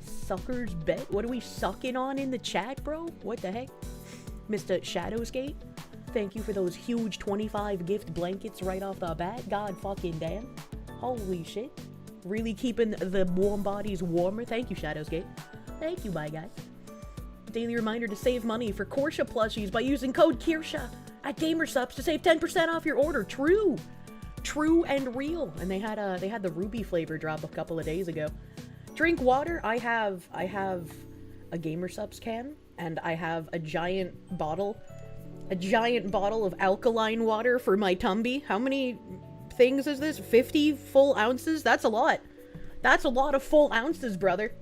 Sucker's bet? What are we sucking on in the chat, bro? What the heck? Mr. Shadowsgate, thank you for those huge 25 gift blankets right off the bat. God fucking damn. Holy shit. Really keeping the warm bodies warmer. Thank you, Shadowsgate. Thank you, my guy. Daily reminder to save money for Kirsche plushies by using code Kirsche at GamerSupps to save 10% off your order. True. True and real. And they had the ruby flavor drop a couple of days ago. Drink water. I have a GamerSupps can, and I have a giant bottle of alkaline water for my tumby. How many things is this? 50 full ounces? That's a lot. That's a lot of full ounces, brother.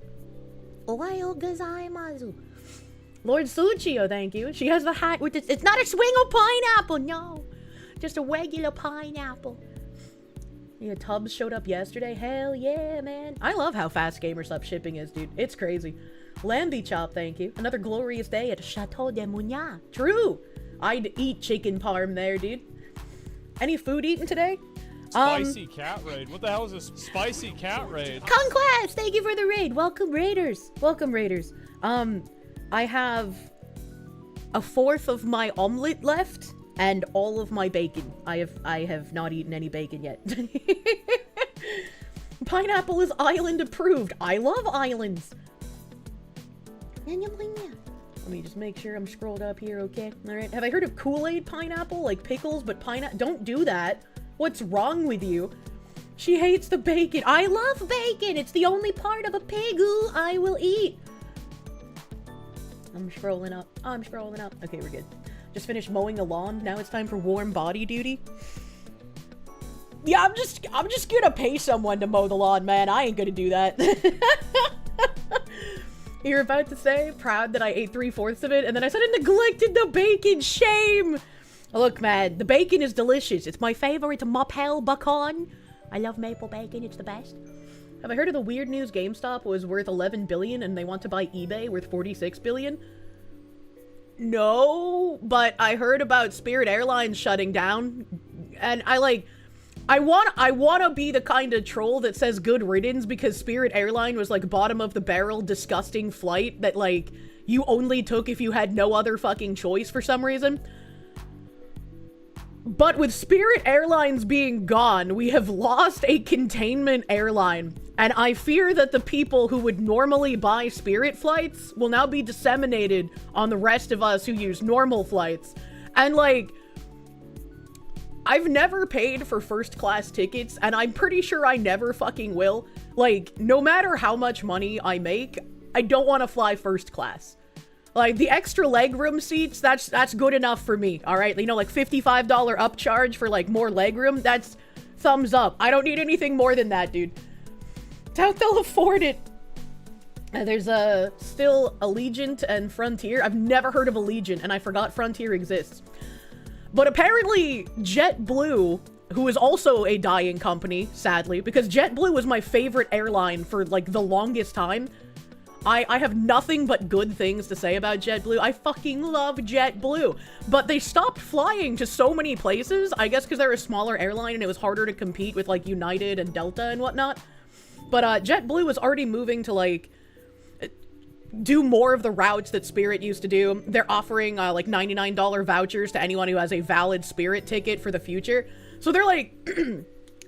Ohayo gozaimasu. Lord Suchio, thank you. She has the hat with it's not a swing of pineapple, no. Just a regular pineapple. Yeah, Tubbs showed up yesterday. Hell yeah, man. I love how fast GamerSupps shipping is, dude. It's crazy. Lamby Chop, thank you. Another glorious day at Chateau de Mougnac. True. I'd eat chicken parm there, dude. Any food eaten today? Spicy cat raid. What the hell is this spicy cat raid? Conquest, thank you for the raid. Welcome, Raiders. Welcome, Raiders. I have a fourth of my omelet left. And all of my bacon. I have not eaten any bacon yet. Pineapple is island approved. I love islands. Let me just make sure I'm scrolled up here, okay? Alright, have I heard of Kool-Aid pineapple? Like pickles, but pineapple? Don't do that. What's wrong with you? She hates the bacon. I love bacon! It's the only part of a pig who I will eat. I'm scrolling up. I'm scrolling up. Okay, we're good. Just finished mowing the lawn. Now it's time for warm body duty. Yeah, I'm just gonna pay someone to mow the lawn, man. I ain't gonna do that. You're about to say, proud that I ate 3/4 of it, and then I said I neglected the bacon. Shame! Look, man, the bacon is delicious. It's my favorite Mopel bacon. I love maple bacon. It's the best. Have I heard of the weird news GameStop was worth 11 billion and they want to buy eBay worth 46 billion? No, but I heard about Spirit Airlines shutting down, and I want to be the kind of troll that says good riddance because Spirit Airline was like bottom of the barrel disgusting flight that like you only took if you had no other fucking choice for some reason. But with Spirit Airlines being gone, we have lost a containment airline. And I fear that the people who would normally buy Spirit flights will now be disseminated on the rest of us who use normal flights. And like, I've never paid for first class tickets, and I'm pretty sure I never fucking will. Like, no matter how much money I make, I don't want to fly first class. Like, the extra legroom seats, that's good enough for me, alright? You know, like, $55 upcharge for, like, more legroom, that's thumbs up. I don't need anything more than that, dude. Doubt they'll afford it. There's, still Allegiant and Frontier. I've never heard of Allegiant, and I forgot Frontier exists. But apparently, JetBlue, who is also a dying company, sadly, because JetBlue was my favorite airline for, like, the longest time. I have nothing but good things to say about JetBlue. I fucking love JetBlue. But they stopped flying to so many places, I guess because they're a smaller airline and it was harder to compete with, like, United and Delta and whatnot. But, JetBlue was already moving to, like, do more of the routes that Spirit used to do. They're offering, like, $99 vouchers to anyone who has a valid Spirit ticket for the future. So they're, like,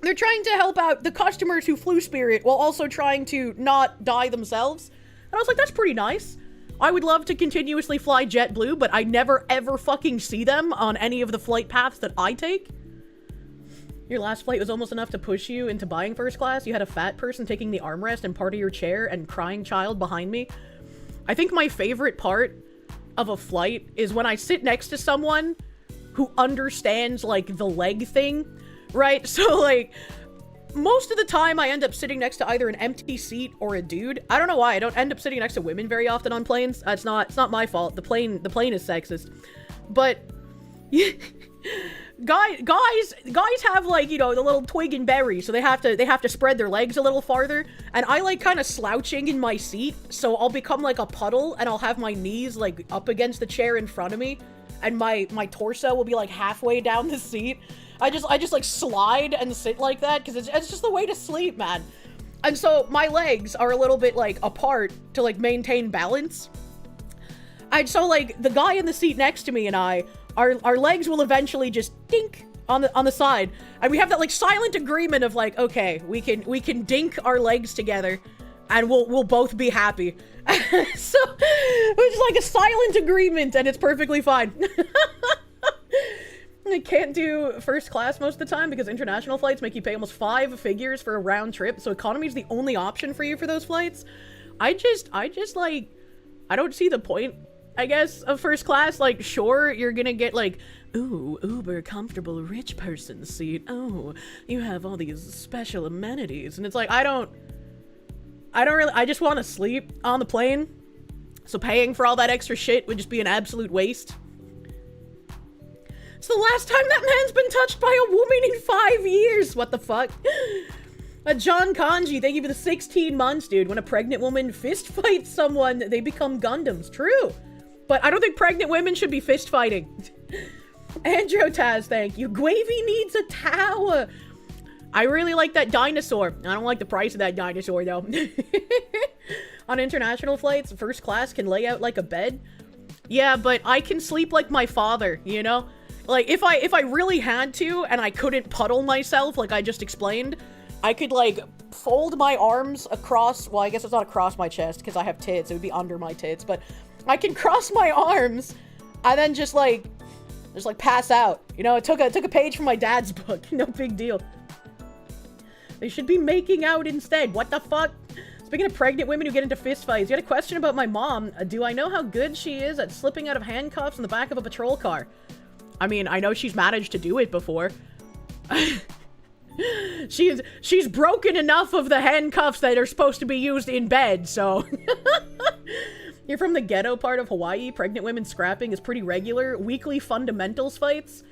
they're trying to help out the customers who flew Spirit while also trying to not die themselves. And I was like, that's pretty nice. I would love to continuously fly JetBlue, but I never ever fucking see them on any of the flight paths that I take. Your last flight was almost enough to push you into buying first class. You had a fat person taking the armrest and part of your chair and crying child behind me. I think my favorite part of a flight is when I sit next to someone who understands, like, the leg thing, right? So, like, most of the time I end up sitting next to either an empty seat or a dude. I don't know why. I don't end up sitting next to women very often on planes. It's not my fault. The plane is sexist. But guys have, like, you know, the little twig and berry, so they have to spread their legs a little farther. And I like kind of slouching in my seat, so I'll become like a puddle and I'll have my knees like up against the chair in front of me, and my torso will be like halfway down the seat. I just like slide and sit like that because it's just the way to sleep, man. And so my legs are a little bit like apart to like maintain balance. And so like the guy in the seat next to me and our legs will eventually just dink on the side. And we have that like silent agreement of like, okay, we can dink our legs together and we'll both be happy. So it's like a silent agreement and it's perfectly fine. I can't do first class most of the time because international flights make you pay almost 5 figures for a round trip, so economy is the only option for you for those flights. I just like, I don't see the point, I guess, of first class. Like, sure, you're gonna get like, ooh, uber comfortable rich person seat. Oh, you have all these special amenities. And it's like, I don't really, I just want to sleep on the plane. So paying for all that extra shit would just be an absolute waste. It's the last time that man's been touched by a woman in 5 years. What the fuck? John Kanji, thank you for the 16 months, dude. When a pregnant woman fist fights someone, they become Gundams. True. But I don't think pregnant women should be fist fighting. Androtaz, thank you. Guavy needs a tower. I really like that dinosaur. I don't like the price of that dinosaur, though. On international flights, first class can lay out like a bed. Yeah, but I can sleep like my father, you know? Like, if I really had to, and I couldn't puddle myself like I just explained, I could, like, fold my arms across, well, I guess it's not across my chest, because I have tits, it would be under my tits, but I can cross my arms, and then just, like, pass out. You know, it took a page from my dad's book, no big deal. They should be making out instead, what the fuck? Speaking of pregnant women who get into fistfights, you had a question about my mom. Do I know how good she is at slipping out of handcuffs in the back of a patrol car? I mean, I know she's managed to do it before. She's broken enough of the handcuffs that are supposed to be used in bed, so... You're from the ghetto part of Hawaii. Pregnant women scrapping is pretty regular. Weekly fundamentals fights.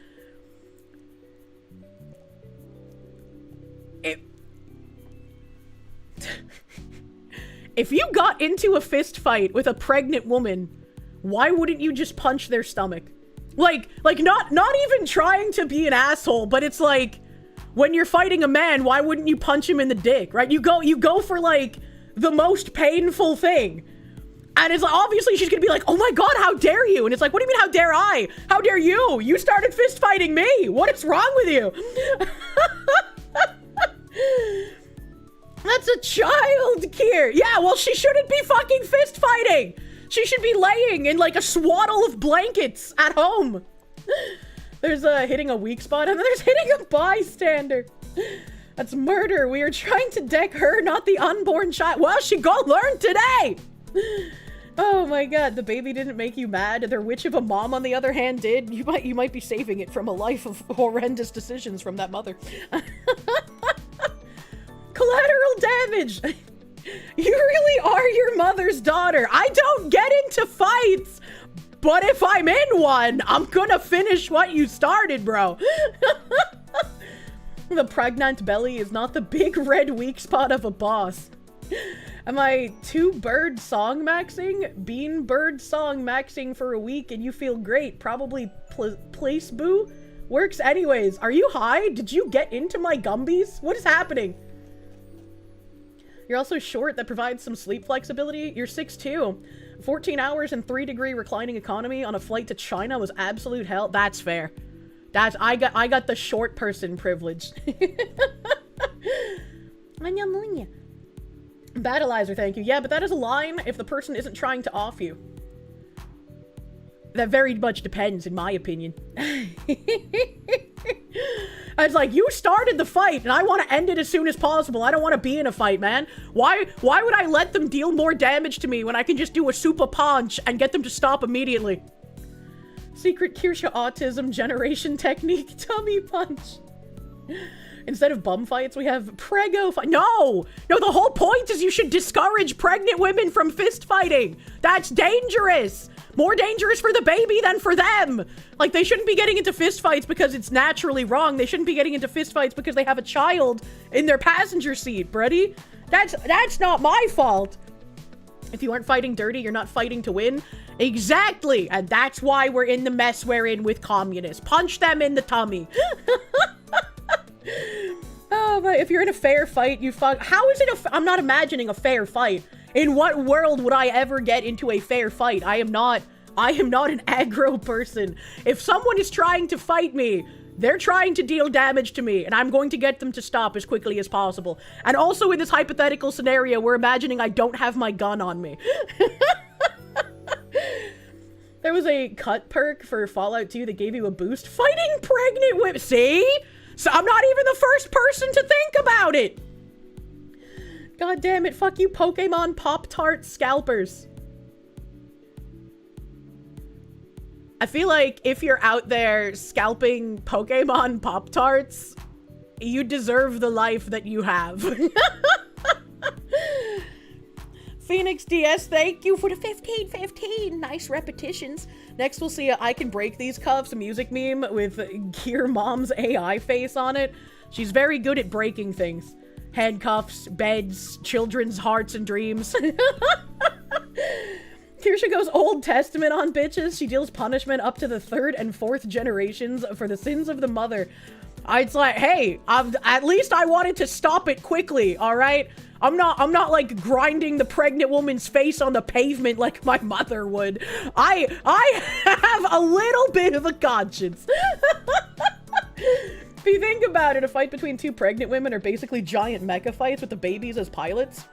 If you got into a fist fight with a pregnant woman, why wouldn't you just punch their stomach? Like not even trying to be an asshole, but it's like, when you're fighting a man, why wouldn't you punch him in the dick, right? You go for, like, the most painful thing. And it's like, obviously she's gonna be like, oh my god, how dare you? And it's like, what do you mean, how dare I? How dare you? You started fist fighting me. What is wrong with you? That's a child, Kier. Yeah, well, she shouldn't be fucking fist fighting. She should be laying in, like, a swaddle of blankets at home. There's hitting a weak spot, and then there's hitting a bystander. That's murder. We are trying to deck her, not the unborn child. Well, she go learn today. Oh my god, the baby didn't make you mad. Their witch of a mom, on the other hand, did. You might be saving it from a life of horrendous decisions from that mother. Collateral damage. You really are your mother's daughter. I don't get into fights, but if I'm in one, I'm gonna finish what you started, bro. The pregnant belly is not the big red weak spot of a boss. Am I two-bird song maxing? Bean bird song maxing for a week and you feel great. Probably place boo? Works anyways. Are you high? Did you get into my gumbies? What is happening? You're also short. That provides some sleep flexibility. You're 6'2". 14 hours and 3-degree reclining economy on a flight to China was absolute hell. That's fair. I got the short person privilege. Battleizer, thank you. Yeah, but that is a line if the person isn't trying to off you. That very much depends, in my opinion. It's like, you started the fight, and I want to end it as soon as possible. I don't want to be in a fight, man. Why would I let them deal more damage to me when I can just do a super punch and get them to stop immediately? Secret Kirsche autism generation technique, tummy punch. Instead of bum fights, we have prego fight. No, the whole point is you should discourage pregnant women from fist fighting. That's dangerous. More dangerous for the baby than for them. Like, they shouldn't be getting into fist fights because it's naturally wrong. They shouldn't be getting into fist fights because they have a child in their passenger seat, buddy. That's not my fault. If you aren't fighting dirty, you're not fighting to win. Exactly. And that's why we're in the mess we're in with communists. Punch them in the tummy. Oh, but if you're in a fair fight, you fuck. How is it I'm not imagining a fair fight. In what world would I ever get into a fair fight? I am not an aggro person. If someone is trying to fight me, they're trying to deal damage to me, and I'm going to get them to stop as quickly as possible. And also in this hypothetical scenario, we're imagining I don't have my gun on me. There was a cut perk for Fallout 2 that gave you a boost. Fighting pregnant women. See? So I'm not even the first person to think about it. God damn it, fuck you Pokemon Pop-Tart scalpers. I feel like if you're out there scalping Pokemon Pop-Tarts, you deserve the life that you have. Phoenix DS, thank you for the 15. Nice repetitions. Next, we'll see a I Can Break These Cuffs music meme with Gear Mom's AI face on it. She's very good at breaking things. Handcuffs, beds, children's hearts and dreams. Kirsche goes Old Testament on bitches. She deals punishment up to the 3rd and 4th generations for the sins of the mother. It's like, hey, at least I wanted to stop it quickly, all right? I'm not like grinding the pregnant woman's face on the pavement like my mother would. I have a little bit of a conscience. you think about it, a fight between two pregnant women are basically giant mecha fights with the babies as pilots.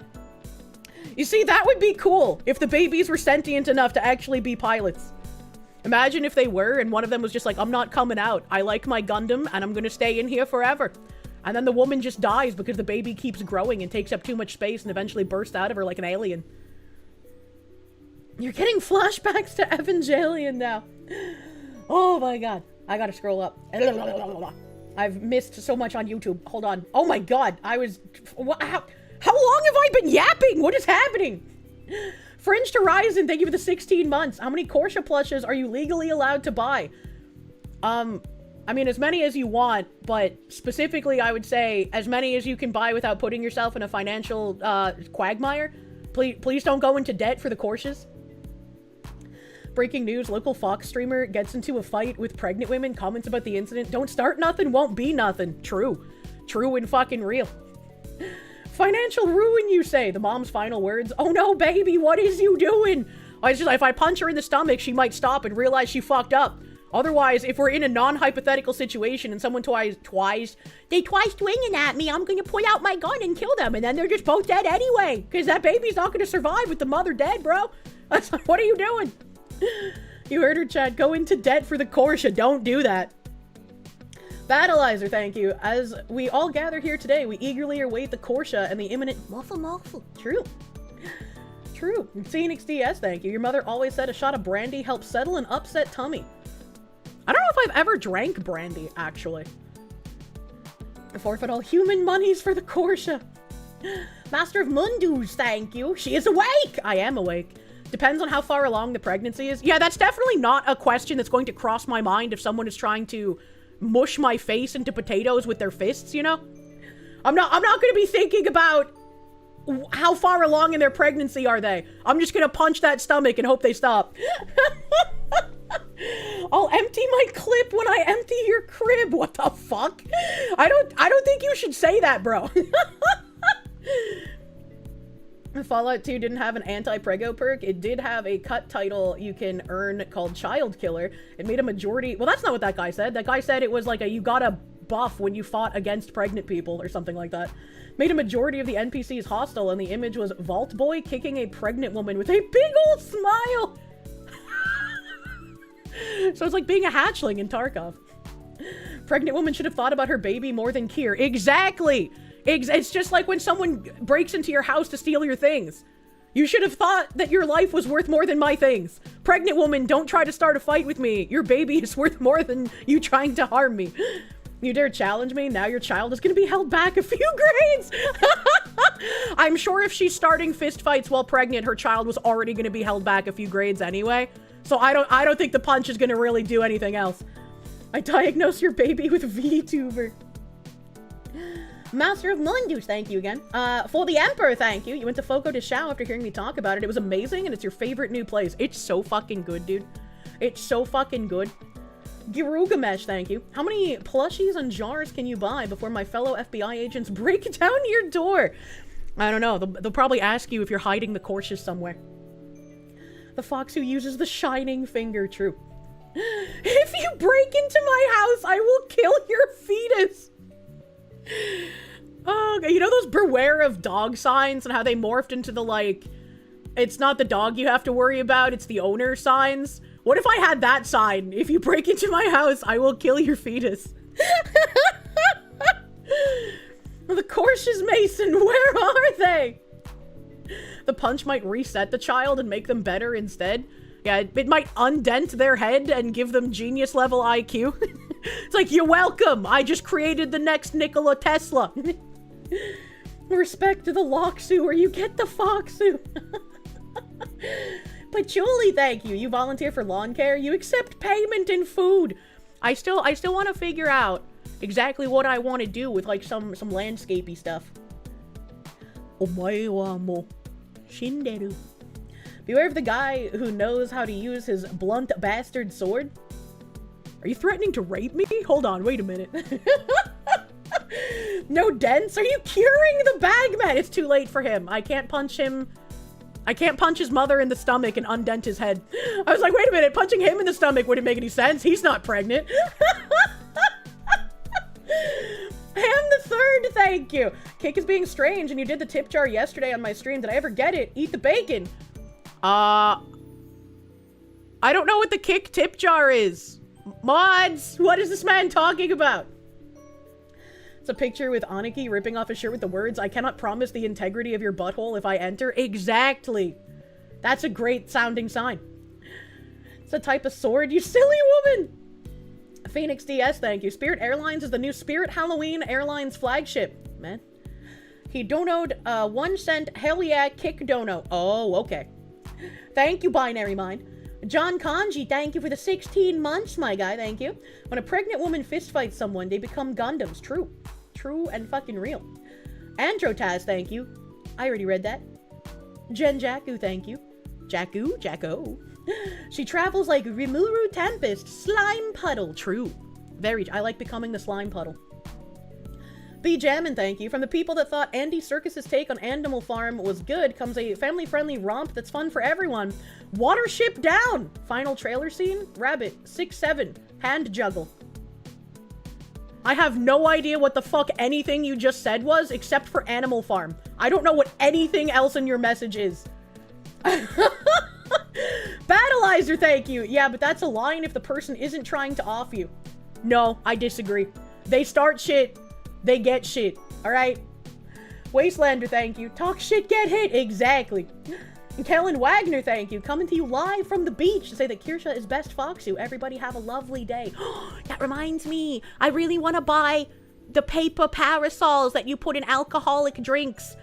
You see, that would be cool if the babies were sentient enough to actually be pilots. Imagine if they were, and one of them was just like, I'm not coming out. I like my Gundam, and I'm gonna stay in here forever. And then the woman just dies because the baby keeps growing and takes up too much space and eventually bursts out of her like an alien. You're getting flashbacks to Evangelion now. Oh my god. I gotta scroll up. I've missed so much on YouTube. Hold on. Oh my god. How long have I been yapping? What is happening? Fringed Horizon, thank you for the 16 months. How many Kirsche plushes are you legally allowed to buy? I mean, as many as you want, but specifically, I would say as many as you can buy without putting yourself in a financial quagmire. Please don't go into debt for the Kirsches. Breaking news, local Fox streamer gets into a fight with pregnant women, comments about the incident. Don't start nothing, won't be nothing. True. True and fucking real. Financial ruin, you say. The mom's final words. Oh no, baby, what is you doing? If I punch her in the stomach, she might stop and realize she fucked up. Otherwise, if we're in a non-hypothetical situation and someone they twice swinging at me, I'm gonna pull out my gun and kill them, and then they're just both dead anyway, because that baby's not gonna survive with the mother dead, bro. That's like, what are you doing? You heard her, chat. Go into debt for the Kirsche. Don't do that. Battleizer, thank you. As we all gather here today, we eagerly await the Kirsche and the imminent muffle. True. True. Phoenix DS, thank you. Your mother always said a shot of brandy helps settle an upset tummy. I don't know if I've ever drank brandy, actually. Forfeit all human monies for the Kirsche. Master of Mundus, thank you. She is awake! I am awake. Depends on how far along the pregnancy is. Yeah, that's definitely not a question that's going to cross my mind if someone is trying to mush my face into potatoes with their fists, you know? I'm not going to be thinking about how far along in their pregnancy are they. I'm just going to punch that stomach and hope they stop. I'll empty my clip when I empty your crib. What the fuck? I don't think you should say that, bro. Fallout 2 didn't have an anti-prego perk. It did have a cut title you can earn called Child Killer. It made a majority... Well, that's not what that guy said. That guy said it was like you got a buff when you fought against pregnant people or something like that. Made a majority of the NPCs hostile, and the image was Vault Boy kicking a pregnant woman with a big old smile. So it's like being a hatchling in Tarkov. Pregnant woman should have thought about her baby more than Kier. Exactly! It's just like when someone breaks into your house to steal your things. You should have thought that your life was worth more than my things. Pregnant woman, don't try to start a fight with me. Your baby is worth more than you trying to harm me. You dare challenge me? Now your child is going to be held back a few grades. I'm sure if she's starting fist fights while pregnant, her child was already going to be held back a few grades anyway. So I don't think the punch is going to really do anything else. I diagnose your baby with VTuber. Master of Mundus, thank you again. For the Emperor, thank you. You went to Foco de Chao after hearing me talk about it. It was amazing, and it's your favorite new place. It's so fucking good, dude. It's so fucking good. Girugamesh, thank you. How many plushies and jars can you buy before my fellow FBI agents break down your door? I don't know. They'll probably ask you if you're hiding the Kirsches somewhere. The fox who uses the shining finger, true. If you break into my house, I will kill your fetus. Oh, you know those beware of dog signs and how they morphed into the, like, it's not the dog you have to worry about, it's the owner signs? What if I had that sign? If you break into my house, I will kill your fetus. The Kirsches, Mason, where are they? The punch might reset the child and make them better instead. Yeah, it might undent their head and give them genius level IQ. It's like, you're welcome. I just created the next Nikola Tesla. Respect to the Loxu or you get the Foxu. Patchouli, thank you. You volunteer for lawn care. You accept payment in food. I still want to figure out exactly what I want to do with like some landscapey stuff. Omae wa mo shinderu. Beware of the guy who knows how to use his blunt bastard sword. Are you threatening to rape me? Hold on, wait a minute. No dents? Are you curing the bagman? It's too late for him. I can't punch him. I can't punch his mother in the stomach and undent his head. I was like, wait a minute, punching him in the stomach wouldn't make any sense. He's not pregnant. Sword, thank you. Kick is being strange, and you did the tip jar yesterday on my stream. Did I ever get it? Eat the bacon. I don't know what the Kick tip jar is. Mods, what is this man talking about? It's a picture with Aniki ripping off his shirt with the words, I cannot promise the integrity of your butthole if I enter. Exactly. That's a great sounding sign. It's a type of sword, you silly woman. Phoenix DS, thank you. Spirit Airlines is the new Spirit Halloween Airlines flagship. Man. He donoed 1 cent. Hell yeah, kick dono. Oh, okay. Thank you, Binary Mind. John Kanji, thank you for the 16 months, my guy. Thank you. When a pregnant woman fistfights someone, they become Gundams. True. True and fucking real. Androtaz, thank you. I already read that. Jen Jaku, thank you. Jacko. She travels like Rimuru Tempest, slime puddle. True. Very. I like becoming the slime puddle. B Jammin, thank you. From the people that thought Andy Serkis's take on Animal Farm was good comes a family-friendly romp that's fun for everyone. Watership down! Final trailer scene? Rabbit. 6-7. Hand juggle. I have no idea what the fuck anything you just said was, except for Animal Farm. I don't know what anything else in your message is. Battleizer, thank you. Yeah, but that's a line if the person isn't trying to off you. No, I disagree. They start shit, they get shit. Alright? Wastelander, thank you. Talk shit, get hit. Exactly. And Kellen Wagner, thank you. Coming to you live from the beach to say that Kirsche is best Foxu. Everybody have a lovely day. That reminds me. I really want to buy the paper parasols that you put in alcoholic drinks.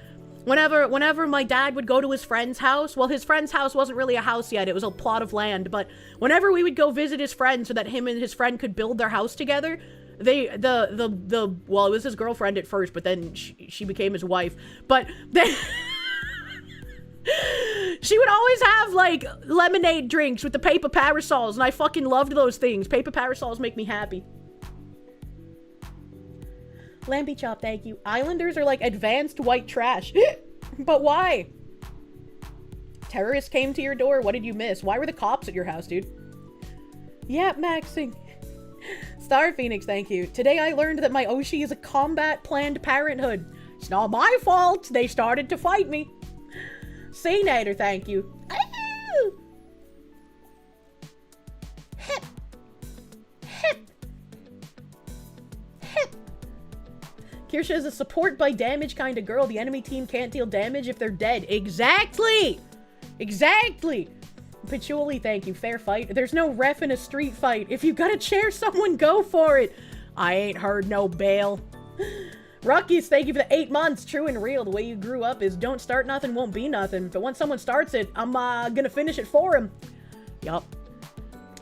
Whenever my dad would go to his friend's house, well, his friend's house wasn't really a house yet, it was a plot of land, but whenever we would go visit his friend so that him and his friend could build their house together, well, it was his girlfriend at first, but then she became his wife, but they... She would always have, like, lemonade drinks with the paper parasols, and I fucking loved those things. Paper parasols make me happy. Lambie Chop, thank you. Islanders are like advanced white trash. But why? Terrorists came to your door. What did you miss? Why were the cops at your house, dude? Yep, Maxing. Star Phoenix, thank you. Today I learned that my Oshi is a combat Planned Parenthood. It's not my fault. They started to fight me. Saynator, thank you. Hip. Hip. Hip. Kirsche is a support by damage kind of girl. The enemy team can't deal damage if they're dead. Exactly! Exactly! Patchouli, thank you. Fair fight. There's no ref in a street fight. If you gotta chair someone, go for it. I ain't heard no bail. Rockies, thank you for the 8 months. True and real. The way you grew up is don't start nothing, won't be nothing. But once someone starts it, I'm gonna finish it for him. Yup.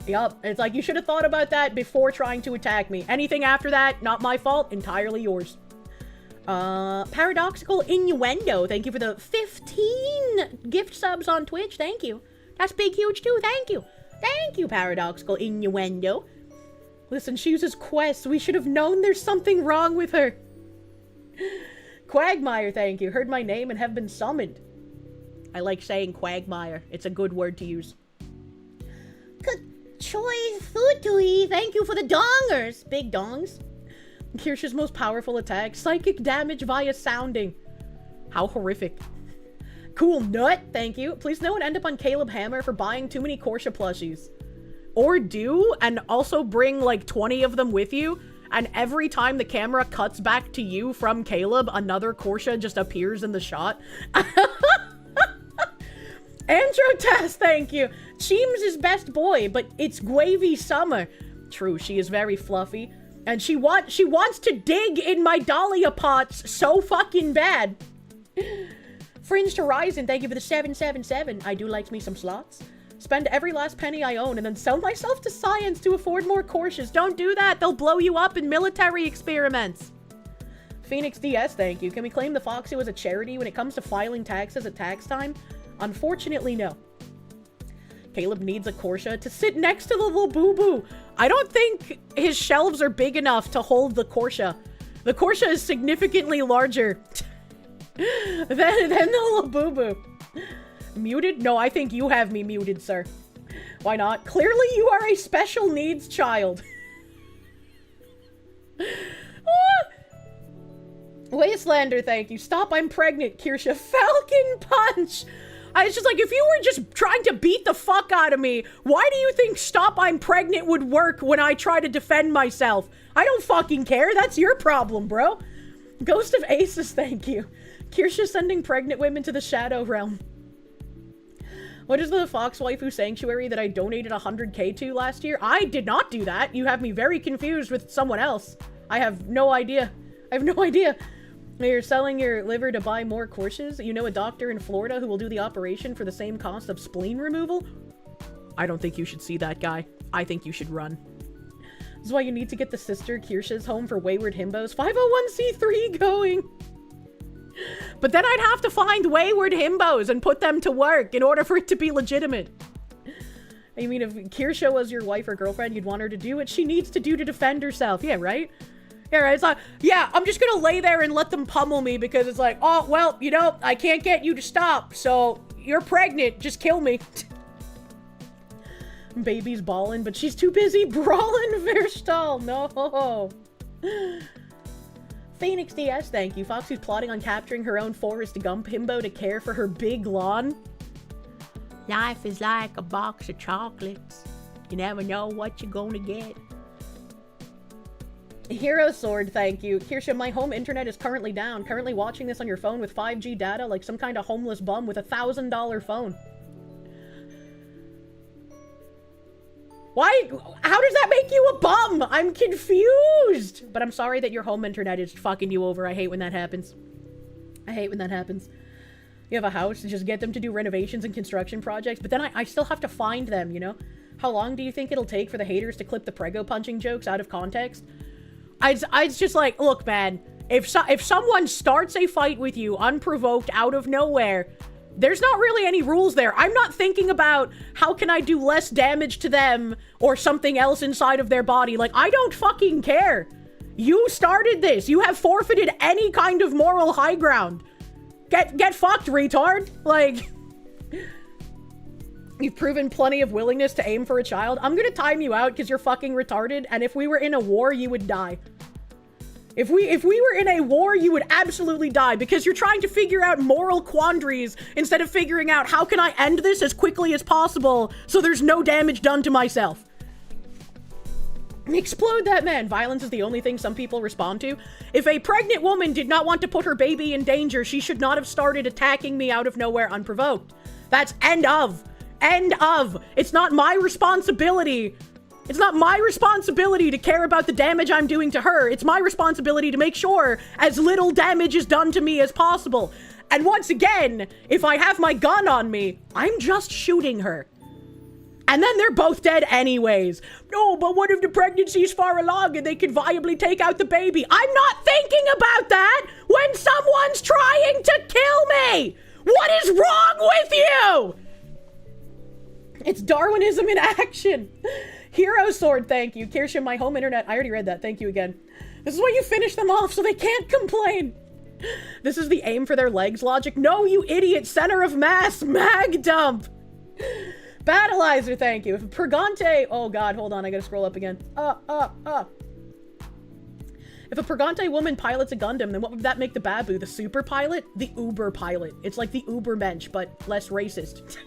It's like you should have thought about that before trying to attack me. Anything after that, not my fault, entirely yours. Paradoxical Innuendo, thank you for the 15 gift subs on Twitch. Thank you. That's big, huge too. Thank you. Thank you, Paradoxical Innuendo. Listen, she uses quests. We should have known there's something wrong with her. Quagmire, thank you. Heard my name and have been summoned. I like saying Quagmire. It's a good word to use. Choi Futui, thank you for the dongers. Big dongs. Kirsche's most powerful attack. Psychic damage via sounding. How horrific. Cool Nut, thank you. Please no one end up on Caleb Hammer for buying too many Kirsche plushies. Or do, and also bring like 20 of them with you. And every time the camera cuts back to you from Caleb, another Kirsche just appears in the shot. Androtest, thank you. Cheems is best boy, but it's Guavy Summer. True, she is very fluffy. And she wants to dig in my Dahlia pots so fucking bad. Fringed Horizon, thank you for the 777. I do like me some slots. Spend every last penny I own and then sell myself to science to afford more Kirsches. Don't do that. They'll blow you up in military experiments. Phoenix DS, thank you. Can we claim the Foxu as a charity when it comes to filing taxes at tax time? Unfortunately, no. Caleb needs a Kirsche to sit next to the little boo-boo. I don't think his shelves are big enough to hold the Kirsche. The Kirsche is significantly larger than the little boo-boo. Muted? No, I think you have me muted, sir. Why not? Clearly you are a special needs child. Wastelander, thank you. Stop, I'm pregnant, Kirsche. Falcon punch! I was just like, if you were just trying to beat the fuck out of me, why do you think stop, I'm pregnant would work when I try to defend myself? I don't fucking care. That's your problem, bro. Ghost of Aces, thank you. Kirsche sending pregnant women to the Shadow Realm. What is the Fox Waifu Sanctuary that I donated 100k to last year? I did not do that. You have me very confused with someone else. I have no idea. I have no idea. You're selling your liver to buy more courses? You know a doctor in Florida who will do the operation for the same cost of spleen removal? I don't think you should see that guy. I think you should run. This is why you need to get the sister Kirsche's home for wayward himbos. 501c3 going. But then I'd have to find wayward himbos and put them to work in order for it to be legitimate. I mean, if Kirsche was your wife or girlfriend, you'd want her to do what she needs to do to defend herself. Yeah, right? Yeah, right. It's like, yeah, I'm just gonna lay there and let them pummel me because it's like, oh, well, you know, I can't get you to stop, so you're pregnant, just kill me. Baby's bawling, but she's too busy brawling Verstall. No. Phoenix DS, thank you. Foxy's plotting on capturing her own Forrest Gump himbo to care for her big lawn. Life is like a box of chocolates. You never know what you're gonna get. Hero Sword, thank you. Kirsche, my home internet is currently down. Currently watching this on your phone with 5G data like some kind of homeless bum with a $1,000 phone. Why? How does that make you a bum? I'm confused. But I'm sorry that your home internet is fucking you over. I hate when that happens. I hate when that happens. You have a house, just get them to do renovations and construction projects, but then I still have to find them, you know? How long do you think it'll take for the haters to clip the prego punching jokes out of context? I just like, look, man, if someone starts a fight with you unprovoked out of nowhere, there's not really any rules there. I'm not thinking about how can I do less damage to them or something else inside of their body. Like, I don't fucking care. You started this. You have forfeited any kind of moral high ground. Get fucked, retard. Like, you've proven plenty of willingness to aim for a child. I'm gonna time you out because you're fucking retarded, and if we were in a war, you would die. If we were in a war, you would absolutely die because you're trying to figure out moral quandaries instead of figuring out how can I end this as quickly as possible so there's no damage done to myself. Explode that man. Violence is the only thing some people respond to. If a pregnant woman did not want to put her baby in danger, she should not have started attacking me out of nowhere unprovoked. That's end of. End of. It's not my responsibility. It's not my responsibility to care about the damage I'm doing to her. It's my responsibility to make sure as little damage is done to me as possible. And once again, if I have my gun on me, I'm just shooting her. And then they're both dead anyways. No, but what if the pregnancy's far along and they could viably take out the baby? I'm not thinking about that when someone's trying to kill me! What is wrong with you? It's Darwinism in action. Hero Sword, thank you. Kirsche, my home internet. I already read that. Thank you again. This is why you finish them off so they can't complain. This is the aim for their legs logic. No, you idiot. Center of mass. Mag dump. Battleizer, thank you. If Purgante... Oh, God. Hold on. I gotta scroll up again. If a Purgante woman pilots a Gundam, then what would that make the Babu? The super pilot? The Uber pilot. It's like the Ubermensch, but less racist.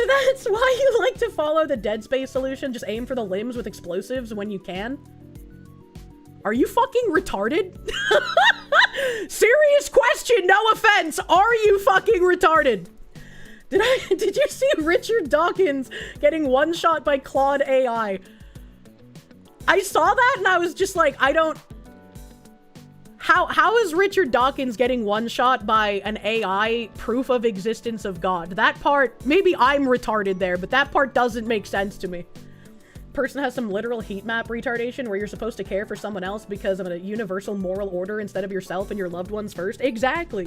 That's why you like to follow the Dead Space solution. Just aim for the limbs with explosives when you can. Are you fucking retarded? Serious question, no offense. Are you fucking retarded? Did you see Richard Dawkins getting one-shot by Claude AI? I saw that and I was just like, I don't... How is Richard Dawkins getting one-shot by an AI proof of existence of God? That part, maybe I'm retarded there, but that part doesn't make sense to me. Person has some literal heat map retardation where you're supposed to care for someone else because of a universal moral order instead of yourself and your loved ones first. Exactly.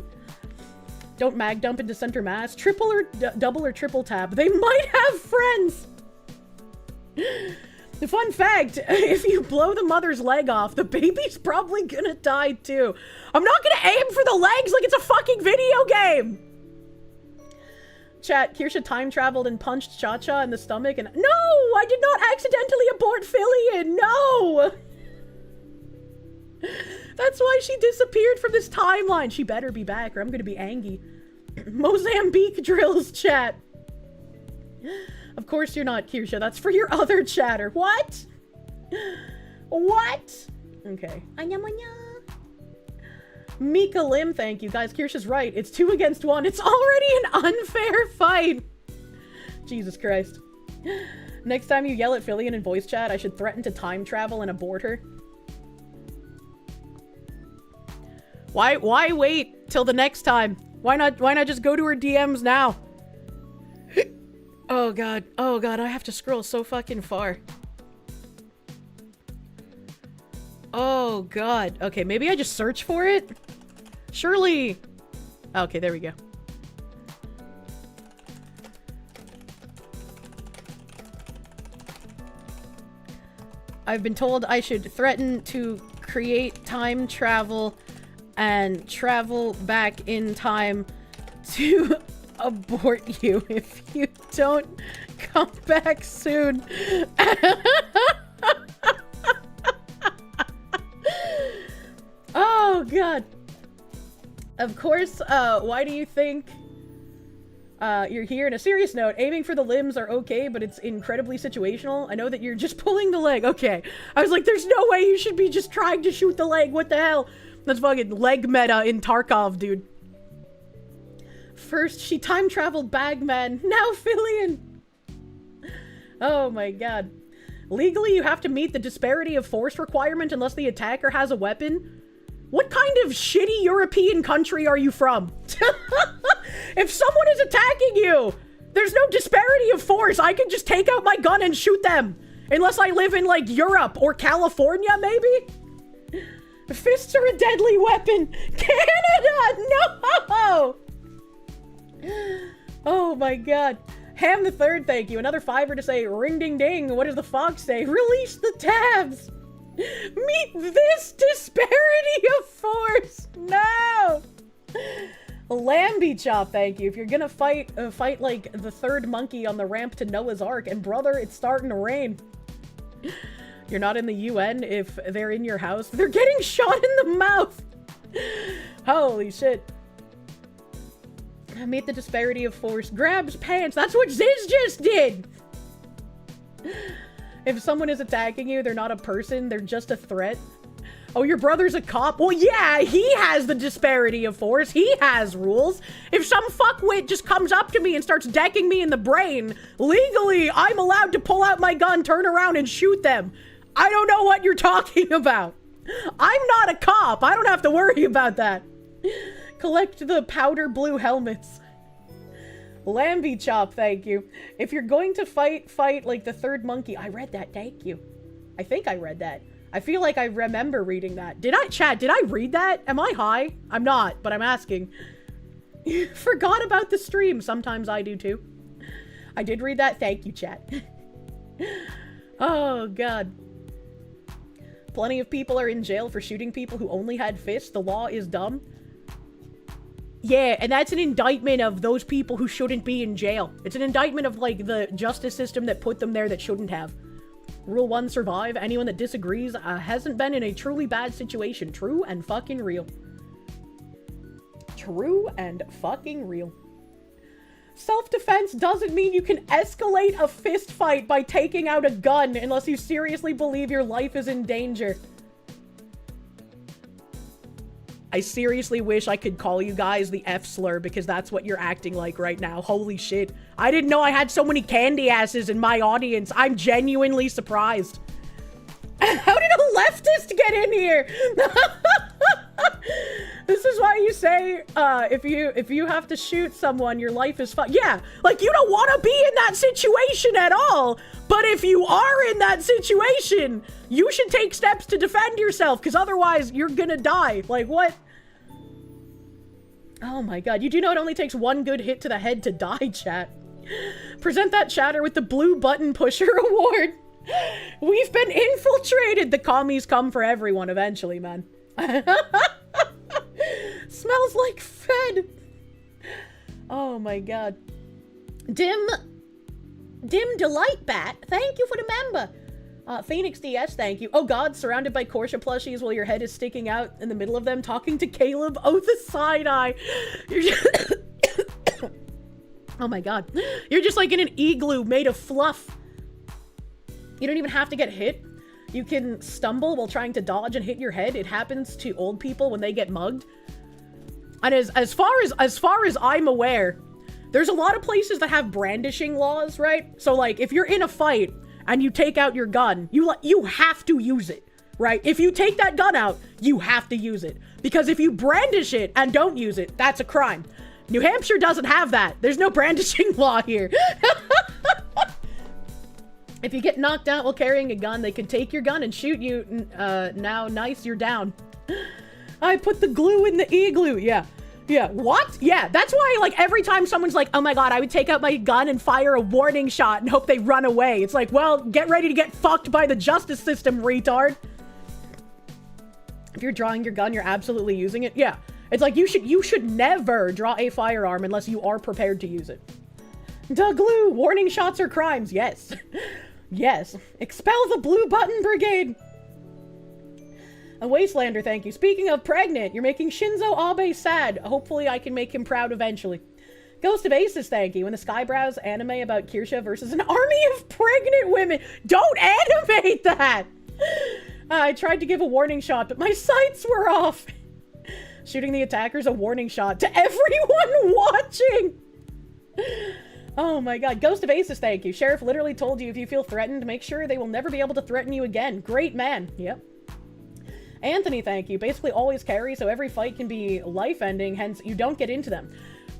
Don't mag dump into center mass. Triple or double or triple tap. They might have friends. The fun fact, if you blow the mother's leg off, the baby's probably gonna die too. I'm not gonna aim for the legs like it's a fucking video game. Chat, Kirsche time traveled and punched Cha-Cha in the stomach and... No! I did not accidentally abort Filian! No! That's why she disappeared from this timeline. She better be back or I'm gonna be angry. Mozambique drills, chat. Of course you're not, Kirsche. That's for your other chatter. What? What? Okay. Mika Lim, thank you. Guys, Kirsche's right. It's 2 against 1. It's already an unfair fight. Jesus Christ. Next time you yell at Fillion in voice chat, I should threaten to time travel and abort her. Why wait till the next time? Why not just go to her DMs now? Oh god, I have to scroll so fucking far. Oh god. Okay, maybe I just search for it? Surely. Okay, there we go. I've been told I should threaten to create time travel and travel back in time to abort you if you don't come back soon. Oh god. Of course, why do you think you're here? On a serious note, aiming for the limbs are okay, but it's incredibly situational. I know that you're just pulling the leg. Okay. I was like, there's no way you should be just trying to shoot the leg. What the hell? That's fucking leg meta in Tarkov, dude. First, she time traveled Bagman. Now Fillion. Oh my god. Legally, you have to meet the disparity of force requirement unless the attacker has a weapon. What kind of shitty European country are you from? If someone is attacking you, there's no disparity of force. I can just take out my gun and shoot them. Unless I live in, like, Europe or California, maybe? Fists are a deadly weapon. Canada, no! Oh my god. Ham the Third, thank you. Another $5 to say, ring ding ding. What does the fox say? Release the tabs. Meet this disparity of force. No. Lambie Chop, thank you. If you're gonna fight like the third monkey on the ramp to Noah's Ark, and brother, it's starting to rain. You're not in the UN if they're in your house. They're getting shot in the mouth. Holy shit. Meet the disparity of force. Grabs pants. That's what Ziz just did. If someone is attacking you, they're not a person. They're just a threat. Oh, your brother's a cop? Well, yeah, he has the disparity of force. He has rules. If some fuckwit just comes up to me and starts decking me in the brain, legally, I'm allowed to pull out my gun, turn around, and shoot them. I don't know what you're talking about. I'm not a cop. I don't have to worry about that. Collect the powder blue helmets. Lambie Chop, thank you. If you're going to fight like the third monkey. I read that, thank you. I think I read that. I feel like I remember reading that. Did I read that? Am I high? I'm not, but I'm asking. Forgot about the stream. Sometimes I do too. I did read that. Thank you, chat. Oh, God. Plenty of people are in jail for shooting people who only had fists. The law is dumb. Yeah, and that's an indictment of those people who shouldn't be in jail. It's an indictment of, like, the justice system that put them there that shouldn't have. Rule 1, survive. Anyone that disagrees hasn't been in a truly bad situation. True and fucking real. True and fucking real. Self-defense doesn't mean you can escalate a fist fight by taking out a gun unless you seriously believe your life is in danger. I seriously wish I could call you guys the F slur because that's what you're acting like right now. Holy shit. I didn't know I had so many candy asses in my audience. I'm genuinely surprised. How did a leftist get in here? This is why you say, if you have to shoot someone, your life is fun. Yeah, like you don't want to be in that situation at all. But if you are in that situation, you should take steps to defend yourself because otherwise you're gonna die. Like what? Oh my god, you do know it only takes one good hit to the head to die, chat. Present that chatter with the blue button pusher award. We've been infiltrated. The commies come for everyone eventually, man. Smells like Fed. Oh my god. Dim Delight Bat, thank you for the member. Phoenix DS, thank you. Oh god, surrounded by Kirsche plushies while your head is sticking out in the middle of them, talking to Caleb. Oh, the side eye. You're just oh my god. You're just like in an igloo made of fluff. You don't even have to get hit. You can stumble while trying to dodge and hit your head. It happens to old people when they get mugged. And as far as I'm aware, there's a lot of places that have brandishing laws, right? So like if you're in a fight and you take out your gun, you have to use it, right? If you take that gun out, you have to use it. Because if you brandish it and don't use it, that's a crime. New Hampshire doesn't have that. There's no brandishing law here. If you get knocked out while carrying a gun, they can take your gun and shoot you. Now, nice, you're down. I put the glue in the igloo. Yeah. Yeah, what? Yeah, that's why, like, every time someone's like, oh my god, I would take out my gun and fire a warning shot and hope they run away. It's like, well, get ready to get fucked by the justice system, retard. If you're drawing your gun, you're absolutely using it. Yeah, it's like, you should never draw a firearm unless you are prepared to use it. Duh, glue, warning shots are crimes. Yes. Yes. Expel the blue button brigade. A Wastelander, thank you. Speaking of pregnant, you're making Shinzo Abe sad. Hopefully I can make him proud eventually. Ghost of Aces, thank you. In the Skybrows anime about Kirsche versus an army of pregnant women. Don't animate that! I tried to give a warning shot, but my sights were off. Shooting the attackers a warning shot to everyone watching. Oh my god. Ghost of Aces, thank you. Sheriff literally told you if you feel threatened, make sure they will never be able to threaten you again. Great man. Yep. Anthony, thank you. Basically always carry, so every fight can be life-ending, hence you don't get into them.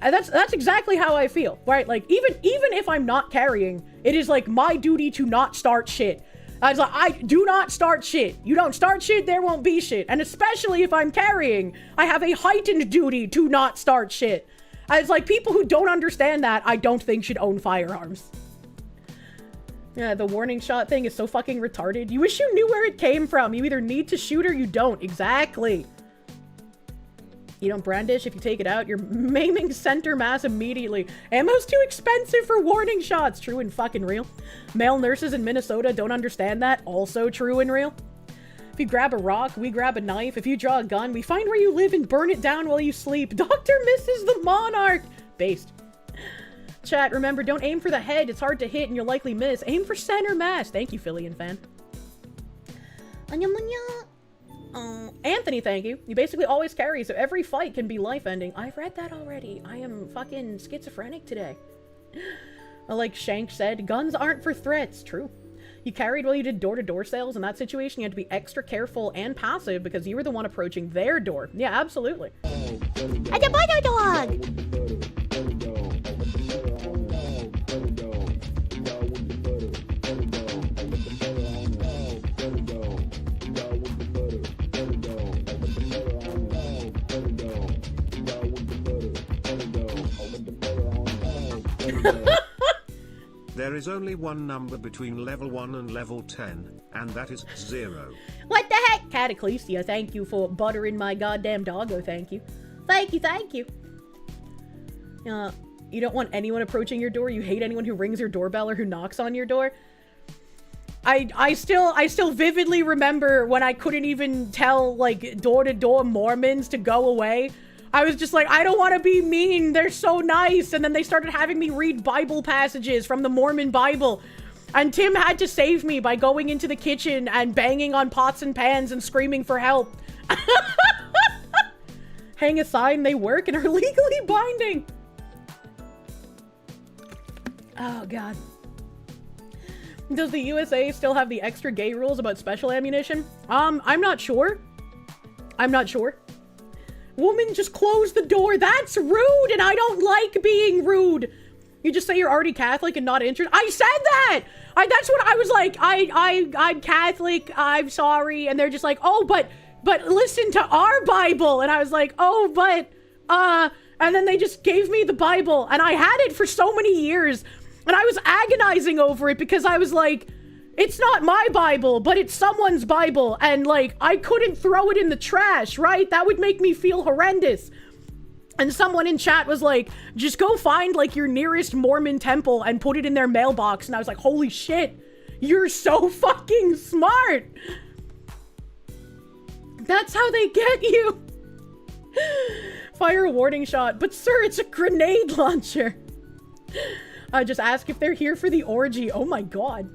And that's exactly how I feel, right? Like, even if I'm not carrying, it is like my duty to not start shit. I was like, I do not start shit. You don't start shit, there won't be shit. And especially if I'm carrying, I have a heightened duty to not start shit. And it's like, people who don't understand that, I don't think should own firearms. Yeah, the warning shot thing is so fucking retarded. You wish you knew where it came from. You either need to shoot or you don't. Exactly. You don't brandish. If you take it out, you're maiming center mass immediately. Ammo's too expensive for warning shots. True and fucking real. Male nurses in Minnesota don't understand that. Also true and real. If you grab a rock, we grab a knife. If you draw a gun, we find where you live and burn it down while you sleep. Doctor misses the monarch. Based. Chat, remember, don't aim for the head. It's hard to hit and you'll likely miss. Aim for center mass. Thank you, Phillian fan. Anthony, thank you. You basically always carry, so every fight can be life-ending. I've read that already. I am fucking schizophrenic today. Like Shank said, guns aren't for threats. True. You carried while you did door-to-door sales. In that situation, you had to be extra careful and passive because you were the one approaching their door. Yeah, absolutely. And a butter dog! There is only one number between level 1 and level 10, and that is 0. What the heck? Cataclystia, thank you for buttering my goddamn doggo, thank you. Thank you, thank you. You don't want anyone approaching your door? You hate anyone who rings your doorbell or who knocks on your door? I still vividly remember when I couldn't even tell, like, door-to-door Mormons to go away. I was just like, I don't want to be mean. They're so nice. And then they started having me read Bible passages from the Mormon Bible. And Tim had to save me by going into the kitchen and banging on pots and pans and screaming for help. Hang a sign, they work and are legally binding. Oh, God. Does the USA still have the extra gay rules about special ammunition? I'm not sure. I'm not sure. Woman, just close the door. That's rude, and I don't like being rude. You just say you're already Catholic and not interested. I said that! That's what I was like. I'm Catholic. I'm sorry. And they're just like, oh, but listen to our Bible. And I was like, oh, but, and then they just gave me the Bible. And I had it for so many years. And I was agonizing over it because I was like, it's not my Bible, but it's someone's Bible. And like, I couldn't throw it in the trash, right? That would make me feel horrendous. And someone in chat was like, just go find like your nearest Mormon temple and put it in their mailbox. And I was like, holy shit. You're so fucking smart. That's how they get you. Fire a warning shot. But sir, it's a grenade launcher. Just ask if they're here for the orgy. Oh my god.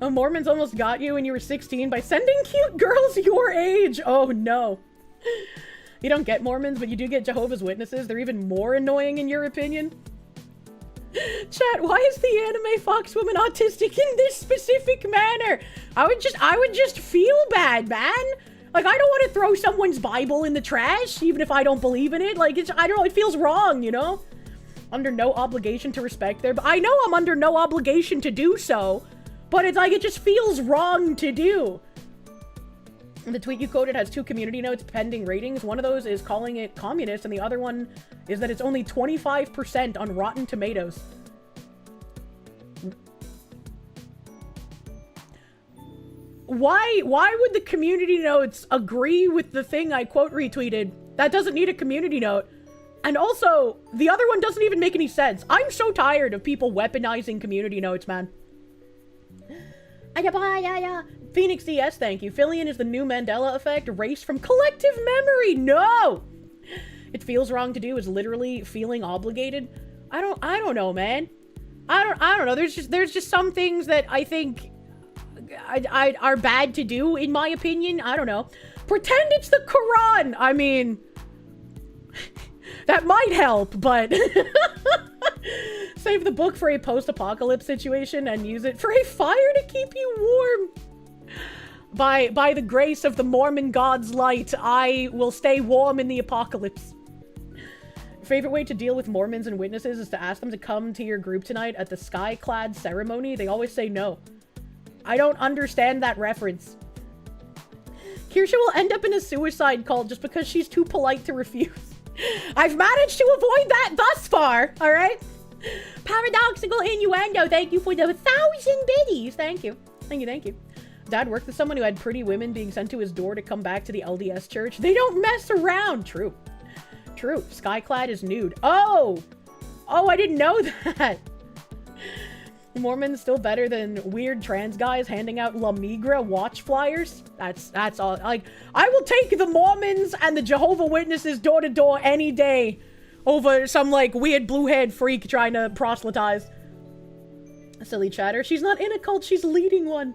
Mormons almost got you when you were 16 by sending cute girls your age. Oh no. You don't get Mormons, but you do get Jehovah's Witnesses. They're even more annoying in your opinion. Chat, why is the anime fox woman autistic in this specific manner? I would just feel bad, man. Like, I don't want to throw someone's Bible in the trash, even if I don't believe in it. Like, I don't know, it feels wrong, you know? Under no obligation to respect their... I know I'm under no obligation to do so, but it's like, it just feels wrong to do. The tweet you quoted has 2 community notes pending ratings. One of those is calling it communist, and the other one is that it's only 25% on Rotten Tomatoes. Why would the community notes agree with the thing I quote retweeted? That doesn't need a community note. And also, the other one doesn't even make any sense. I'm so tired of people weaponizing community notes, man. Phoenix DS, thank you. Fillion is the new Mandela effect, erased from collective memory. No! It feels wrong to do is literally feeling obligated. I don't know, man. I don't know. There's just some things that I think are bad to do, in my opinion. I don't know. Pretend it's the Quran. I mean, that might help, but save the book for a post-apocalypse situation and use it for a fire to keep you warm. By the grace of the Mormon God's light, I will stay warm in the apocalypse. Favorite way to deal with Mormons and witnesses is to ask them to come to your group tonight at the sky-clad ceremony. They always say no. I don't understand that reference. Kirsche will end up in a suicide cult just because she's too polite to refuse. I've managed to avoid that thus far, alright? Paradoxical innuendo, thank you for the 1,000 biddies. Thank you. Thank you. Dad worked with someone who had pretty women being sent to his door to come back to the LDS church. They don't mess around. True. Skyclad is nude. Oh, I didn't know that. Mormons still better than weird trans guys handing out La Migra watch flyers. That's all. Like, I will take the Mormons and the Jehovah's Witnesses door to door any day over some like weird blue-haired freak trying to proselytize. Silly chatter. She's not in a cult. She's leading one.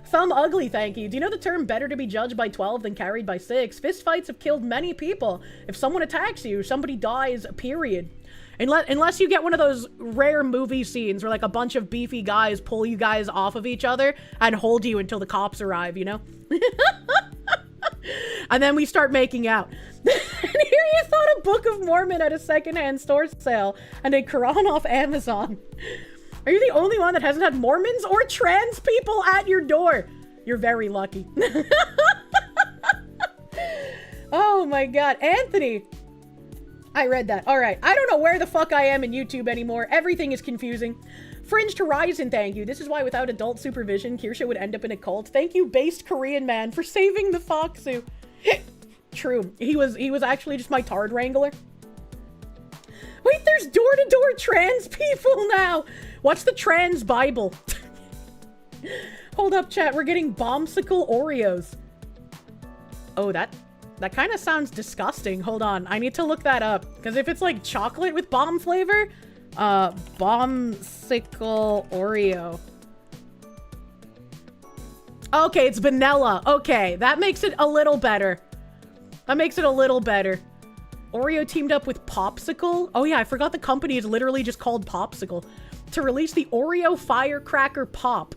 Thumb ugly, thank you. Do you know the term better to be judged by 12 than carried by 6? Fistfights have killed many people. If someone attacks you, somebody dies, period. Unless you get one of those rare movie scenes where like a bunch of beefy guys pull you guys off of each other and hold you until the cops arrive, you know? And then we start making out. And here you thought a Book of Mormon at a secondhand store sale and a Quran off Amazon. Are you the only one that hasn't had Mormons or trans people at your door? You're very lucky. Oh my god. Anthony. I read that. Alright. I don't know where the fuck I am in YouTube anymore. Everything is confusing. Fringed Horizon, thank you. This is why without adult supervision, Kirsche would end up in a cult. Thank you, based Korean man, for saving the Foxu. True. He was actually just my Tard Wrangler. Wait, there's door-to-door trans people now! What's the trans Bible? Hold up, chat. We're getting Bombsicle Oreos. Oh, that kind of sounds disgusting. Hold on. I need to look that up. Because if it's like chocolate with bomb flavor... Bombsicle Oreo. Okay, it's vanilla. Okay, that makes it a little better. Oreo teamed up with Popsicle. Oh yeah, I forgot the company is literally just called Popsicle. To release the Oreo Firecracker Pop.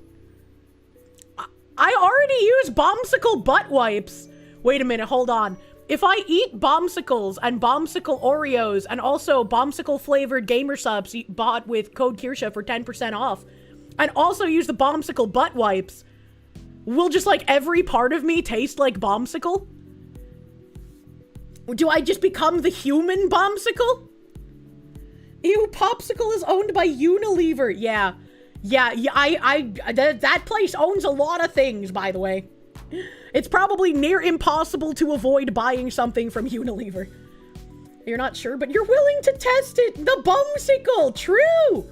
I already use Bombsicle butt wipes. Wait a minute, hold on. If I eat Bombsicles and Bombsicle Oreos and also Bombsicle flavored gamer subs bought with code Kirsche for 10% off and also use the Bombsicle butt wipes, will just like every part of me taste like Bombsicle? Do I just become the human Bombsicle? Ew, Popsicle is owned by Unilever. Yeah, that place owns a lot of things, by the way. It's probably near impossible to avoid buying something from Unilever. You're not sure, but you're willing to test it. The Bombsicle, true.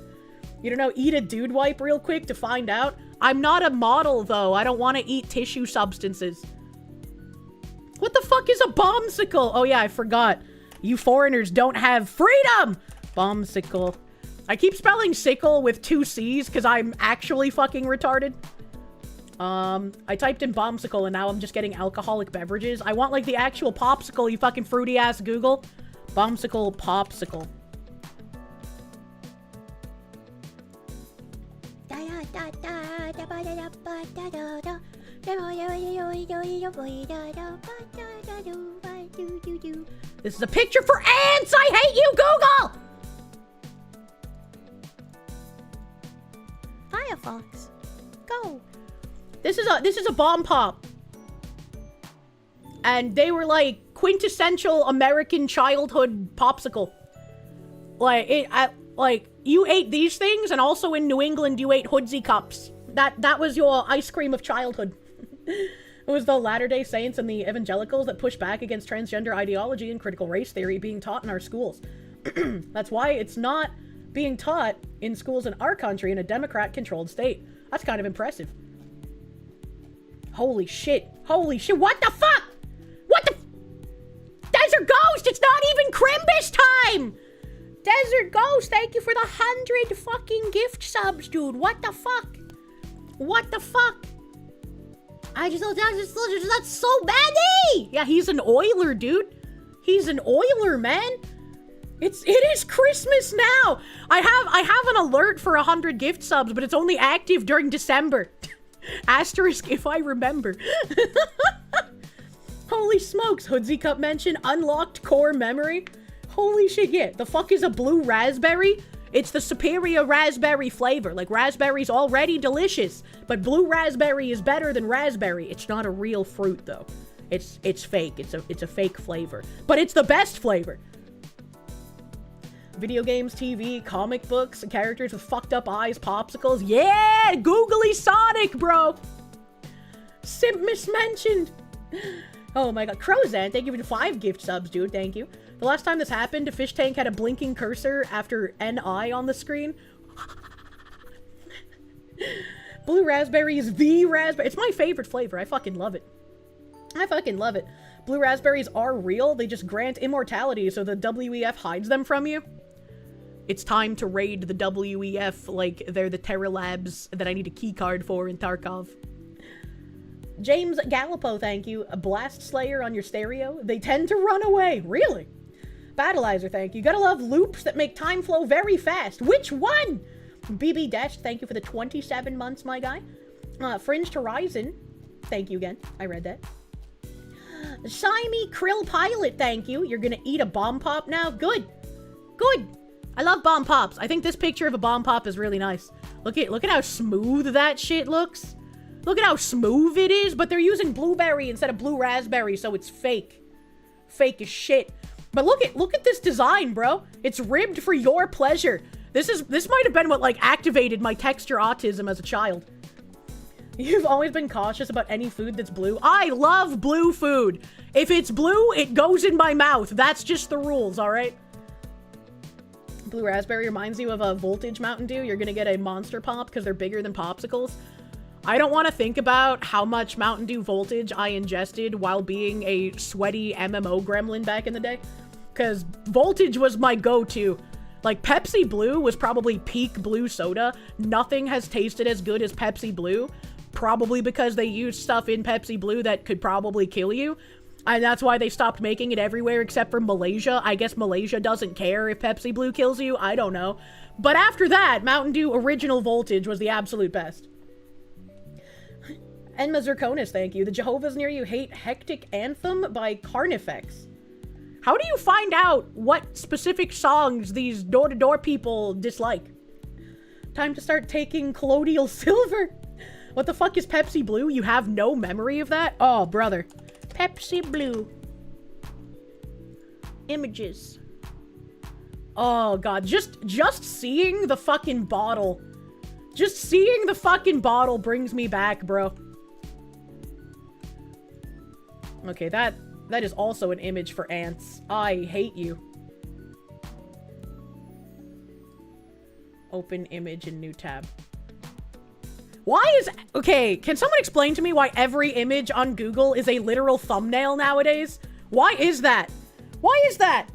You don't know, eat a dude wipe real quick to find out. I'm not a model, though. I don't want to eat tissue substances. What the fuck is a bombsicle? Oh, yeah, I forgot. You foreigners don't have freedom! Bombsicle. I keep spelling sickle with 2 C's because I'm actually fucking retarded. I typed in bombsicle and now I'm just getting alcoholic beverages. I want, like, the actual popsicle, you fucking fruity-ass Google. Bombsicle, popsicle. This is a picture for ants! I hate you, Google! Firefox. Go. This is a bomb pop. And they were like quintessential American childhood popsicle. Like you ate these things and also in New England you ate Hoodsie cups. That was your ice cream of childhood. It was the Latter-day Saints and the evangelicals that pushed back against transgender ideology and critical race theory being taught in our schools. That's why it's not being taught in schools in our country in a Democrat-controlled state. That's kind of impressive. Holy shit. Holy shit. What the fuck? What the... Desert Ghost! It's not even Crimbus time! Desert Ghost, thank you for the 100 fucking gift subs, dude. What the fuck? What the fuck? That's so bad. Yeah, he's an Oiler, dude. He's an Oiler, man. It is Christmas now. I have an alert for 100 gift subs, but it's only active during December. Asterisk if I remember. Holy smokes, Hoodsie Cup mention, unlocked core memory. Holy shit, yeah. The fuck is a blue raspberry? It's the superior raspberry flavor. Like, raspberry's already delicious, but blue raspberry is better than raspberry. It's not a real fruit, though. It's fake. It's a fake flavor. But it's the best flavor. Video games, TV, comic books, characters with fucked up eyes, popsicles. Yeah! Googly Sonic, bro! Simp mismentioned. Oh my god. Crozan, thank you for the 5 gift subs, dude. Thank you. The last time this happened, a fish tank had a blinking cursor after NI on the screen. Blue raspberry is the raspberry. It's my favorite flavor. I fucking love it. I fucking love it. Blue raspberries are real. They just grant immortality so the WEF hides them from you. It's time to raid the WEF like they're the Terra Labs that I need a key card for in Tarkov. James Gallipo, thank you. A Blast Slayer on your stereo. They tend to run away. Really? Battleizer, thank you. Gotta love loops that make time flow very fast. Which one? BB Dash, thank you for the 27 months, my guy. Fringed Horizon, thank you again. I read that. Shiny Krill Pilot, thank you. You're gonna eat a bomb pop now? Good. Good. I love bomb pops. I think this picture of a bomb pop is really nice. Look at how smooth that shit looks. Look at how smooth it is, but they're using blueberry instead of blue raspberry, so it's fake. Fake as shit. But look at this design, bro. It's ribbed for your pleasure. This might have been what, like, activated my texture autism as a child. You've always been cautious about any food that's blue. I love blue food. If it's blue, it goes in my mouth. That's just the rules, alright? Blue raspberry reminds you of a Voltage Mountain Dew. You're gonna get a Monster Pop because they're bigger than Popsicles. I don't want to think about how much Mountain Dew Voltage I ingested while being a sweaty MMO gremlin back in the day. Because Voltage was my go-to. Like, Pepsi Blue was probably peak blue soda. Nothing has tasted as good as Pepsi Blue. Probably because they used stuff in Pepsi Blue that could probably kill you. And that's why they stopped making it everywhere except for Malaysia. I guess Malaysia doesn't care if Pepsi Blue kills you. I don't know. But after that, Mountain Dew Original Voltage was the absolute best. Enma Zirconis, thank you. The Jehovah's Near You Hate Hectic Anthem by Carnifex. How do you find out what specific songs these door-to-door people dislike? Time to start taking colloidal silver. What the fuck is Pepsi Blue? You have no memory of that? Oh, brother. Pepsi Blue. Images. Oh, God. Just seeing the fucking bottle. Just seeing the fucking bottle brings me back, bro. Okay, that is also an image for ants. I hate you. Open image in new tab. Why is... Okay, can someone explain to me why every image on Google is a literal thumbnail nowadays? Why is that? Why is that?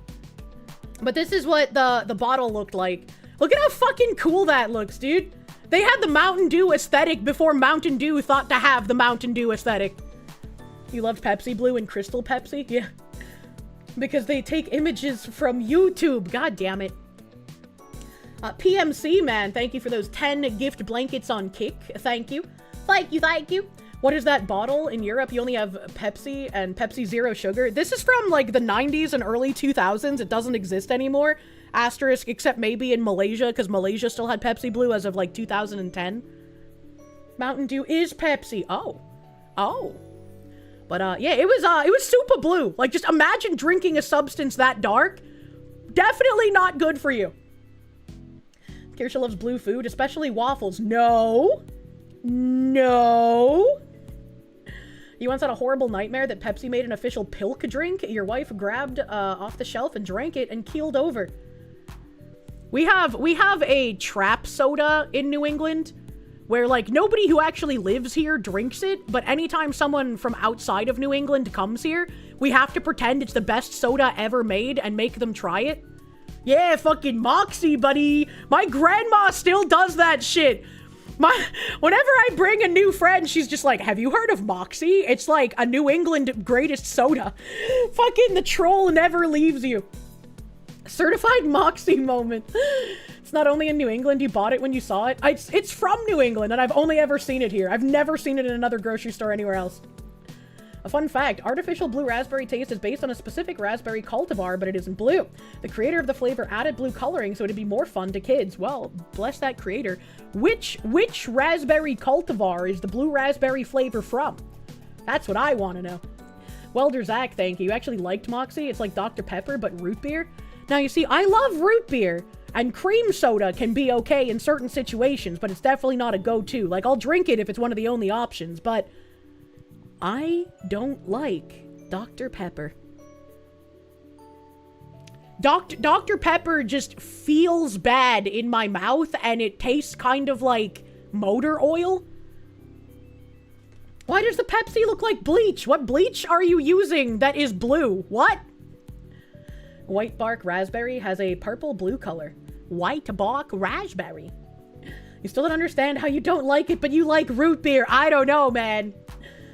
But this is what the bottle looked like. Look at how fucking cool that looks, dude. They had the Mountain Dew aesthetic before Mountain Dew thought to have the Mountain Dew aesthetic. You loved Pepsi Blue and Crystal Pepsi? Yeah. Because they take images from YouTube. God damn it. PMC, man, thank you for those 10 gift blankets on Kick. Thank you. Thank you, thank you. What is that bottle? In Europe, you only have Pepsi and Pepsi Zero Sugar. This is from, like, the 90s and early 2000s. It doesn't exist anymore. Asterisk, except maybe in Malaysia, because Malaysia still had Pepsi Blue as of, like, 2010. Mountain Dew is Pepsi. Oh. Oh. But, yeah, it was super blue. Like, just imagine drinking a substance that dark. Definitely not good for you. Kirsche loves blue food, especially waffles. No. No. You once had a horrible nightmare that Pepsi made an official pilk drink. Your wife grabbed off the shelf and drank it and keeled over. We have a trap soda in New England where, like, nobody who actually lives here drinks it, but anytime someone from outside of New England comes here, we have to pretend it's the best soda ever made and make them try it. Yeah, fucking Moxie, buddy. My grandma still does that shit. Whenever I bring a new friend, she's just like, have you heard of Moxie? It's like a New England greatest soda. Fucking the troll never leaves you. Certified Moxie moment. It's not only in New England, you bought it when you saw it. It's from New England, and I've only ever seen it here. I've never seen it in another grocery store anywhere else. A fun fact, artificial blue raspberry taste is based on a specific raspberry cultivar, but it isn't blue. The creator of the flavor added blue coloring so it'd be more fun to kids. Well, bless that creator. Which raspberry cultivar is the blue raspberry flavor from? That's what I want to know. Welder Zach, thank you. You actually liked Moxie? It's like Dr. Pepper, but root beer? Now, you see, I love root beer, and cream soda can be okay in certain situations, but it's definitely not a go-to. Like, I'll drink it if it's one of the only options, but I don't like Dr. Pepper. Dr. Pepper just feels bad in my mouth, and it tastes kind of like motor oil. Why does the Pepsi look like bleach? What bleach are you using that is blue? What? White bark raspberry has a purple-blue color. White bark raspberry. You still don't understand how you don't like it, but you like root beer. I don't know, man.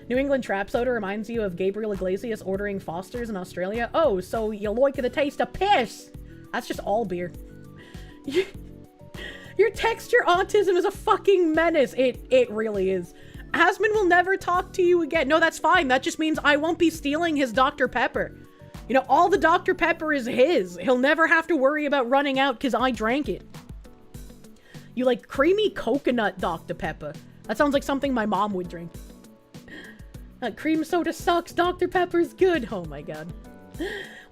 New England trap soda reminds you of Gabriel Iglesias ordering Foster's in Australia. Oh, so you like the taste of piss. That's just all beer. Your texture autism is a fucking menace. It really is. Asman will never talk to you again. No, that's fine. That just means I won't be stealing his Dr. Pepper. You know, all the Dr. Pepper is his. He'll never have to worry about running out because I drank it. You like creamy coconut Dr. Pepper. That sounds like something my mom would drink. Cream soda sucks. Dr. Pepper's good. Oh my god.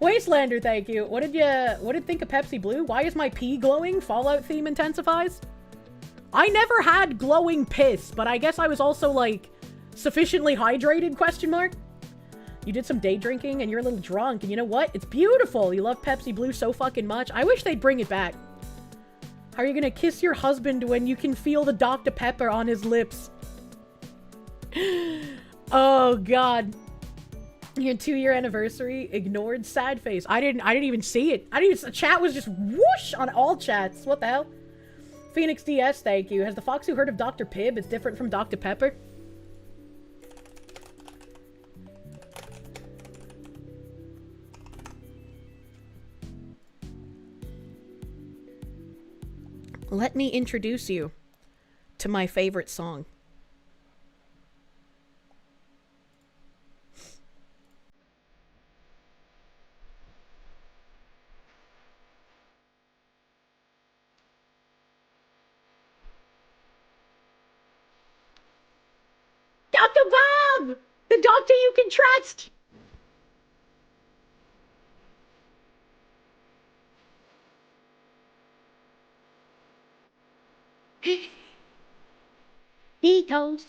Wastelander, thank you. What did you think of Pepsi Blue? Why is my pee glowing? Fallout theme intensifies? I never had glowing piss, but I guess I was also, like, sufficiently hydrated, question mark? You did some day drinking and you're a little drunk, and you know what? It's beautiful. You love Pepsi Blue so fucking much. I wish they'd bring it back. How are you gonna kiss your husband when you can feel the Dr. Pepper on his lips? Oh god. Your 2-year anniversary ignored sad face. I didn't even see it. The chat was just whoosh on all chats. What the hell? Phoenix DS, thank you. Has the Foxu heard of Dr. Pibb? It's different from Dr. Pepper. Let me introduce you to my favorite song. Dr. Bob! The doctor you can trust! He goes.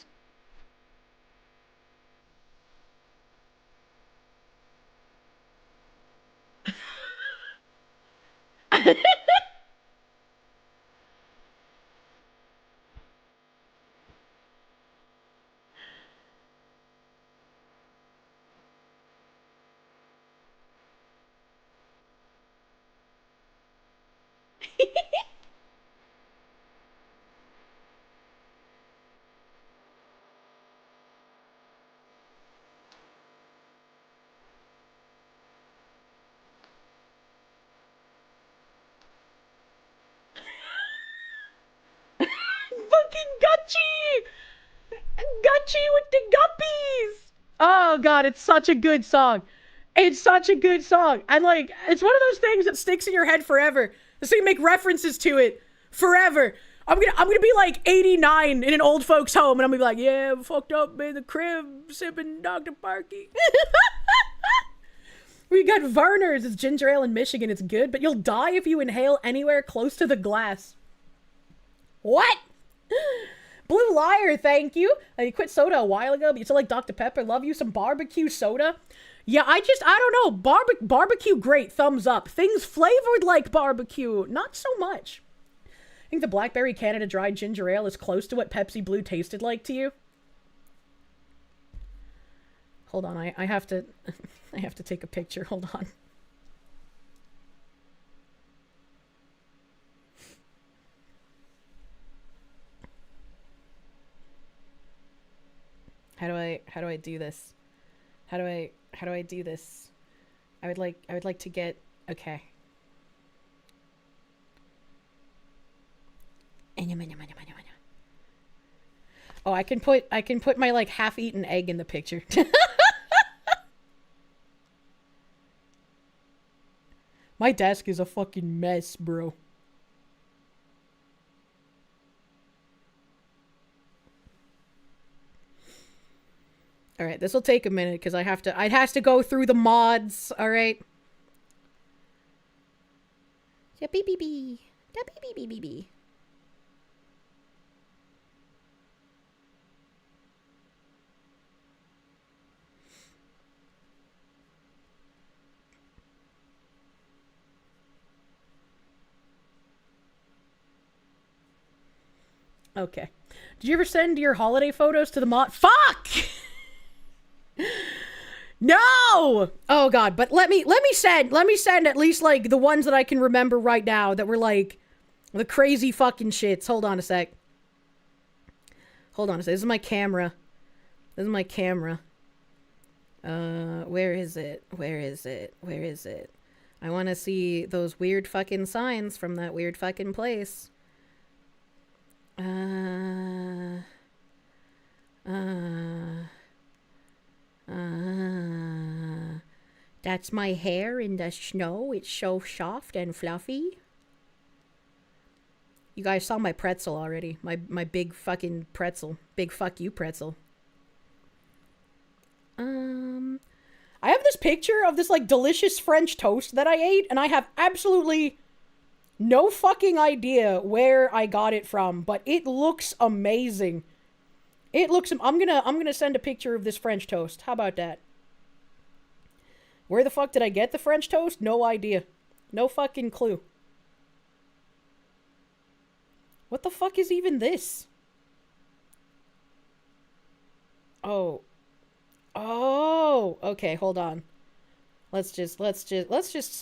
fucking Gutchy! Gutchy with the guppies! Oh god, it's such a good song. It's such a good song. And like, it's one of those things that sticks in your head forever. So you make references to it forever. I'm gonna be like 89 in an old folks home and I'm gonna be like, yeah, fucked up in the crib sipping Dr. Parky. We got Varner's. It's ginger ale in Michigan. It's good, but you'll die if you inhale anywhere close to the glass. What? Blue Liar, thank you. You quit soda a while ago, but you still like Dr. Pepper. Love you some barbecue soda. Yeah, I don't know. Barbecue, great. Thumbs up. Things flavored like barbecue, not so much. I think the Blackberry Canada Dried Ginger Ale is close to what Pepsi Blue tasted like to you. Hold on, I have to... I have to take a picture. Hold on. How do I do this? How do I do this? I would like to get, okay. Oh, I can put my like half-eaten egg in the picture. My desk is a fucking mess, bro. All right, this will take a minute because I have to go through the mods. All right. Yeah, beep beep beep. Da beep beep beep beep beep. Okay. Did you ever send your holiday photos to the mod? Fuck! No! Oh god, but let me send at least like the ones that I can remember right now that were like the crazy fucking shits. Hold on a sec. This is my camera. Where is it? I want to see those weird fucking signs from that weird fucking place. That's my hair in the snow. It's so soft and fluffy. You guys saw my pretzel already. My big fucking pretzel. Big fuck you pretzel. I have this picture of this like delicious French toast that I ate, and I have absolutely no fucking idea where I got it from, but it looks amazing. I'm gonna send a picture of this French toast. How about that? Where the fuck did I get the French toast? No idea. No fucking clue. What the fuck is even this? Oh, okay, hold on. Let's just send let's just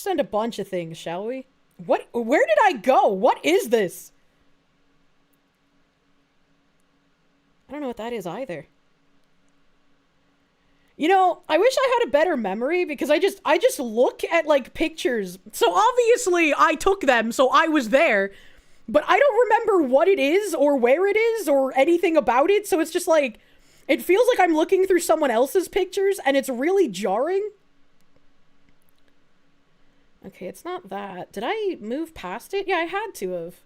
send a bunch of things, shall we? Where did I go? What is this? I don't know what that is either. You know, I wish I had a better memory because I just look at like pictures. So obviously I took them, so I was there. But I don't remember what it is or where it is or anything about it. So it's just like, it feels like I'm looking through someone else's pictures and it's really jarring. Okay, it's not that. Did I move past it? Yeah, I had to have.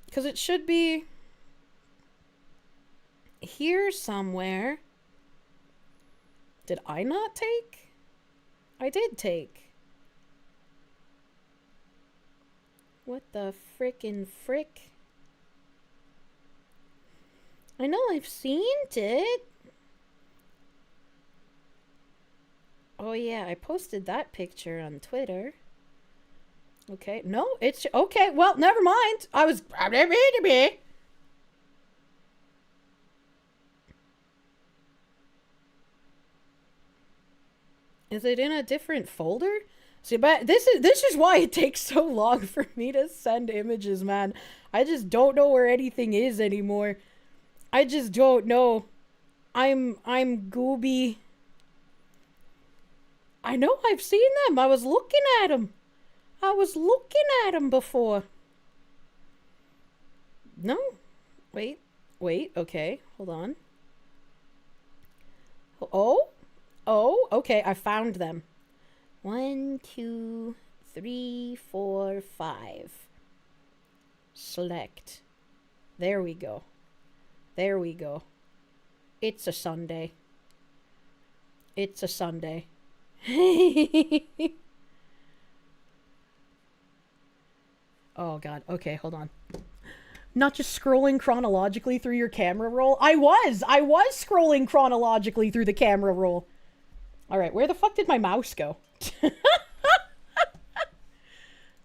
Because it should be here somewhere. Did I not take? I did take. What the frickin' frick? I know I've seen it. Oh yeah, I posted that picture on Twitter. Okay, no, it's... Okay, well, never mind. I was... Is it in a different folder? See, but this is why it takes so long for me to send images, man. I just don't know where anything is anymore. I just don't know. I'm gooby. I know I've seen them. I was looking at them. before. No. Wait. Okay. Hold on. Oh, okay. I found them. 1, 2, 3, 4, 5. Select. There we go. It's a Sunday. Oh god. Okay, hold on. Not just scrolling chronologically through your camera roll. I was scrolling chronologically through the camera roll. All right, where the fuck did my mouse go?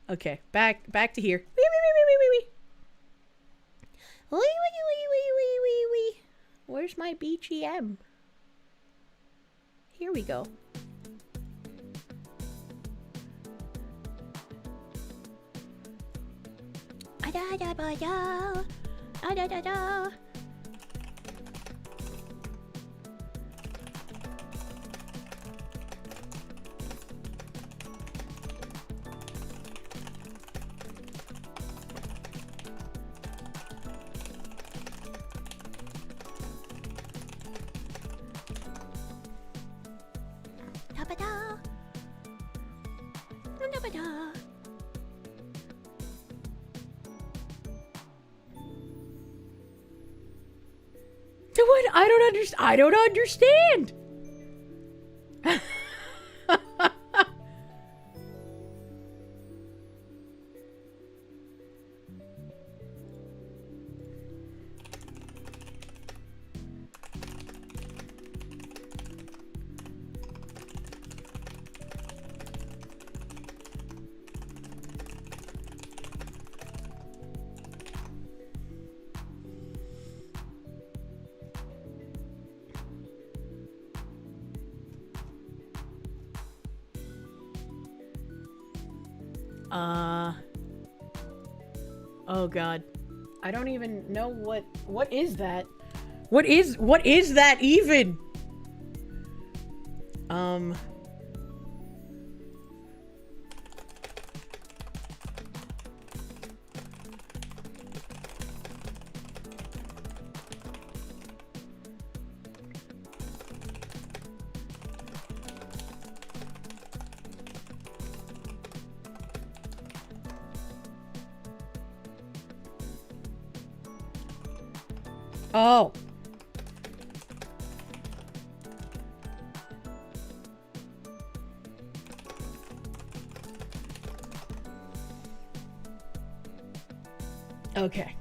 Okay, back to here. Wee. Where's my BGM? Here we go. What? I don't understand. Oh god. I don't even know what is that? What is that even? Oh. Okay.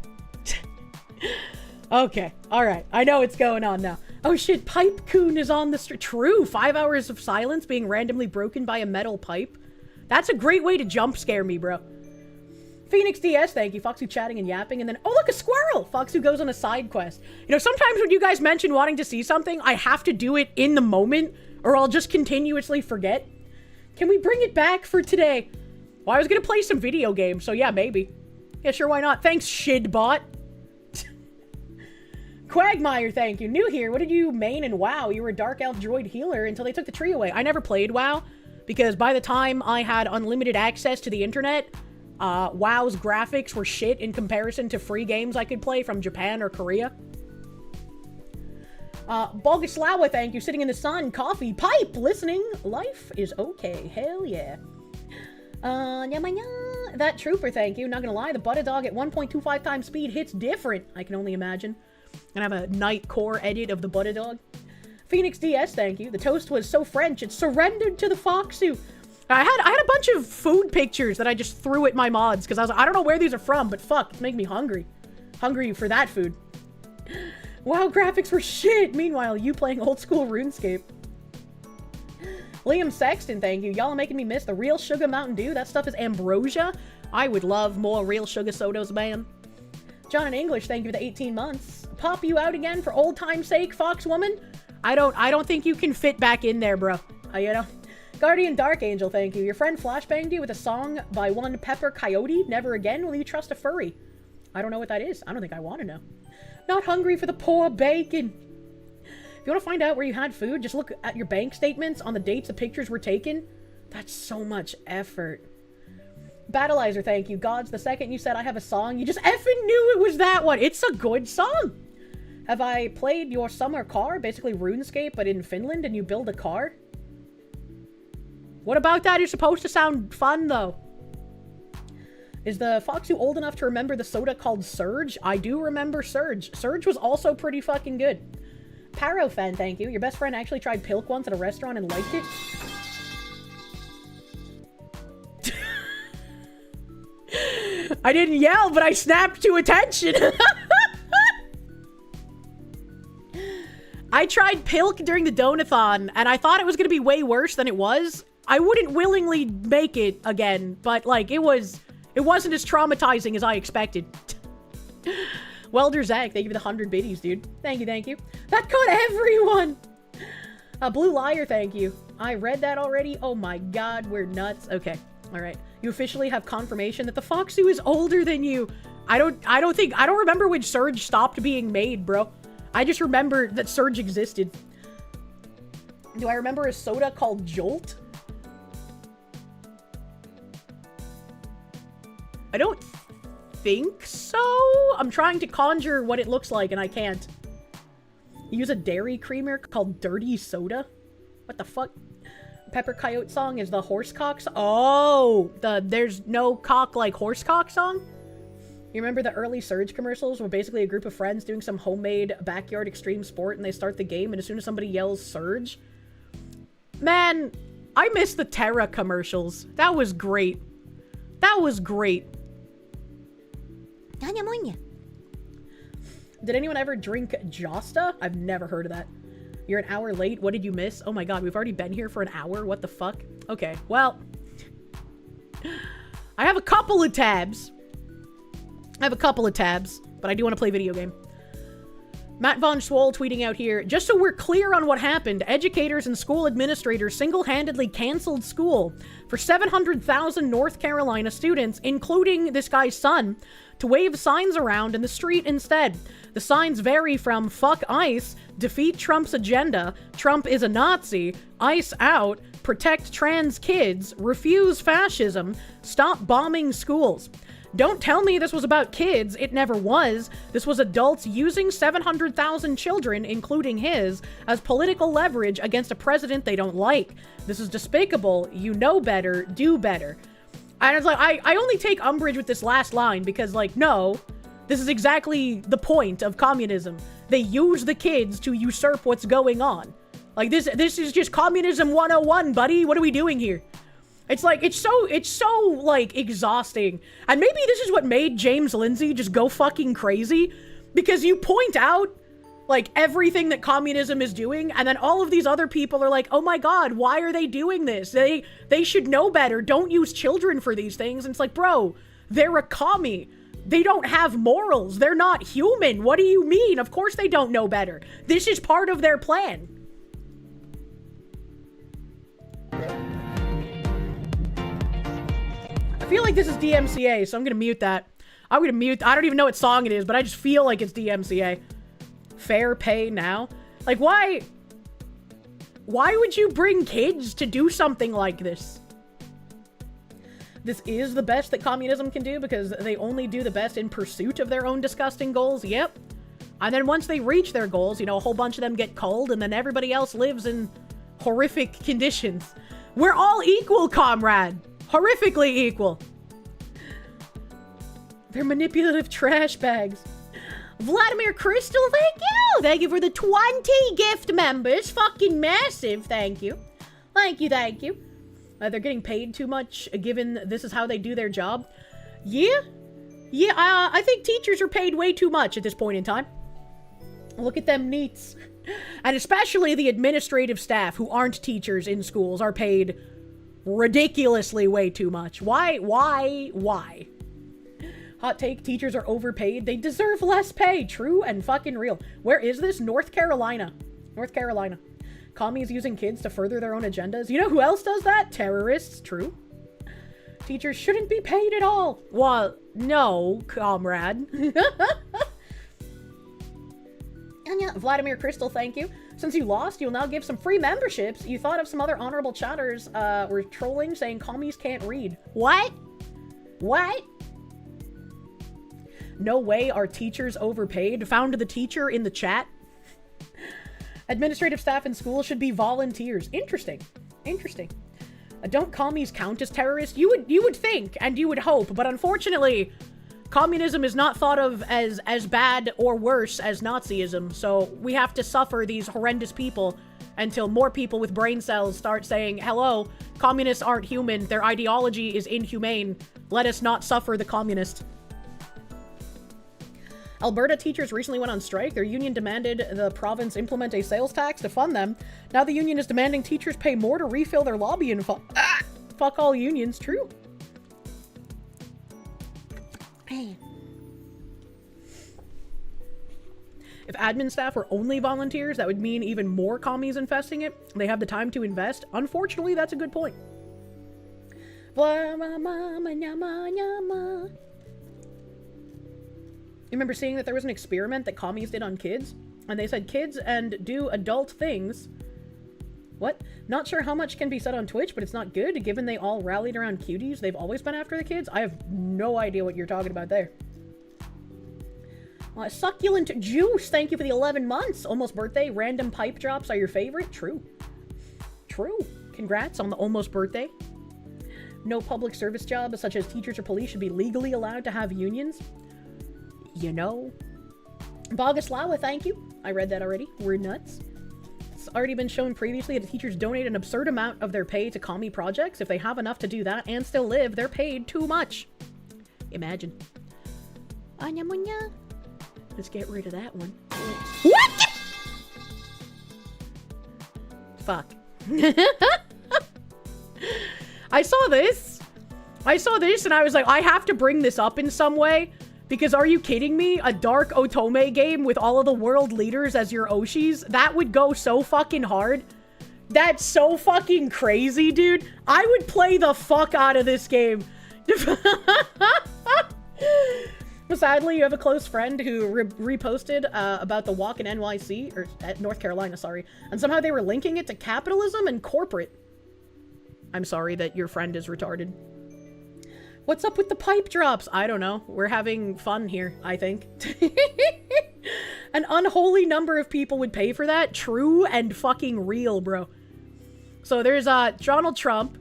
Okay. Alright. I know what's going on now. Oh shit, Pipe Coon is on the street. True. 5 hours of silence being randomly broken by a metal pipe. That's a great way to jump scare me, bro. Phoenix DS, thank you. Foxu chatting and yapping, and then, oh look, a squirrel! Foxu goes on a side quest. You know, sometimes when you guys mention wanting to see something, I have to do it in the moment, or I'll just continuously forget. Can we bring it back for today? Well, I was gonna play some video games, so yeah, maybe. Yeah, sure, why not? Thanks, Shidbot. Quagmire, thank you. New here, what did you main in WoW? You were a Dark Elf Droid healer until they took the tree away. I never played WoW, because by the time I had unlimited access to the internet, WoW's graphics were shit in comparison to free games I could play from Japan or Korea. Boguslawa, thank you. Sitting in the sun, coffee, pipe, listening. Life is okay. Hell yeah. That trooper, thank you. Not gonna lie, the Buttadog at 1.25 times speed hits different. I can only imagine. And I have a night core edit of the Buttadog. Phoenix DS, thank you. The toast was so French, it surrendered to the Foxu. I had a bunch of food pictures that I just threw at my mods, because I was like, I don't know where these are from, but fuck, it's making me hungry. Hungry for that food. Wow, graphics were shit! Meanwhile, you playing old school RuneScape. Liam Sexton, thank you. Y'all are making me miss the real sugar Mountain Dew. That stuff is ambrosia. I would love more real sugar sodas, man. John in English, thank you for the 18 months. Pop you out again for old time's sake, Foxwoman? I don't think you can fit back in there, bro. You know? Guardian Dark Angel, thank you. Your friend flashbanged you with a song by one Pepper Coyote. Never again will you trust a furry. I don't know what that is. I don't think I want to know. Not hungry for the poor bacon. If you want to find out where you had food, just look at your bank statements on the dates the pictures were taken. That's so much effort. Battleizer, thank you. Gods, the second you said I have a song, you just effing knew it was that one. It's a good song. Have I played your summer car? Basically RuneScape, but in Finland, and you build a car? What about that is supposed to sound fun, though? Is the Foxu old enough to remember the soda called Surge? I do remember Surge. Surge was also pretty fucking good. Parofan, thank you. Your best friend actually tried Pilk once at a restaurant and liked it? I didn't yell, but I snapped to attention. I tried Pilk during the Donathon, and I thought it was going to be way worse than it was. I wouldn't willingly make it again, but, like, it wasn't as traumatizing as I expected. Welder Zach, thank you for the 100 biddies, dude. Thank you, thank you. That got everyone! Blue Liar, thank you. I read that already. Oh my god, we're nuts. Okay, alright. You officially have confirmation that the Foxu is older than you. I don't remember when Surge stopped being made, bro. I just remember that Surge existed. Do I remember a soda called Jolt? I don't think so. I'm trying to conjure what it looks like and I can't. Use a dairy creamer called Dirty Soda? What the fuck? Pepper Coyote song is the horse cock song? Oh, the there's no cock like horse cock song? You remember the early Surge commercials were basically a group of friends doing some homemade backyard extreme sport and they start the game and as soon as somebody yells Surge? Man, I miss the Terra commercials. That was great. That was great. Did anyone ever drink Josta? I've never heard of that. You're an hour late. What did you miss? Oh my god, we've already been here for an hour. What the fuck? Okay, well. I have a couple of tabs. But I do want to play video game. Matt Von Swole tweeting out here, just so we're clear on what happened, educators and school administrators single-handedly canceled school for 700,000 North Carolina students, including this guy's son, to wave signs around in the street instead. The signs vary from fuck ICE, defeat Trump's agenda, Trump is a Nazi, ICE out, protect trans kids, refuse fascism, stop bombing schools. Don't tell me this was about kids, it never was. This was adults using 700,000 children, including his, as political leverage against a president they don't like. This is despicable, you know better, do better. And it's like, I only take umbrage with this last line because, like, no, this is exactly the point of communism. They use the kids to usurp what's going on. Like, this is just communism 101, buddy. What are we doing here? It's like, it's so, like, exhausting. And maybe this is what made James Lindsay just go fucking crazy. Because you point out, like, everything that communism is doing, and then all of these other people are like, oh my god, why are they doing this? They should know better. Don't use children for these things. And it's like, bro, they're a commie. They don't have morals. They're not human. What do you mean? Of course they don't know better. This is part of their plan. I feel like this is DMCA, so I'm gonna mute that. I don't even know what song it is, but I just feel like it's DMCA. Fair pay now? Like, why would you bring kids to do something like this? This is the best that communism can do because they only do the best in pursuit of their own disgusting goals. Yep. And then once they reach their goals, you know, a whole bunch of them get culled and then everybody else lives in horrific conditions. We're all equal, comrade. Horrifically equal. They're manipulative trash bags. Vladimir Crystal, thank you! Thank you for the 20 gift members. Fucking massive, thank you. Thank you, thank you. They're getting paid too much, given this is how they do their job. Yeah? Yeah, I think teachers are paid way too much at this point in time. Look at them neats. And especially the administrative staff who aren't teachers in schools are paid ridiculously way too much. Why? Hot take, teachers are overpaid. They deserve less pay. True and fucking real. Where is this? North Carolina. North Carolina. Commies using kids to further their own agendas. You know who else does that? Terrorists. True. Teachers shouldn't be paid at all. Well, no, comrade. Vladimir Crystal, thank you. Since you lost, you'll now give some free memberships. You thought of some other honorable chatters were trolling, saying commies can't read. What? What? No way are teachers overpaid. Found the teacher in the chat. Administrative staff in school should be volunteers. Interesting. Interesting. Don't commies count as terrorists? You would think, and you would hope, but unfortunately, communism is not thought of as bad or worse as Nazism, so we have to suffer these horrendous people until more people with brain cells start saying, hello, communists aren't human, their ideology is inhumane, let us not suffer the communist. Alberta teachers recently went on strike. Their union demanded the province implement a sales tax to fund them. Now the union is demanding teachers pay more to refill their lobbying fund. Fuck all unions, true. Man. If admin staff were only volunteers, that would mean even more commies infesting it. They have the time to invest. Unfortunately, that's a good point. You remember seeing that there was an experiment that commies did on kids? And they said kids and do adult things. What? Not sure how much can be said on Twitch, but it's not good, given they all rallied around cuties. They've always been after the kids. I have no idea what you're talking about there. Succulent juice, thank you for the 11 months. Almost birthday. Random pipe drops are your favorite. True. True. Congrats on the almost birthday. No public service jobs, such as teachers or police, should be legally allowed to have unions. You know. Boguslawa, thank you. I read that already. We're nuts. It's already been shown previously that teachers donate an absurd amount of their pay to commie projects. If they have enough to do that and still live, they're paid too much. Imagine. Anya munya. Let's get rid of that one. What? Fuck. I saw this and I was like, I have to bring this up in some way. Because are you kidding me? A dark Otome game with all of the world leaders as your Oshis? That would go so fucking hard. That's so fucking crazy, dude. I would play the fuck out of this game. Sadly, you have a close friend who reposted about the walk in NYC, or at North Carolina, sorry. And somehow they were linking it to capitalism and corporate. I'm sorry that your friend is retarded. What's up with the pipe drops? I don't know. We're having fun here, I think. An unholy number of people would pay for that. True and fucking real, bro. So there's Donald Trump.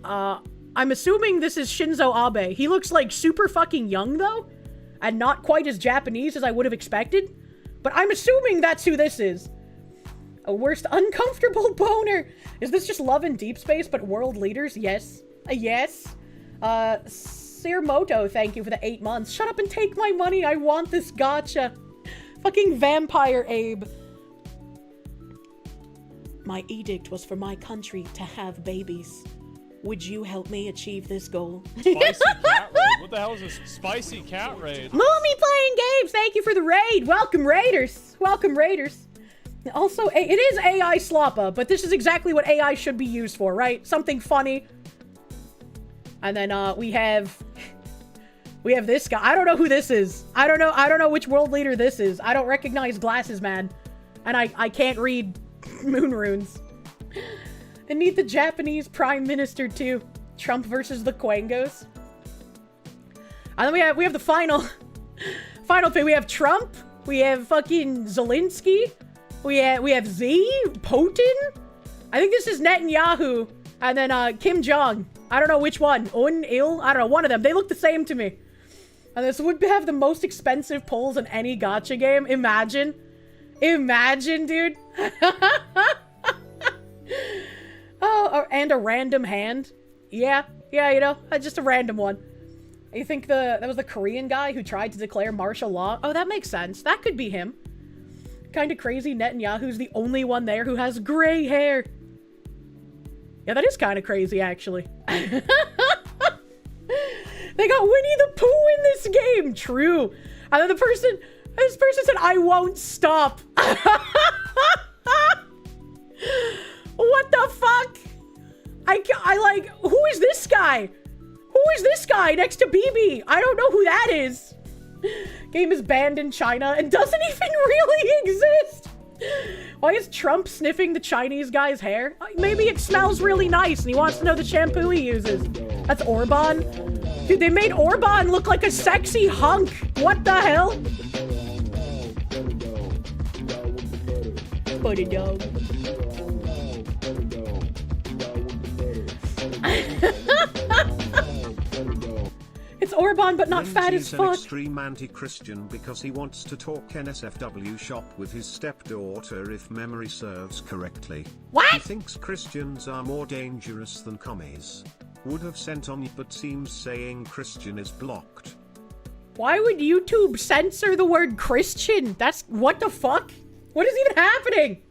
I'm assuming this is Shinzo Abe. He looks like super fucking young, though. And not quite as Japanese as I would have expected. But I'm assuming that's who this is. A worst uncomfortable boner. Is this just Love in Deep Space, but world leaders? Yes. Yes. Sirmoto, thank you for the 8 months. Shut up and take my money. I want this gacha. Fucking vampire Abe. My edict was for my country to have babies. Would you help me achieve this goal? Spicy cat raid. What the hell is this spicy cat raid? Moomy playing games. Thank you for the raid. Welcome, Raiders. Welcome, Raiders. Also, it is AI sloppa, but this is exactly what AI should be used for, right? Something funny. And then, we have this guy. I don't know who this is. I don't know which world leader this is. I don't recognize Glasses Man. And I can't read moon runes. I need the Japanese Prime Minister, too. Trump versus the Quangos. And then we have the final thing. We have Trump. We have fucking Zelensky. We have Z, Putin. I think this is Netanyahu. And then, Kim Jong. I don't know which one. Il? I don't know. One of them. They look the same to me. And this would have the most expensive polls in any gacha game. Imagine. Imagine, dude. Oh, and a random hand. Yeah, you know, just a random one. You think that was the Korean guy who tried to declare martial law? Oh, that makes sense. That could be him. Kind of crazy Netanyahu's the only one there who has gray hair. Yeah, that is kind of crazy, actually. They got Winnie the Pooh in this game. True. And then this person said, I won't stop. What the fuck? I like, who is this guy? Who is this guy next to BB? I don't know who that is. Game is banned in China and doesn't even really exist. Why is Trump sniffing the Chinese guy's hair? Maybe it smells really nice and he wants to know the shampoo he uses. That's Orban. Dude, they made Orban look like a sexy hunk. What the hell? Put it down. It's Orban, but not fat as fuck. He's an extreme anti-Christian because he wants to talk NSFW shop with his stepdaughter if memory serves correctly. What? He thinks Christians are more dangerous than commies. Would have sent on but seems saying Christian is blocked. Why would YouTube censor the word Christian? That's what the fuck? What is even happening?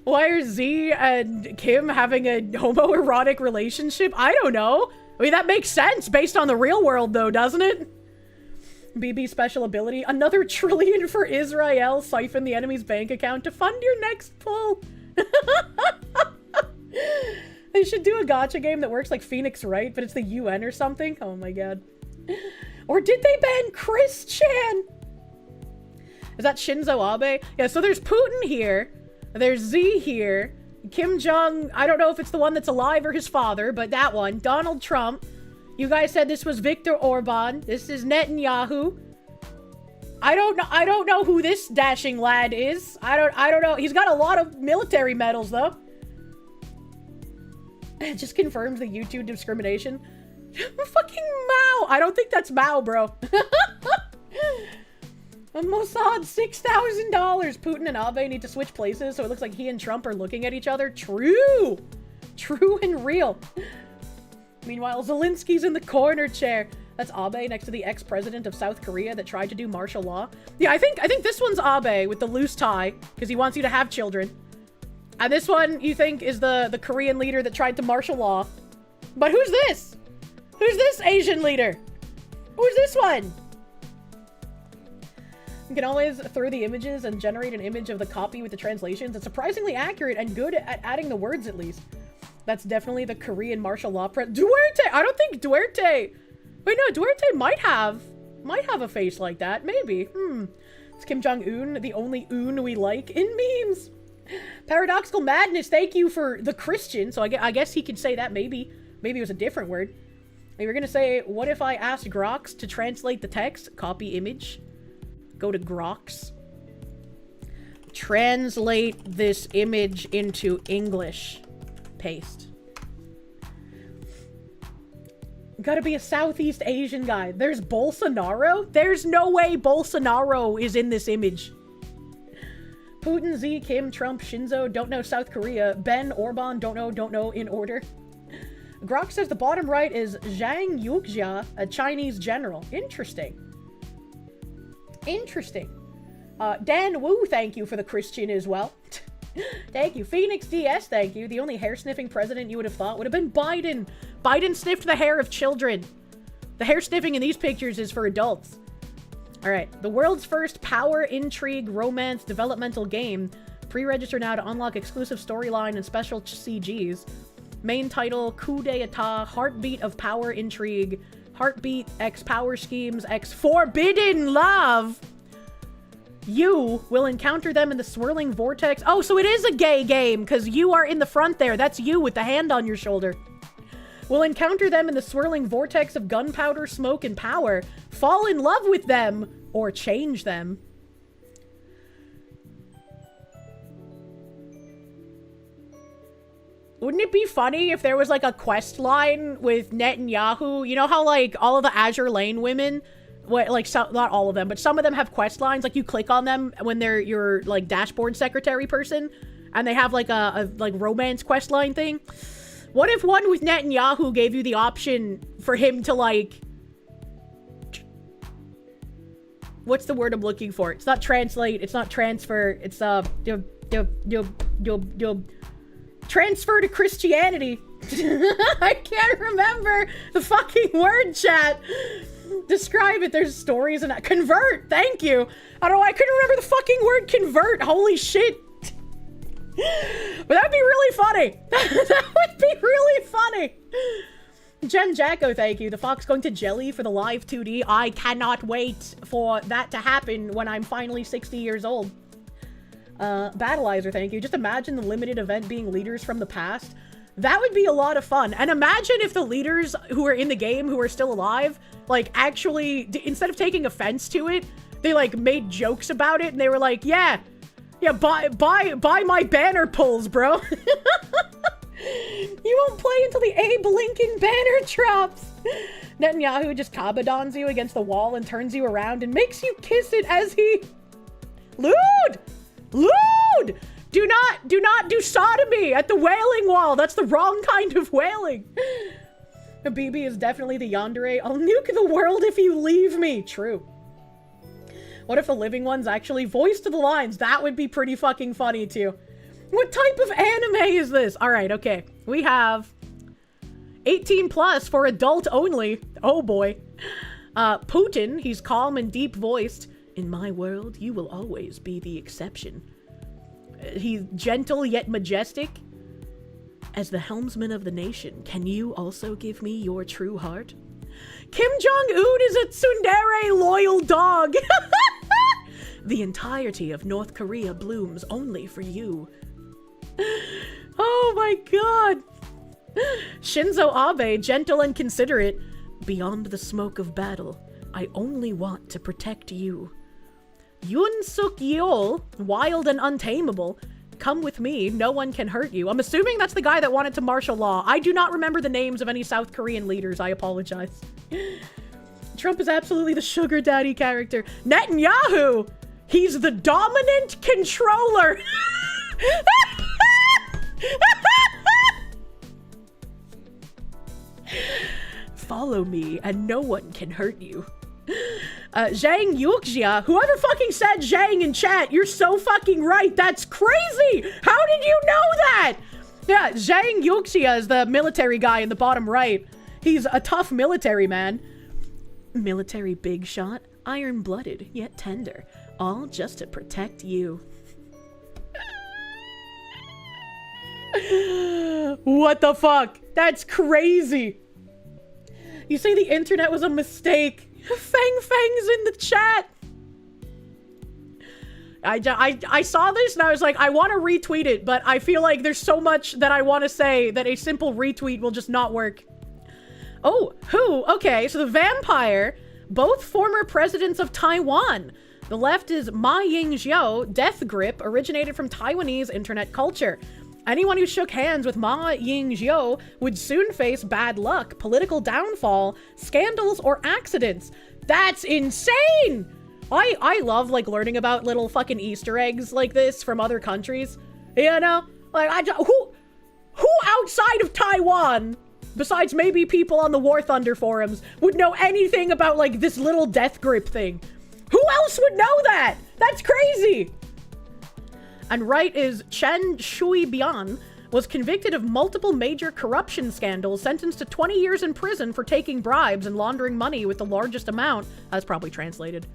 Why are Z and Kim having a homoerotic relationship? I don't know. I mean, that makes sense based on the real world, though, doesn't it? BB special ability. Another trillion for Israel. Siphon the enemy's bank account to fund your next pull. They should do a gacha game that works like Phoenix Wright, but it's the UN or something. Oh my god. Or did they ban Christian? Is that Shinzo Abe? Yeah, so there's Putin here. There's Z here. Kim Jong, I don't know if it's the one that's alive or his father, but that one. Donald Trump. You guys said this was Viktor Orban. This is Netanyahu. I don't know who this dashing lad is. I don't know. He's got a lot of military medals though. It just confirms the YouTube discrimination. Fucking Mao. I don't think that's Mao, bro. Mossad, $6,000. Putin and Abe need to switch places, so it looks like he and Trump are looking at each other. True. True and real. Meanwhile, Zelensky's in the corner chair. That's Abe next to the ex-president of South Korea that tried to do martial law. Yeah, I think this one's Abe with the loose tie, because he wants you to have children. And this one, you think, is the Korean leader that tried to martial law. But who's this? Who's this Asian leader? Who's this one? You can always throw the images and generate an image of the copy with the translations. It's surprisingly accurate and good at adding the words, at least. That's definitely the Korean martial law Duerte! I don't think Duerte... Wait, no, Duerte might have a face like that. Maybe. It's Kim Jong-un, the only un we like in memes. Paradoxical Madness, thank you for the Christian. So I guess he could say that maybe. Maybe it was a different word. We were gonna say, what if I asked Grox to translate the text? Copy image. Go to Grox. Translate this image into English. Paste. Gotta be a Southeast Asian guy. There's Bolsonaro? There's no way Bolsonaro is in this image. Putin, Z, Kim, Trump, Shinzo, don't know South Korea. Ben, Orban, don't know in order. Grok says the bottom right is Zhang Yujia, a Chinese general. Interesting. Interesting. Dan Wu, thank you for the Christian as well. Thank you. Phoenix DS, thank you. The only hair-sniffing president you would have thought would have been Biden. Biden sniffed the hair of children. The hair sniffing in these pictures is for adults. Alright, the world's first power, intrigue, romance, developmental game. Pre-register now to unlock exclusive storyline and special CGs. Main title, Coup d'etat, Heartbeat of Power Intrigue. Heartbeat X Power Schemes X Forbidden Love. You will encounter them in the swirling vortex. Oh, so it is a gay game, because you are in the front there. That's you with the hand on your shoulder. We'll encounter them in the swirling vortex of gunpowder, smoke, and power. Fall in love with them, or change them. Wouldn't it be funny if there was like a quest line with Netanyahu? You know how like all of the Azure Lane women, not all of them, but some of them have quest lines. Like you click on them when they're your like dashboard secretary person, and they have like a like romance quest line thing. What if one with Netanyahu gave you the option for him to like, what's the word I'm looking for? It's not translate. It's not transfer. It's transfer to Christianity. I can't remember the fucking word, chat. Describe it. There's stories and convert. Thank you. I don't know. I couldn't remember the fucking word convert. Holy shit. But that'd be really funny. That would be really funny. Jen Jacko, thank you. The Fox going to Jelly for the live 2D. I cannot wait for that to happen when I'm finally 60 years old. Battleizer, thank you. Just imagine the limited event being leaders from the past. That would be a lot of fun. And imagine if the leaders who are in the game, who are still alive, like, actually, instead of taking offense to it, they, like, made jokes about it, and they were like, yeah, buy my banner pulls, bro. You won't play until the Abe Lincoln banner drops. Netanyahu just kabadons you against the wall and turns you around and makes you kiss it as he... Lewd! Lewd! Do not do sodomy at the wailing wall. That's the wrong kind of wailing. Habibi is definitely the yandere. I'll nuke the world if you leave me. True. What if the living ones actually voiced the lines? That would be pretty fucking funny too. What type of anime is this? All right, okay. We have 18 plus for adult only. Oh boy. Putin, he's calm and deep voiced. In my world, you will always be the exception. He's gentle yet majestic. As the helmsman of the nation, can you also give me your true heart? Kim Jong-un is a tsundere loyal dog. The entirety of North Korea blooms only for you. Oh my god. Shinzo Abe, gentle and considerate. Beyond the smoke of battle, I only want to protect you. Yoon Suk Yeol, wild and untamable. Come with me, no one can hurt you. I'm assuming that's the guy that wanted to martial law. I do not remember the names of any South Korean leaders, I apologize. Trump is absolutely the sugar daddy character. Netanyahu! He's the dominant controller! Follow me and no one can hurt you. Zhang Yuxia, whoever fucking said Zhang in chat, you're so fucking right. That's crazy. How did you know that? Yeah, Zhang Yuxia is the military guy in the bottom right. He's a tough military man. Military big shot, iron-blooded yet tender, all just to protect you. What the fuck? That's crazy. You say the internet was a mistake. Fang Fang's in the chat. I saw this and I was like, I want to retweet it, but I feel like there's so much that I want to say that a simple retweet will just not work. Oh, who? Okay, so the vampire, both former presidents of Taiwan. The left is Ma Ying-jeou, Death Grip, originated from Taiwanese internet culture. Anyone who shook hands with Ma Ying-jeou would soon face bad luck, political downfall, scandals, or accidents. That's insane! I love, like, learning about little fucking Easter eggs like this from other countries. You know? Like, who outside of Taiwan, besides maybe people on the War Thunder forums, would know anything about, like, this little death grip thing? Who else would know that? That's crazy! And right is Chen Shui-bian was convicted of multiple major corruption scandals, sentenced to 20 years in prison for taking bribes and laundering money with the largest amount. That's probably translated.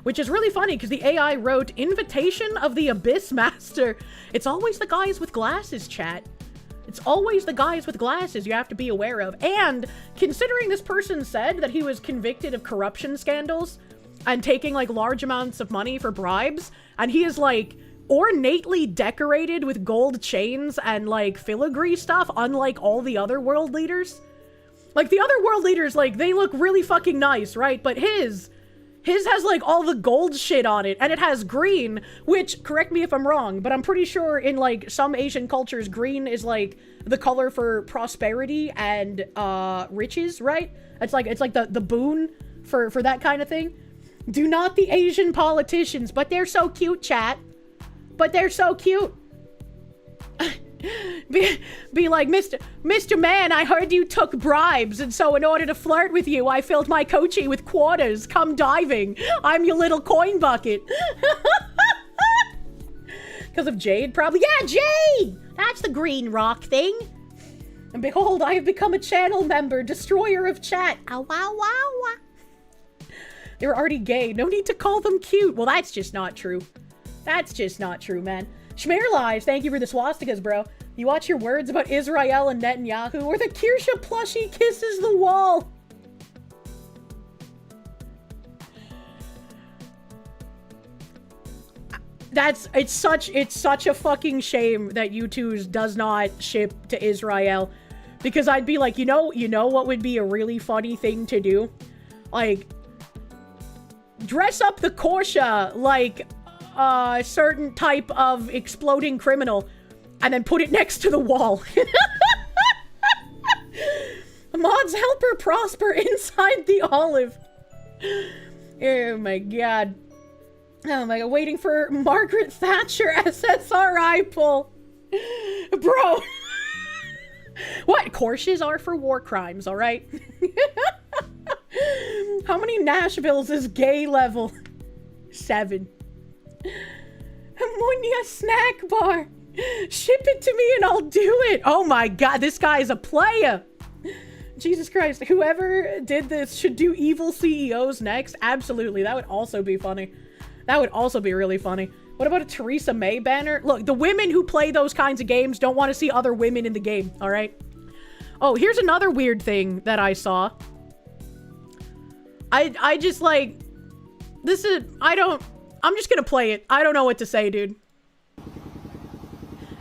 Which is really funny because the AI wrote Invitation of the Abyss Master. It's always the guys with glasses, chat. It's always the guys with glasses you have to be aware of. And considering this person said that he was convicted of corruption scandals and taking like large amounts of money for bribes, and he is like ornately decorated with gold chains and like filigree stuff, unlike all the other world leaders. Like the other world leaders, like they look really fucking nice, right? But his has like all the gold shit on it, and it has green, which, correct me if I'm wrong, but I'm pretty sure in like some Asian cultures, green is like the color for prosperity and riches, right? It's like the boon for that kind of thing. Do not the Asian politicians, but they're so cute, chat. But they're so cute. Be like, Mr. Man, I heard you took bribes, and so in order to flirt with you, I filled my Kochi with quarters. Come diving. I'm your little coin bucket. Because of Jade, probably. Yeah, Jade! That's the green rock thing. And behold, I have become a channel member, destroyer of chat. Ow, wow, wow, wow. They were already gay. No need to call them cute. Well, that's just not true. That's just not true, man. Schmear Lies, thank you for the swastikas, bro. You watch your words about Israel and Netanyahu, or the Kirsche plushie kisses the wall. it's such a fucking shame that U2's does not ship to Israel. Because I'd be like, you know what would be a really funny thing to do? Like, dress up the Kirsche like a certain type of exploding criminal and then put it next to the wall. Mods help her prosper inside the olive. Oh my god. Oh my god, waiting for Margaret Thatcher SSRI pull. Bro. What? Kirsches are for war crimes, alright? How many Nashvilles is gay level? 7. Ammonia snack bar. Ship it to me and I'll do it. Oh my god, this guy is a player. Jesus Christ, whoever did this should do evil CEOs next. Absolutely, that would also be funny. That would also be really funny. What about a Theresa May banner? Look, the women who play those kinds of games don't want to see other women in the game, alright? Oh, here's another weird thing that I saw. I just like... I'm just gonna play it. I don't know what to say, dude.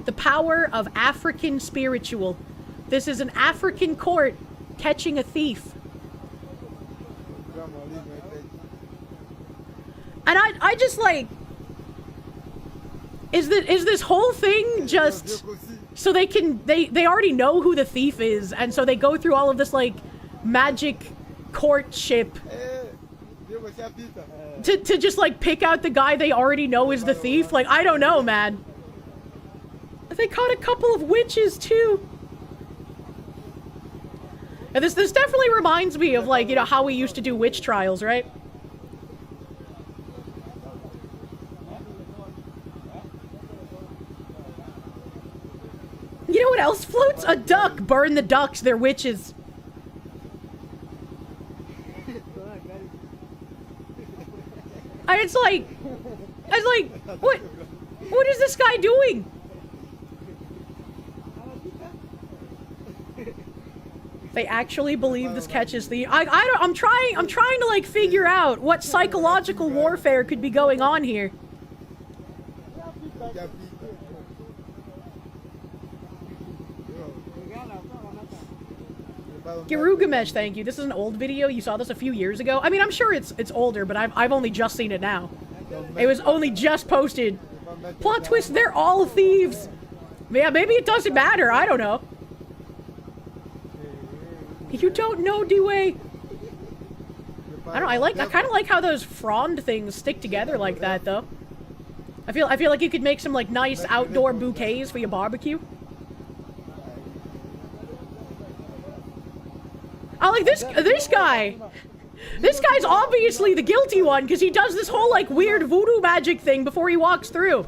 The power of African spiritual. This is an African court catching a thief. And I just like... Is this whole thing just... So they can... They already know who the thief is, and so they go through all of this, like, magic courtship to just, like, pick out the guy they already know is the thief? Like, I don't know, man. They caught a couple of witches, too. And this definitely reminds me of, like, you know, how we used to do witch trials, right? You know what else floats? A duck. Burn the ducks. They're witches. And it's like, what is this guy doing? They actually believe this catches the... I'm trying to, like, figure out what psychological warfare could be going on here. Girugamesh, thank you. This is an old video. You saw this a few years ago. I mean, I'm sure it's older, but I've only just seen it now. It was only just posted. Plot twist, they're all thieves. Yeah, maybe it doesn't matter. I don't know. You don't know, D-Way. I don't know. I kind of like how those frond things stick together like that, though. I feel like you could make some, like, nice outdoor bouquets for your barbecue. I like this guy. This guy's obviously the guilty one because he does this whole, like, weird voodoo magic thing before he walks through.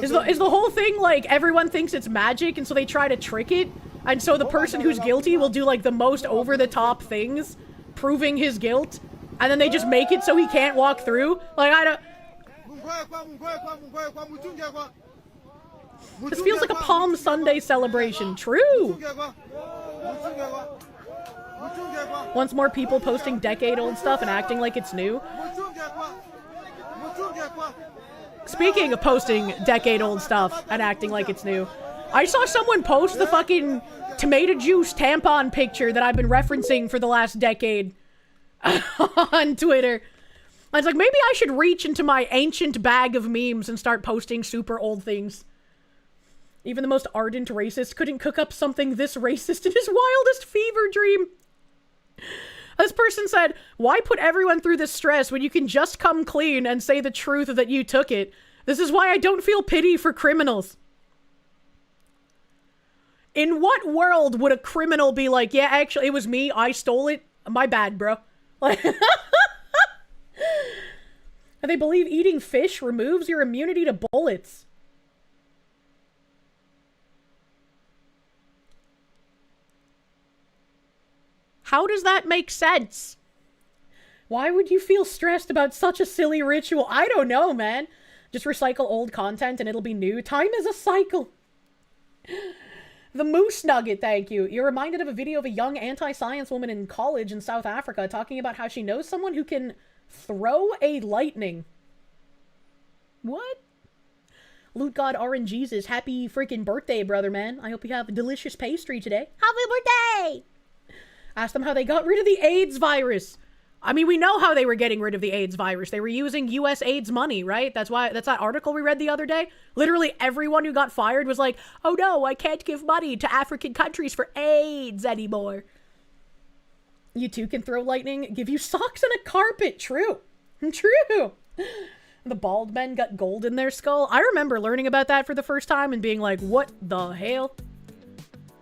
Is the whole thing, like, everyone thinks it's magic and so they try to trick it? And so the person who's guilty will do, like, the most over-the-top things, proving his guilt, and then they just make it so he can't walk through? Like, I don't... This feels like a Palm Sunday celebration. True! Once more people posting decade-old stuff and acting like it's new. Speaking of posting decade-old stuff and acting like it's new, I saw someone post the fucking tomato juice tampon picture that I've been referencing for the last decade on Twitter. I was like, maybe I should reach into my ancient bag of memes and start posting super old things. Even the most ardent racist couldn't cook up something this racist in his wildest fever dream. This person said, why put everyone through this stress when you can just come clean and say the truth that you took it? This is why I don't feel pity for criminals. In what world would a criminal be like, yeah, actually, it was me, I stole it, my bad, bro. Like, and they believe eating fish removes your immunity to bullets. How does that make sense? Why would you feel stressed about such a silly ritual? I don't know, man. Just recycle old content and it'll be new. Time is a cycle. The Moose Nugget, thank you. You're reminded of a video of a young anti-science woman in college in South Africa talking about how she knows someone who can Throw a lightning. What? Loot God RNGesus, happy freaking birthday, brother, man. I hope you have a delicious pastry today. Happy birthday! Ask them how they got rid of the AIDS virus. I mean, we know how they were getting rid of the AIDS virus. They were using US AIDS money, right? That's that article we read the other day. Literally everyone who got fired was like, oh no, I can't give money to African countries for AIDS anymore. You too can throw lightning, give you socks and a carpet. True. True. The bald men got gold in their skull. I remember learning about that for the first time and being like, what the hell?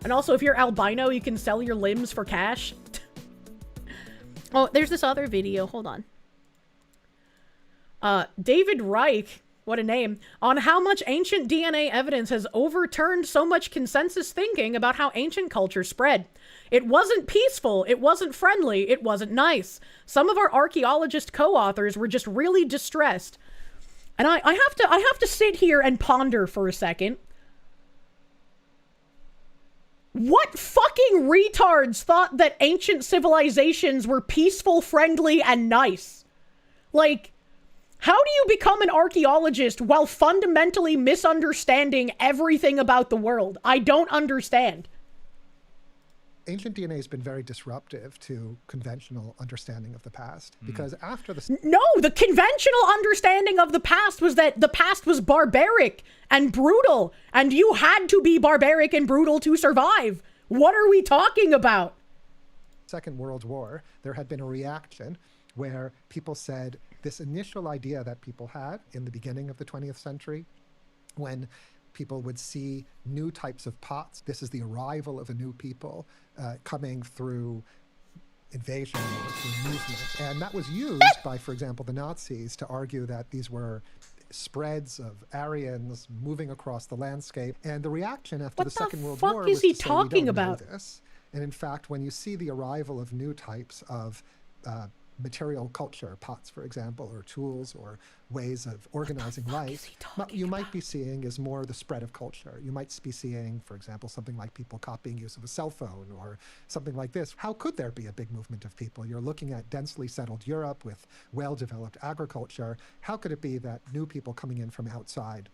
And also, if you're albino, you can sell your limbs for cash. Oh, there's this other video. Hold on. David Reich, what a name, on how much ancient DNA evidence has overturned so much consensus thinking about how ancient culture spread. It wasn't peaceful, it wasn't friendly, it wasn't nice. Some of our archaeologist co-authors were just really distressed. And I have to sit here and ponder for a second. What fucking retards thought that ancient civilizations were peaceful, friendly, and nice? Like, how do you become an archaeologist while fundamentally misunderstanding everything about the world? I don't understand. Ancient DNA has been very disruptive to conventional understanding of the past, because after the... No, the conventional understanding of the past was that the past was barbaric and brutal, and you had to be barbaric and brutal to survive. What are we talking about? Second World War, there had been a reaction where people said this initial idea that people had in the beginning of the 20th century, when people would see new types of pots. This is the arrival of a new people coming through invasion or through movement. And that was used by, for example, the Nazis to argue that these were spreads of Aryans moving across the landscape. And the reaction after the Second World War was to say, we don't know this. And in fact, when you see the arrival of new types of material culture, pots, for example, or tools, or ways of organizing life, what you might be seeing is more the spread of culture. You might be seeing, for example, something like people copying use of a cell phone or something like this. How could there be a big movement of people? You're looking at densely settled Europe with well-developed agriculture. How could it be that new people coming in from outside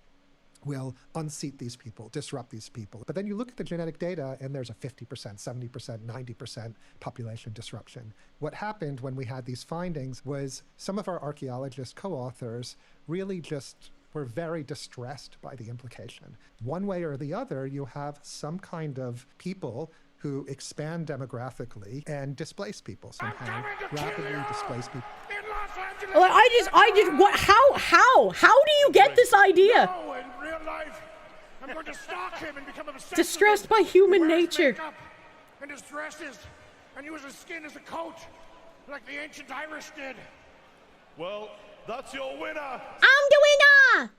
will unseat these people, disrupt these people? But then you look at the genetic data and there's a 50%, 70%, 90% population disruption. What happened when we had these findings was some of our archaeologist co-authors really just were very distressed by the implication. One way or the other, you have some kind of people who expand demographically and displace people somehow, rapidly displace people. Like, I just, what, how do you get this idea? No, in real life, I'm going to stalk him and become obsessed. Distressed by human nature. And his dresses, and use his skin as a coat, like the ancient Irish did. Well, that's your winner. I'm the winner!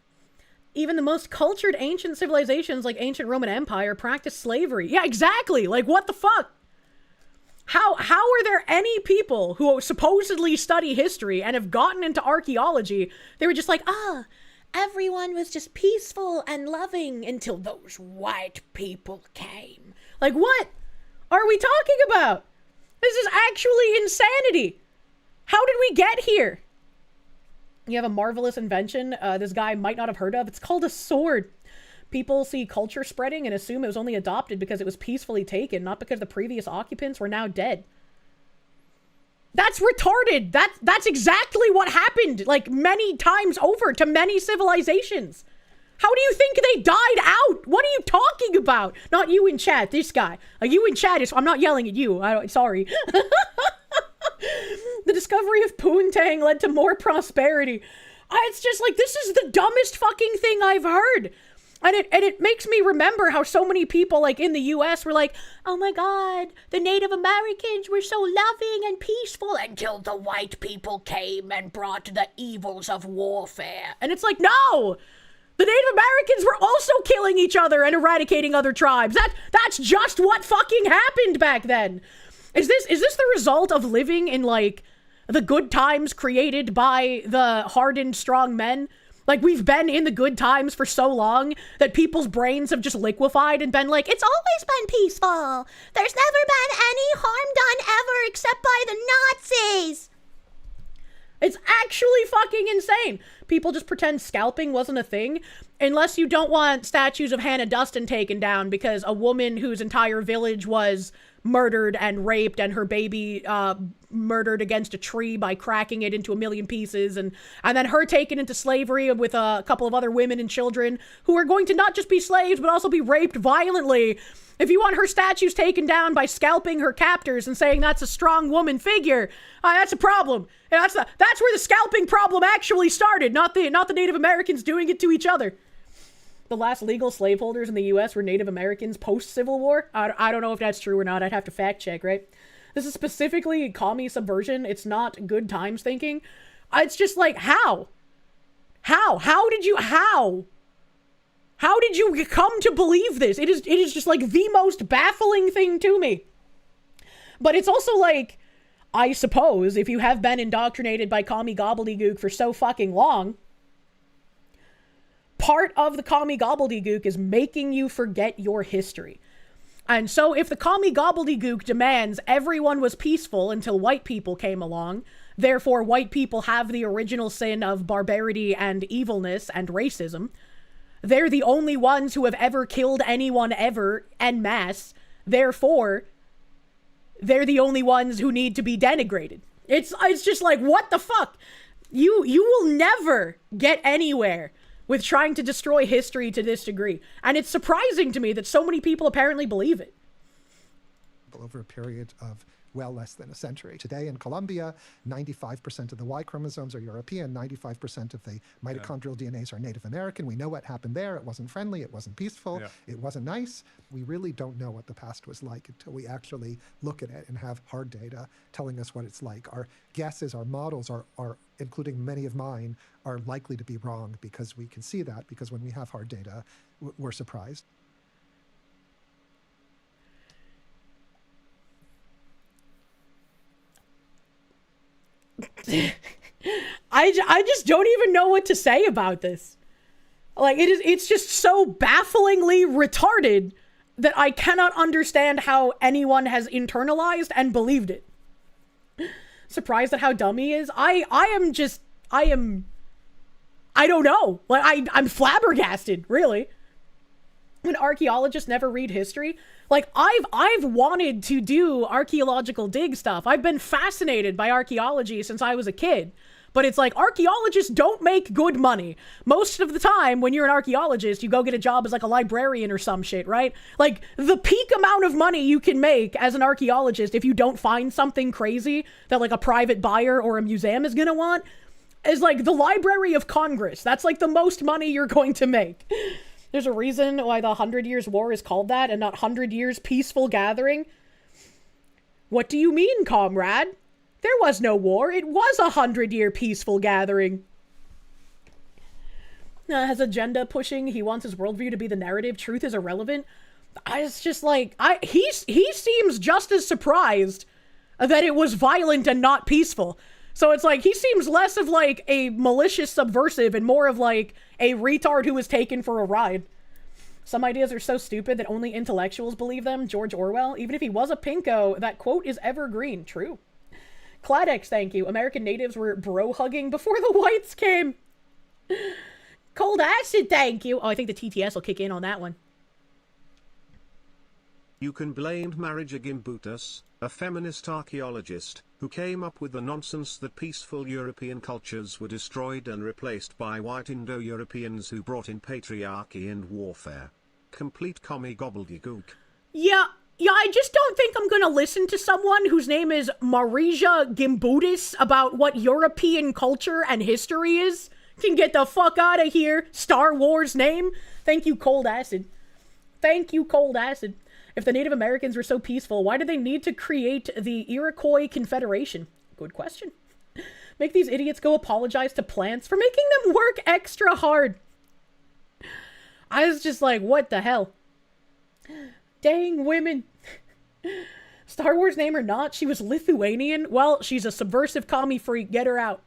Even the most cultured ancient civilizations like ancient Roman Empire practiced slavery. Yeah, exactly. Like, what the fuck? How are there any people who supposedly study history and have gotten into archaeology, they were just like, everyone was just peaceful and loving until those white people came. Like, what are we talking about? This is actually insanity. How did we get here? You have a marvelous invention this guy might not have heard of. It's called a sword. People see culture spreading and assume it was only adopted because it was peacefully taken, not because the previous occupants were now dead. That's retarded. That's exactly what happened, like, many times over to many civilizations. How do you think they died out? What are you talking about? Not you in chat, this guy. You in chat is, I'm not yelling at you. Sorry. The discovery of poontang led to more prosperity. It's just like, this is the dumbest fucking thing I've heard. And it makes me remember how so many people, like, in the US were like, oh my God, the Native Americans were so loving and peaceful until the white people came and brought the evils of warfare. And it's like, no! The Native Americans were also killing each other and eradicating other tribes. That's just what fucking happened back then. Is this the result of living in, like, the good times created by the hardened strong men? Like, we've been in the good times for so long that people's brains have just liquefied and been like, it's always been peaceful. There's never been any harm done ever except by the Nazis. It's actually fucking insane. People just pretend scalping wasn't a thing, unless you don't want statues of Hannah Duston taken down because a woman whose entire village was murdered and raped and her baby murdered against a tree by cracking it into a million pieces, and then her taken into slavery with a couple of other women and children who are going to not just be slaves but also be raped violently. If you want her statues taken down by scalping her captors and saying that's a strong woman figure, that's a problem. And that's where the scalping problem actually started, not the Native Americans doing it to each other. The last legal slaveholders in the U.S. were Native Americans post-Civil War. I don't know if that's true or not. I'd have to fact check, right? This is specifically commie subversion. It's not good times thinking. It's just like, how? How did you come to believe this? It is just like the most baffling thing to me. But it's also like, I suppose if you have been indoctrinated by commie gobbledygook for so fucking long, part of the commie gobbledygook is making you forget your history. And so if the commie gobbledygook demands everyone was peaceful until white people came along, therefore white people have the original sin of barbarity and evilness and racism, they're the only ones who have ever killed anyone ever en masse, therefore they're the only ones who need to be denigrated. It's just like, what the fuck? You will never get anywhere with trying to destroy history to this degree. And it's surprising to me that so many people apparently believe it. Over a period of well less than a century. Today in Colombia, 95% of the Y chromosomes are European, 95% of the mitochondrial DNAs are Native American. We know what happened there. It wasn't friendly, it wasn't peaceful, it wasn't nice. We really don't know what the past was like until we actually look at it and have hard data telling us what it's like. Our guesses, our models are including many of mine, are likely to be wrong because we can see that, because when we have hard data, we're surprised. I just don't even know what to say about this. Like, it's just so bafflingly retarded that I cannot understand how anyone has internalized and believed it. Surprised at how dumb he is. I don't know. Like, I'm flabbergasted, really. When archaeologists never read history. Like, I've wanted to do archaeological dig stuff. I've been fascinated by archaeology since I was a kid. But it's like, archaeologists don't make good money. Most of the time, when you're an archaeologist, you go get a job as like a librarian or some shit, right? Like, the peak amount of money you can make as an archaeologist if you don't find something crazy that like a private buyer or a museum is gonna want is like the Library of Congress. That's like the most money you're going to make. There's a reason why the 100 Years' War is called that and not 100 Years Peaceful Gathering. What do you mean, comrade? There was no war. It was a 100-year peaceful gathering. Has agenda pushing. He wants his worldview to be the narrative. Truth is irrelevant. It's just like, he seems just as surprised that it was violent and not peaceful. So it's like, he seems less of like a malicious subversive and more of like a retard who was taken for a ride. Some ideas are so stupid that only intellectuals believe them. George Orwell. Even if he was a pinko, that quote is evergreen. True. Cladex, thank you. American natives were bro-hugging before the whites came. Cold acid, thank you. Oh, I think the TTS will kick in on that one. You can blame Marija Gimbutas, a feminist archaeologist, who came up with the nonsense that peaceful European cultures were destroyed and replaced by white Indo-Europeans who brought in patriarchy and warfare. Complete commie gobbledygook. Yeah, I just don't think I'm gonna listen to someone whose name is Marija Gimbutas about what European culture and history is. Can get the fuck out of here. Star Wars name. Thank you, Cold Acid. Thank you, Cold Acid. If the Native Americans were so peaceful, why did they need to create the Iroquois Confederation? Good question. Make these idiots go apologize to plants for making them work extra hard. I was just like, what the hell? Dang women. Star Wars name or not, she was Lithuanian. Well, she's a subversive commie freak. Get her out.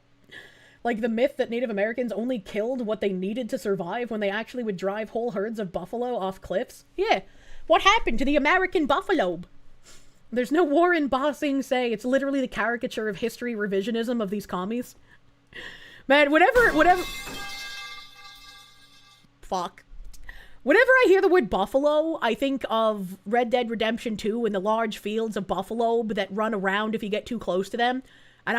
Like the myth that Native Americans only killed what they needed to survive when they actually would drive whole herds of buffalo off cliffs. Yeah. What happened to the American buffalo? There's no war in Ba Sing Se. It's literally the caricature of history revisionism of these commies. Man, whatever. Fuck. Whenever I hear the word buffalo, I think of Red Dead Redemption 2 and the large fields of buffalo that run around if you get too close to them. And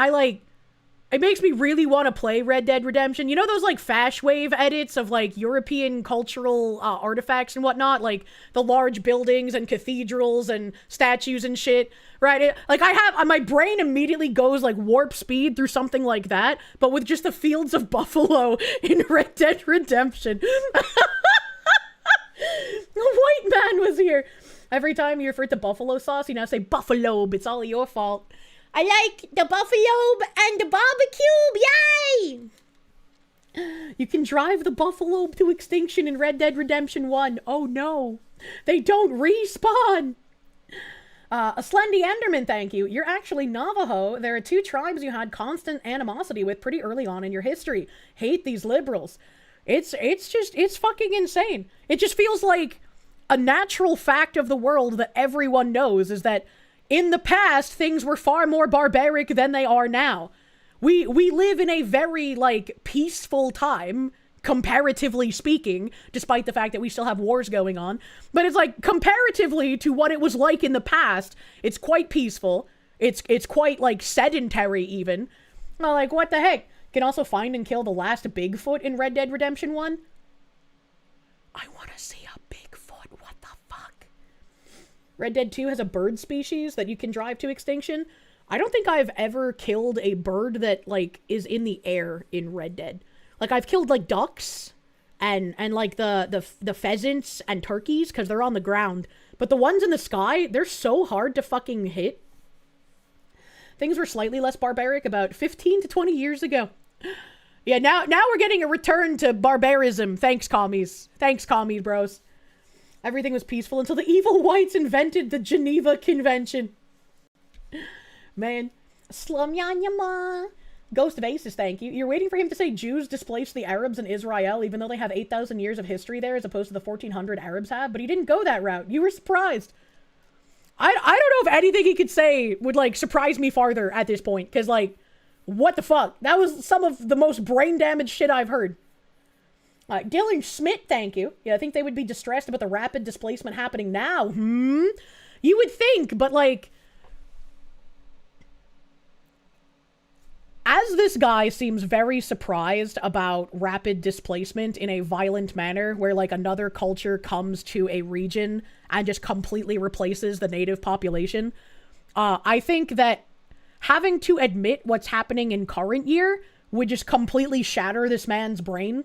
it makes me really want to play Red Dead Redemption. You know those, like, Fash Wave edits of, like, European cultural artifacts and whatnot? Like, the large buildings and cathedrals and statues and shit, right? My brain immediately goes, like, warp speed through something like that, but with just the fields of buffalo in Red Dead Redemption. The white man was here. Every time you refer to buffalo sauce, you now say buffalo. It's all your fault. I like the buffalo and the barbecue. Yay! You can drive the buffalo to extinction in Red Dead Redemption 1. Oh no. They don't respawn. A Slendy Enderman, thank you. You're actually Navajo. There are 2 tribes you had constant animosity with pretty early on in your history. Hate these liberals. It's fucking insane. It just feels like a natural fact of the world that everyone knows is that in the past, things were far more barbaric than they are now. We live in a very, like, peaceful time, comparatively speaking, despite the fact that we still have wars going on. But it's like, comparatively to what it was like in the past, it's quite peaceful. It's quite, like, sedentary, even. Well, like, what the heck? You can also find and kill the last Bigfoot in Red Dead Redemption 1. I want to see a Bigfoot. What the fuck? Red Dead 2 has a bird species that you can drive to extinction. I don't think I've ever killed a bird that, like, is in the air in Red Dead. Like, I've killed, like, ducks and like, the pheasants and turkeys, because they're on the ground. But the ones in the sky, they're so hard to fucking hit. Things were slightly less barbaric about 15 to 20 years ago. Yeah, now we're getting a return to barbarism. Thanks, commies. Thanks, commie bros. Everything was peaceful until the evil whites invented the Geneva Convention. Man. Slumyanyama. Ghost of Aces, thank you. You're waiting for him to say Jews displaced the Arabs in Israel, even though they have 8,000 years of history there, as opposed to the 1,400 Arabs have, but he didn't go that route. You were surprised. I don't know if anything he could say would, like, surprise me farther at this point, because, like, what the fuck? That was some of the most brain-damaged shit I've heard. Dylan Schmidt, thank you. Yeah, I think they would be distressed about the rapid displacement happening now. You would think, but, like, as this guy seems very surprised about rapid displacement in a violent manner, where, like, another culture comes to a region and just completely replaces the native population, I think that having to admit what's happening in current year would just completely shatter this man's brain.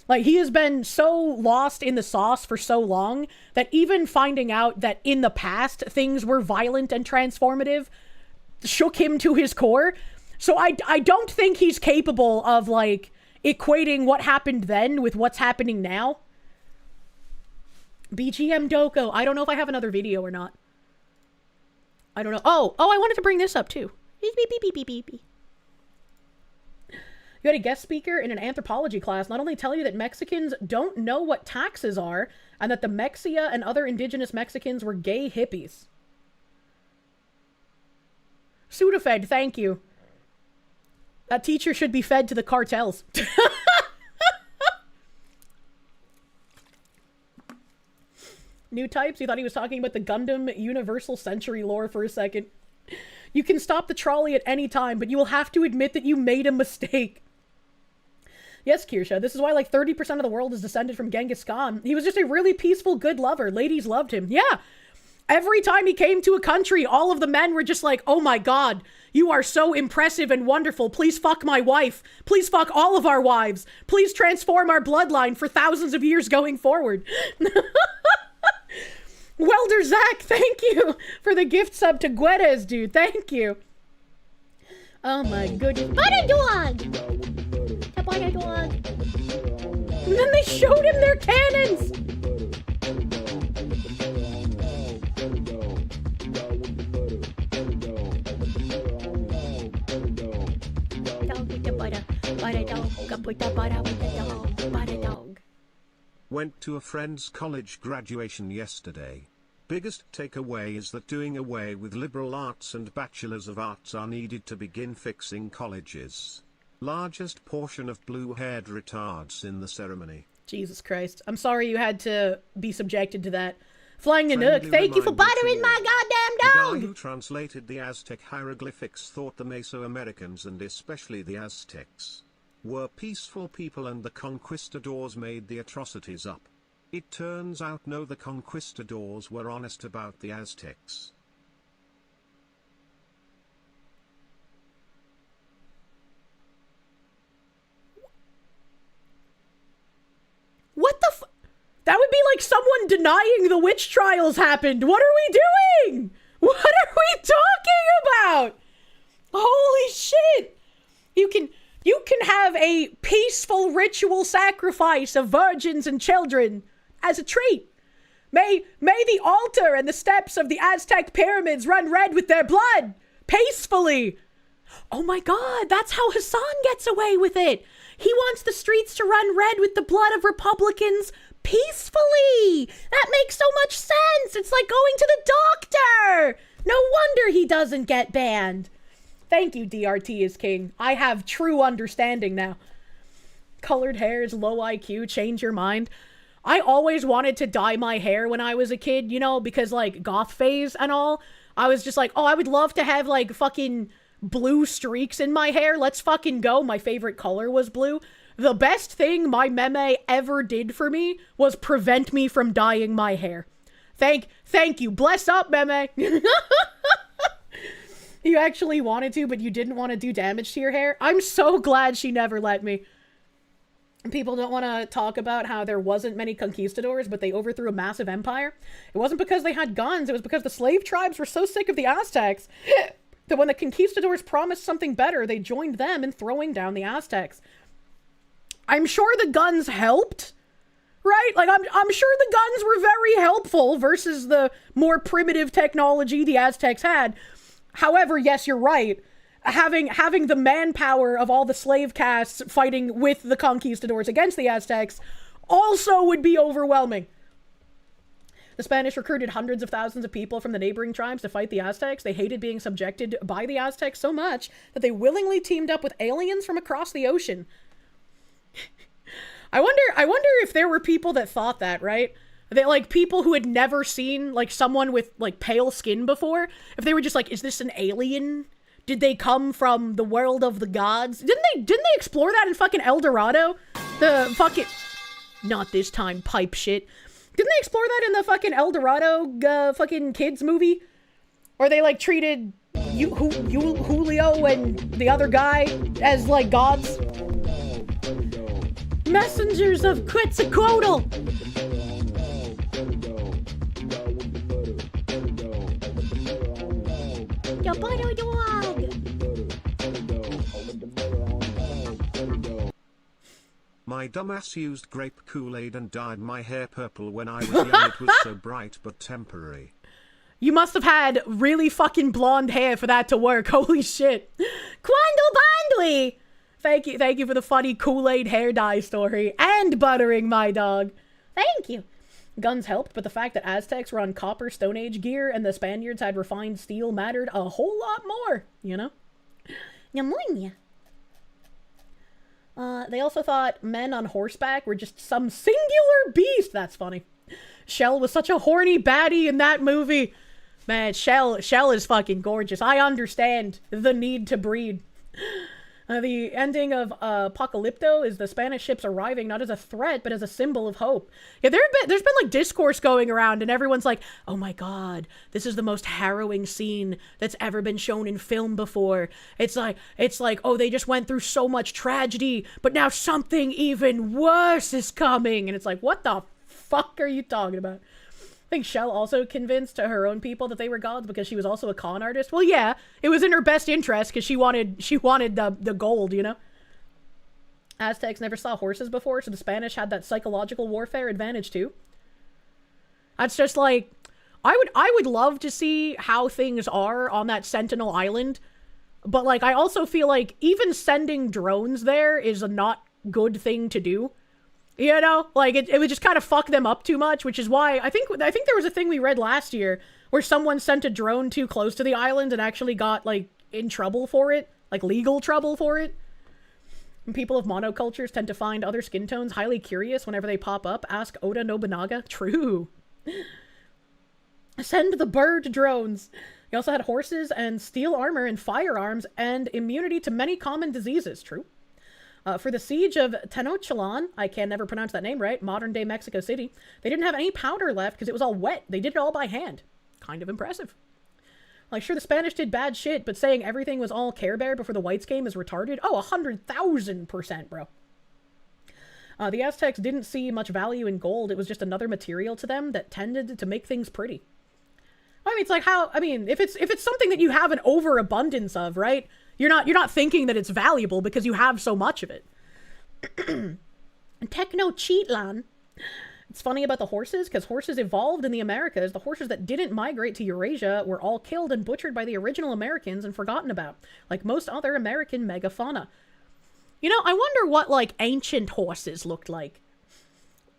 Like, he has been so lost in the sauce for so long that even finding out that in the past things were violent and transformative shook him to his core. So I don't think he's capable of, like, equating what happened then with what's happening now. BGM Doko. I don't know if I have another video or not. I don't know. Oh, I wanted to bring this up too. Beep, beep, beep, beep, beep, beep. You had a guest speaker in an anthropology class not only tell you that Mexicans don't know what taxes are, and that the Mexia and other indigenous Mexicans were gay hippies. Sudafed, thank you. That teacher should be fed to the cartels. New types? You thought he was talking about the Gundam Universal Century lore for a second. You can stop the trolley at any time, but you will have to admit that you made a mistake. Yes, Kirsche, this is why like 30% of the world is descended from Genghis Khan. He was just a really peaceful, good lover. Ladies loved him. Yeah. Every time he came to a country, all of the men were just like, oh my god, you are so impressive and wonderful. Please fuck my wife. Please fuck all of our wives. Please transform our bloodline for thousands of years going forward. Welder Zach, thank you for the gift sub to Guedes, dude. Thank you. Oh my goodness. Butter dog! The butter dog. And then they showed him their cannons! Dog with the butter. Butter dog. Put the butter with the dog. Butter dog. Went to a friend's college graduation yesterday. Biggest takeaway is that doing away with liberal arts and bachelors of arts are needed to begin fixing colleges. largest portion of blue-haired retards in the ceremony. Jesus Christ. I'm sorry you had to be subjected to that. Flying the Nook, Friendly thank you for reminder to buttering my all. goddamn The guy dog! who translated the Aztec hieroglyphics thought the Mesoamericans, and especially the Aztecs, were peaceful people and the conquistadors made the atrocities up. It turns out no, the conquistadors were honest about the Aztecs. What the That would be like someone denying the witch trials happened. What are we doing? What are we talking about? Holy shit! You can have a peaceful ritual sacrifice of virgins and children as a treat. May the altar and the steps of the Aztec pyramids run red with their blood, peacefully. Oh my god, that's how Hassan gets away with it. He wants the streets to run red with the blood of Republicans peacefully. That makes so much sense. It's like going to the doctor. No wonder he doesn't get banned. Thank you, DRT is king. I have true understanding now. Colored hairs, low IQ, change your mind. I always wanted to dye my hair when I was a kid, you know, because like goth phase and all. I was just like, oh, I would love to have like fucking blue streaks in my hair. Let's fucking go. My favorite color was blue. The best thing my meme ever did for me was prevent me from dyeing my hair. Thank you. Bless up, meme. You actually wanted to, but you didn't want to do damage to your hair. I'm so glad she never let me. People don't want to talk about how there wasn't many conquistadors, but they overthrew a massive empire. It wasn't because they had guns. It was because the slave tribes were so sick of the Aztecs that when the conquistadors promised something better, they joined them in throwing down the Aztecs. I'm sure the guns helped, right? Like, I'm sure the guns were very helpful versus the more primitive technology the Aztecs had. However, yes, you're right. Having the manpower of all the slave castes fighting with the conquistadors against the Aztecs also would be overwhelming. The Spanish recruited hundreds of thousands of people from the neighboring tribes to fight the Aztecs. They hated being subjected by the Aztecs so much that they willingly teamed up with aliens from across the ocean. I wonder if there were people that thought that, right? That, like, people who had never seen, like, someone with, like, pale skin before, if they were just like, is this an alien? Did they come from the world of the gods? Didn't they explore that in fucking El Dorado? The fucking... Not this time, pipe shit. Didn't they explore that in the fucking El Dorado, fucking kids movie? Or they, like, treated Julio and the other guy as, like, gods? Messengers of Quetzalcoatl! The butter dog. My dumbass used grape Kool-Aid and dyed my hair purple when I was young. It was so bright but temporary. You must have had really fucking blonde hair for that to work. Holy shit. Quando Bandly! Thank you for the funny Kool-Aid hair dye story and buttering my dog. Thank you. Guns helped, but the fact that Aztecs were on copper Stone Age gear and the Spaniards had refined steel mattered a whole lot more, you know? They also thought men on horseback were just some singular beast. That's funny. Shell was such a horny baddie in that movie. Man, Shell is fucking gorgeous. I understand the need to breed. The ending of Apocalypto is the Spanish ships arriving not as a threat, but as a symbol of hope. Yeah, there's been like discourse going around and everyone's like, oh my god, this is the most harrowing scene that's ever been shown in film before. It's like, oh, they just went through so much tragedy, but now something even worse is coming. And it's like, what the fuck are you talking about? I think Shell also convinced her own people that they were gods because she was also a con artist. Well, yeah, it was in her best interest because she wanted the gold, you know? Aztecs never saw horses before, so the Spanish had that psychological warfare advantage too. That's just like, I would love to see how things are on that Sentinel Island, but like, I also feel like even sending drones there is a not good thing to do. You know, like it would just kind of fuck them up too much, which is why I think there was a thing we read last year where someone sent a drone too close to the island and actually got like in trouble for it, like legal trouble for it. People of monocultures tend to find other skin tones highly curious whenever they pop up. Ask Oda Nobunaga. True. Send the bird drones. He also had horses and steel armor and firearms and immunity to many common diseases. True. For the siege of Tenochtitlan, I can never pronounce that name right, modern-day Mexico City, they didn't have any powder left because it was all wet. They did it all by hand. Kind of impressive. Like, sure, the Spanish did bad shit, but saying everything was all Care Bear before the Whites came is retarded. Oh, 100,000%, bro. The Aztecs didn't see much value in gold. It was just another material to them that tended to make things pretty. I mean, it's like how, I mean, if it's something that you have an overabundance of, right? You're not thinking that it's valuable because you have so much of it. Techno-Cheatlan. It's funny about the horses, because horses evolved in the Americas. The horses that didn't migrate to Eurasia were all killed and butchered by the original Americans and forgotten about, like most other American megafauna. You know, I wonder what, like, ancient horses looked like.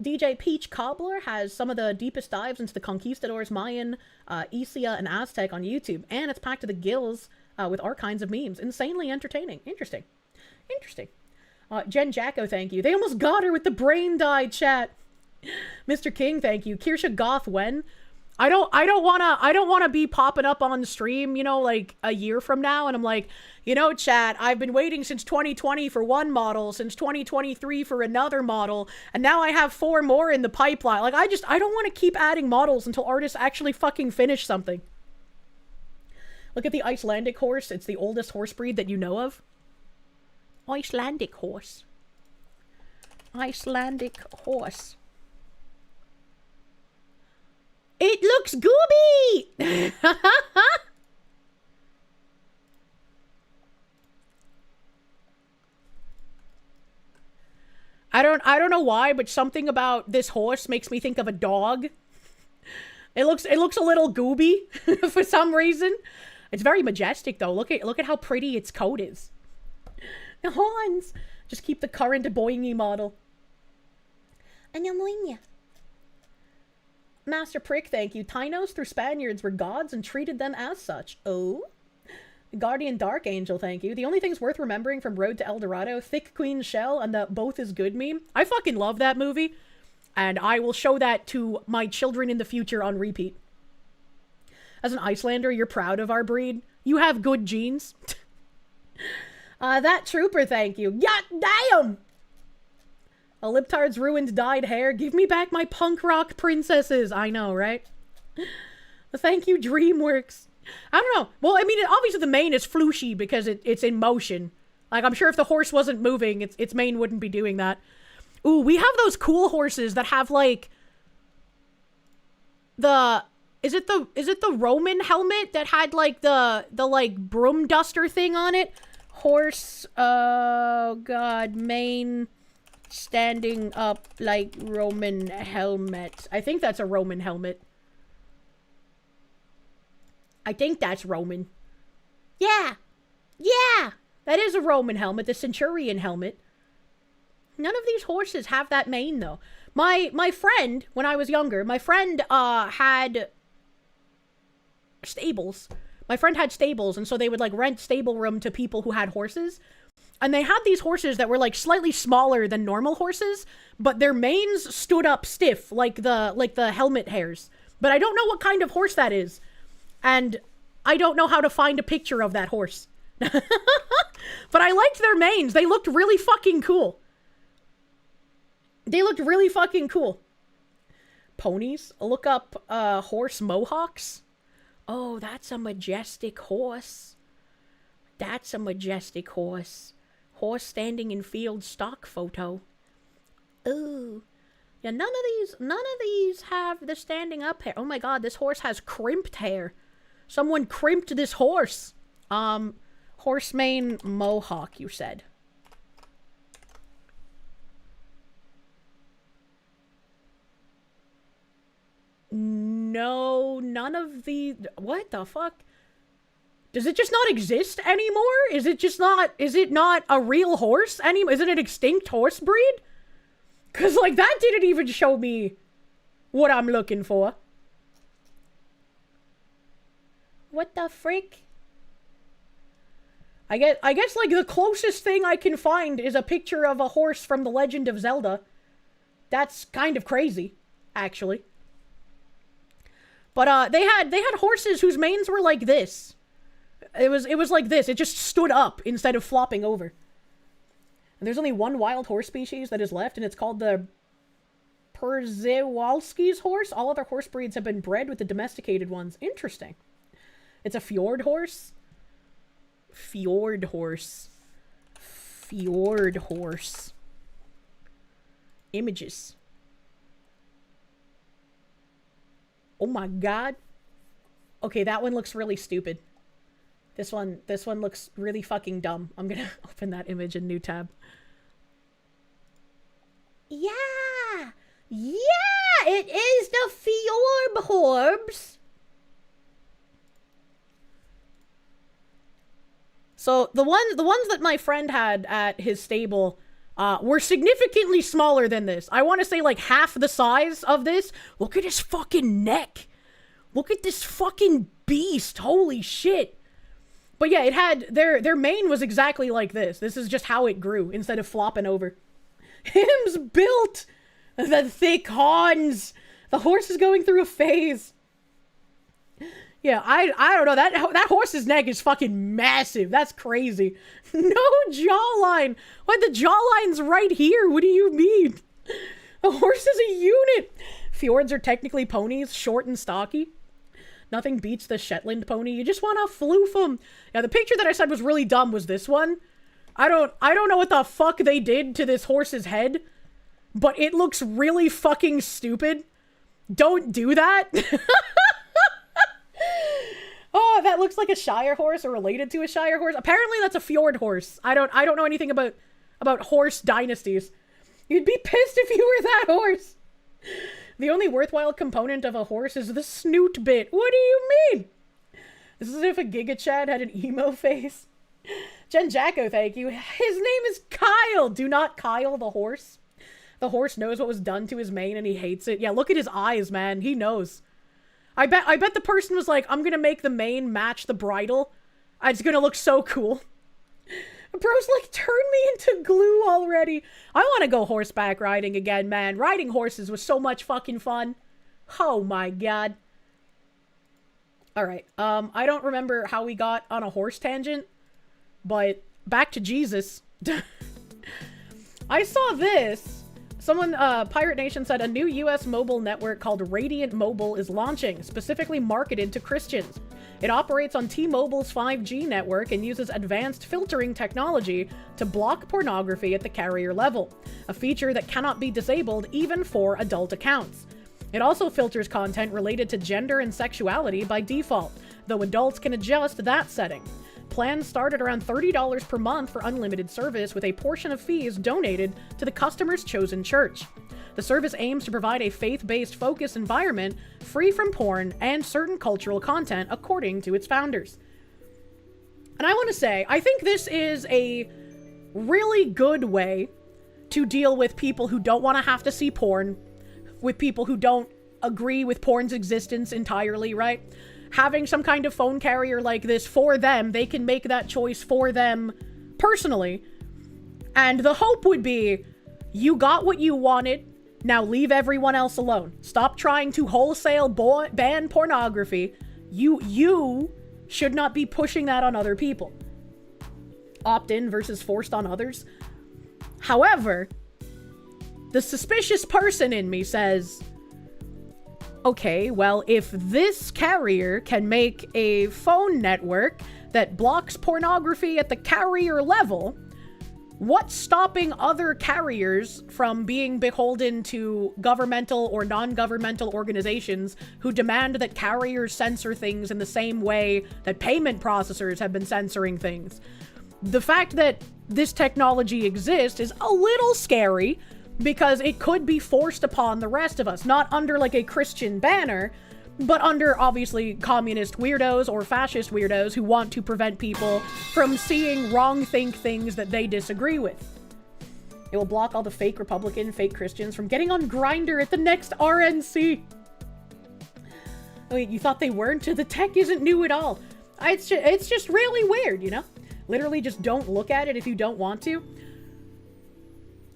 DJ Peach Cobbler has some of the deepest dives into the conquistadors, Mayan, Isia, and Aztec on YouTube, and it's packed to the gills with our kinds of memes. Insanely entertaining. Interesting. Interesting. Jen Jacko, thank you. They almost got her with the brain dye, chat. Mr. King, thank you. Kirsche Goth, when? I don't wanna be popping up on the stream, you know, like a year from now, and I'm like, you know, chat, I've been waiting since 2020 for one model, since 2023 for another model, and now I have 4 more in the pipeline. Like, I don't want to keep adding models until artists actually fucking finish something. Look at the Icelandic horse. It's the oldest horse breed that you know of. Icelandic horse. Icelandic horse. It looks gooby! I don't know why, but something about this horse makes me think of a dog. It looks a little gooby for some reason. It's very majestic though. Look at how pretty its coat is. The horns. Just keep the current Boing model. Master Prick, thank you. Tainos through Spaniards were gods and treated them as such. Oh? Guardian Dark Angel, thank you. The only things worth remembering from Road to El Dorado, Thick Queen Shell and the Both is Good meme. I fucking love that movie. And I will show that to my children in the future on repeat. As an Icelander, you're proud of our breed. You have good genes. That Trooper, thank you. God damn! A Liptard's ruined dyed hair. Give me back my punk rock princesses. I know, right? Thank you, DreamWorks. I don't know. Well, I mean, obviously the mane is flooshy because it's in motion. Like, I'm sure if the horse wasn't moving, its mane wouldn't be doing that. Ooh, we have those cool horses that have, like, is it the Roman helmet that had, like, the like, broom duster thing on it? Horse, oh, God, mane... standing up like Roman helmet. I think that's a Roman helmet. I think that's Roman. Yeah. Yeah. That is a Roman helmet. The Centurion helmet. None of these horses have that mane though. My friend, when I was younger, my friend had stables. My friend had stables, and so they would like rent stable room to people who had horses. And they had these horses that were like slightly smaller than normal horses, but their manes stood up stiff like the helmet hairs. But I don't know what kind of horse that is. And I don't know how to find a picture of that horse. But I liked their manes. They looked really fucking cool. They looked really fucking cool. Ponies? Look up horse mohawks. Oh, that's a majestic horse. That's a majestic horse. Horse standing in field stock photo. Ooh. Yeah, none of these have the standing up hair. Oh my god, this horse has crimped hair. Someone crimped this horse. Horse mane mohawk, you said. No, none of the... What the fuck? Does it just not exist anymore? Is it not a real horse anymore? Is it an extinct horse breed? Because, like, that didn't even show me what I'm looking for. What the frick? I guess like the closest thing I can find is a picture of a horse from The Legend of Zelda. That's kind of crazy, actually. But they had horses whose manes were like this. It was like this. It just stood up instead of flopping over. And there's only one wild horse species that is left, and it's called the Przewalski's horse. All other horse breeds have been bred with the domesticated ones. Interesting. It's a fjord horse. Fjord horse. Fjord horse. Images. Oh my god. Okay, that one looks really stupid. This one looks really fucking dumb. I'm gonna open that image in new tab. Yeah! Yeah! It is the Fjord Horbs! So, the ones that my friend had at his stable were significantly smaller than this. I want to say like half the size of this. Look at his fucking neck. Look at this fucking beast. Holy shit. But yeah, it had, their mane was exactly like this. This is just how it grew instead of flopping over. Him's built. The thick horns. The horse is going through a phase. Yeah, I don't know. That horse's neck is fucking massive. That's crazy. No jawline. What, the jawline's right here? What do you mean? The horse is a unit. Fjords are technically ponies, short and stocky. Nothing beats the Shetland pony. You just want to floof them. Yeah, the picture that I said was really dumb was this one. I don't know what the fuck they did to this horse's head, but it looks really fucking stupid. Don't do that. Oh, that looks like a Shire horse or related to a Shire horse. Apparently that's a fjord horse. I don't know anything about horse dynasties. You'd be pissed if you were that horse. The only worthwhile component of a horse is the snoot bit. What do you mean? This is as if a Giga Chad had an emo face. Jen Jacko, thank you. His name is Kyle. Do not Kyle the horse. The horse knows what was done to his mane and he hates it. Yeah, look at his eyes, man. He knows. I bet the person was like, I'm gonna make the mane match the bridle. It's gonna look so cool. Bro's like, turn me into glue already. I want to go horseback riding again, man. Riding horses was so much fucking fun. Oh my god. Alright, I don't remember how we got on a horse tangent, but back to Jesus. I saw this. Someone, Pirate Nation said a new US mobile network called Radiant Mobile is launching, specifically marketed to Christians. It operates on T-Mobile's 5G network and uses advanced filtering technology to block pornography at the carrier level, a feature that cannot be disabled even for adult accounts. It also filters content related to gender and sexuality by default, though adults can adjust that setting. Plans start at around $30 per month for unlimited service, with a portion of fees donated to the customer's chosen church. The service aims to provide a faith-based focused environment free from porn and certain cultural content, according to its founders. And I want to say, I think this is a really good way to deal with people who don't want to have to see porn, with people who don't agree with porn's existence entirely, right? Having some kind of phone carrier like this for them, they can make that choice for them personally. And the hope would be, you got what you wanted, now leave everyone else alone. Stop trying to wholesale ban pornography. You should not be pushing that on other people. Opt-in versus forced on others. However, the suspicious person in me says, okay, well, if this carrier can make a phone network that blocks pornography at the carrier level, what's stopping other carriers from being beholden to governmental or non-governmental organizations who demand that carriers censor things in the same way that payment processors have been censoring things? The fact that this technology exists is a little scary, because it could be forced upon the rest of us, not under like a Christian banner, but under obviously communist weirdos or fascist weirdos who want to prevent people from seeing wrong-think things that they disagree with. It will block all the fake Republican, fake Christians from getting on Grindr at the next RNC. Wait, you thought they weren't? The tech isn't new at all. It's just really weird, you know? Literally just don't look at it if you don't want to.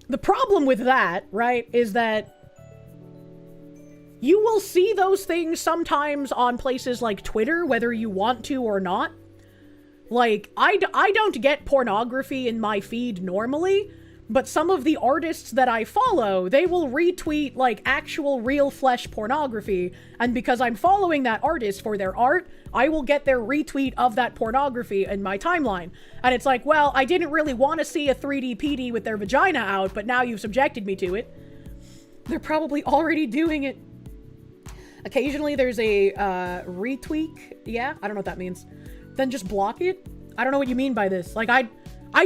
The problem with that, right, is that you will see those things sometimes on places like Twitter, whether you want to or not. Like, I don't get pornography in my feed normally, but some of the artists that I follow, they will retweet, like, actual real flesh pornography, and because I'm following that artist for their art, I will get their retweet of that pornography in my timeline. And it's like, well, I didn't really want to see a 3D PD with their vagina out, but now you've subjected me to it. They're probably already doing it. Occasionally there's a retweak. Yeah, I don't know what that means. Then just block it. I don't know what you mean by this. Like, I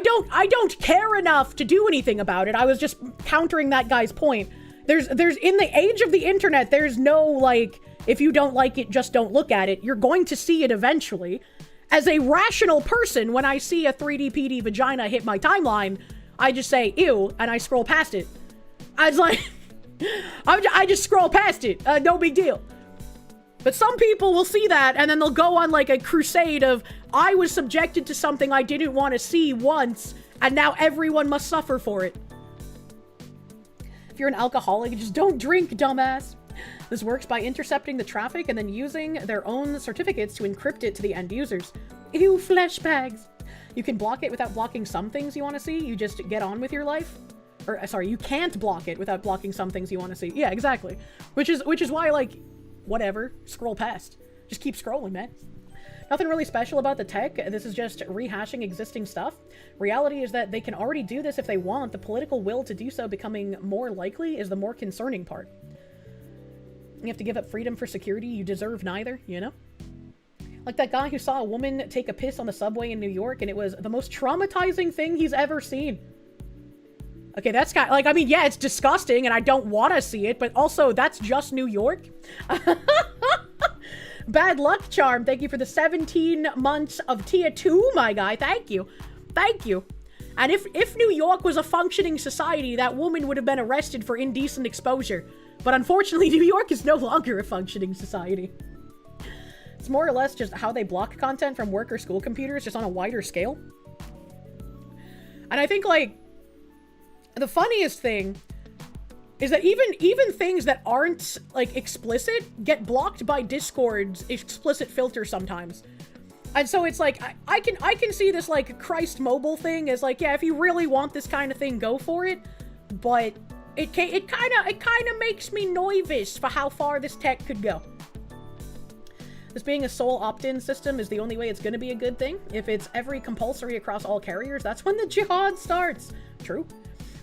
don't care enough to do anything about it. I was just countering that guy's point. There's in the age of the internet, there's no, like, if you don't like it, just don't look at it. You're going to see it eventually. As a rational person, when I see a 3D PD vagina hit my timeline, I just say, ew, and I scroll past it. I was like, I just scroll past it. No big deal. But some people will see that, and then they'll go on, like, a crusade of, I was subjected to something I didn't want to see once, and now everyone must suffer for it. If you're an alcoholic, just don't drink, dumbass. This works by intercepting the traffic and then using their own certificates to encrypt it to the end users. Ew, flesh bags. You can block it without blocking some things you want to see. You just get on with your life. Or, sorry, you can't block it without blocking some things you want to see. Yeah, exactly. Which is why, like, whatever, scroll past. Just keep scrolling, man. Nothing really special about the tech. This is just rehashing existing stuff. Reality is that they can already do this if they want. The political will to do so becoming more likely is the more concerning part. You have to give up freedom for security. You deserve neither, you know? Like that guy who saw a woman take a piss on the subway in New York, and it was the most traumatizing thing he's ever seen. Okay, that's kind of, like, I mean, yeah, it's disgusting, and I don't want to see it, but also, that's just New York. Bad luck, Charm. Thank you for the 17 months of tier 2, my guy. Thank you. Thank you. And if New York was a functioning society, that woman would have been arrested for indecent exposure. But unfortunately, New York is no longer a functioning society. It's more or less just how they block content from work or school computers, just on a wider scale. And I think, like, the funniest thing is that even things that aren't, like, explicit get blocked by Discord's explicit filter sometimes. And so it's like, I can see this, like, Christ mobile thing as, like, yeah, if you really want this kind of thing, go for it. But it kind of makes me nervous for how far this tech could go. This being a sole opt-in system is the only way it's going to be a good thing. If it's every compulsory across all carriers, that's when the jihad starts. True.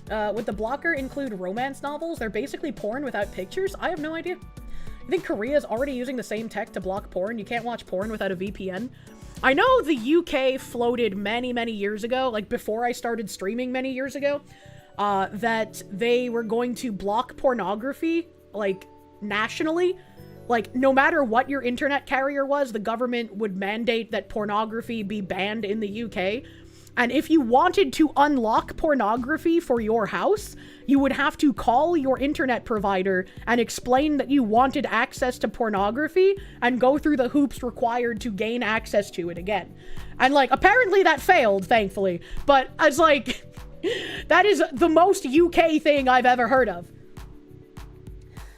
Would the blocker include romance novels? They're basically porn without pictures? I have no idea. I think Korea's already using the same tech to block porn. You can't watch porn without a VPN. I know the UK floated many, many years ago, like before I started streaming many years ago, that they were going to block pornography, like, nationally. Like, no matter what your internet carrier was, the government would mandate that pornography be banned in the UK. And if you wanted to unlock pornography for your house, you would have to call your internet provider and explain that you wanted access to pornography and go through the hoops required to gain access to it again. And, like, apparently that failed, thankfully. But it's like, that is the most UK thing I've ever heard of.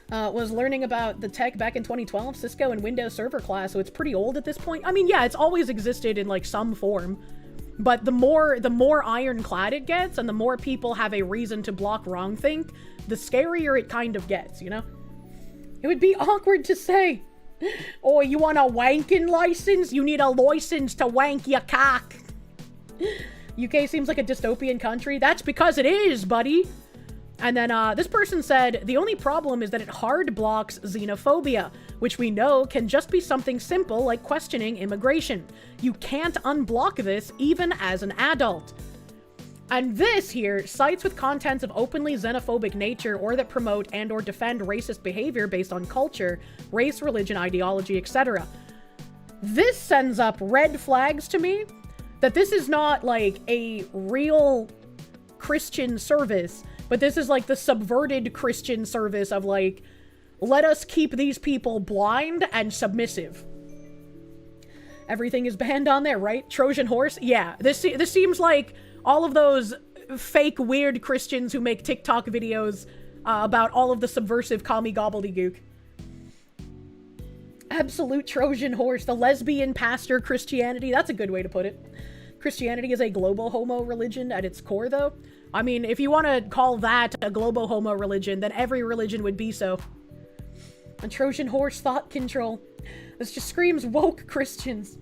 Was learning about the tech back in 2012, Cisco and Windows Server class, so it's pretty old at this point. I mean, yeah, it's always existed in, like, some form. But the more ironclad it gets, and the more people have a reason to block wrongthink, the scarier it kind of gets, you know? It would be awkward to say, oh, you want a wanking license? You need a license to wank your cock. UK seems like a dystopian country. That's because it is, buddy. And then this person said, the only problem is that it hard blocks xenophobia, which we know can just be something simple like questioning immigration. You can't unblock this even as an adult. And this here, sites with contents of openly xenophobic nature or that promote and or defend racist behavior based on culture, race, religion, ideology, etc. This sends up red flags to me that this is not like a real Christian service, but this is like the subverted Christian service of like, let us keep these people blind and submissive. Everything is banned on there, right? Trojan horse? Yeah. This seems like all of those fake weird Christians who make TikTok videos about all of the subversive commie gobbledygook. Absolute Trojan horse. The lesbian pastor Christianity. That's a good way to put it. Christianity is a global homo religion at its core, though. I mean, if you want to call that a global homo religion, then every religion would be so. A Trojan horse thought control. This just screams woke Christians.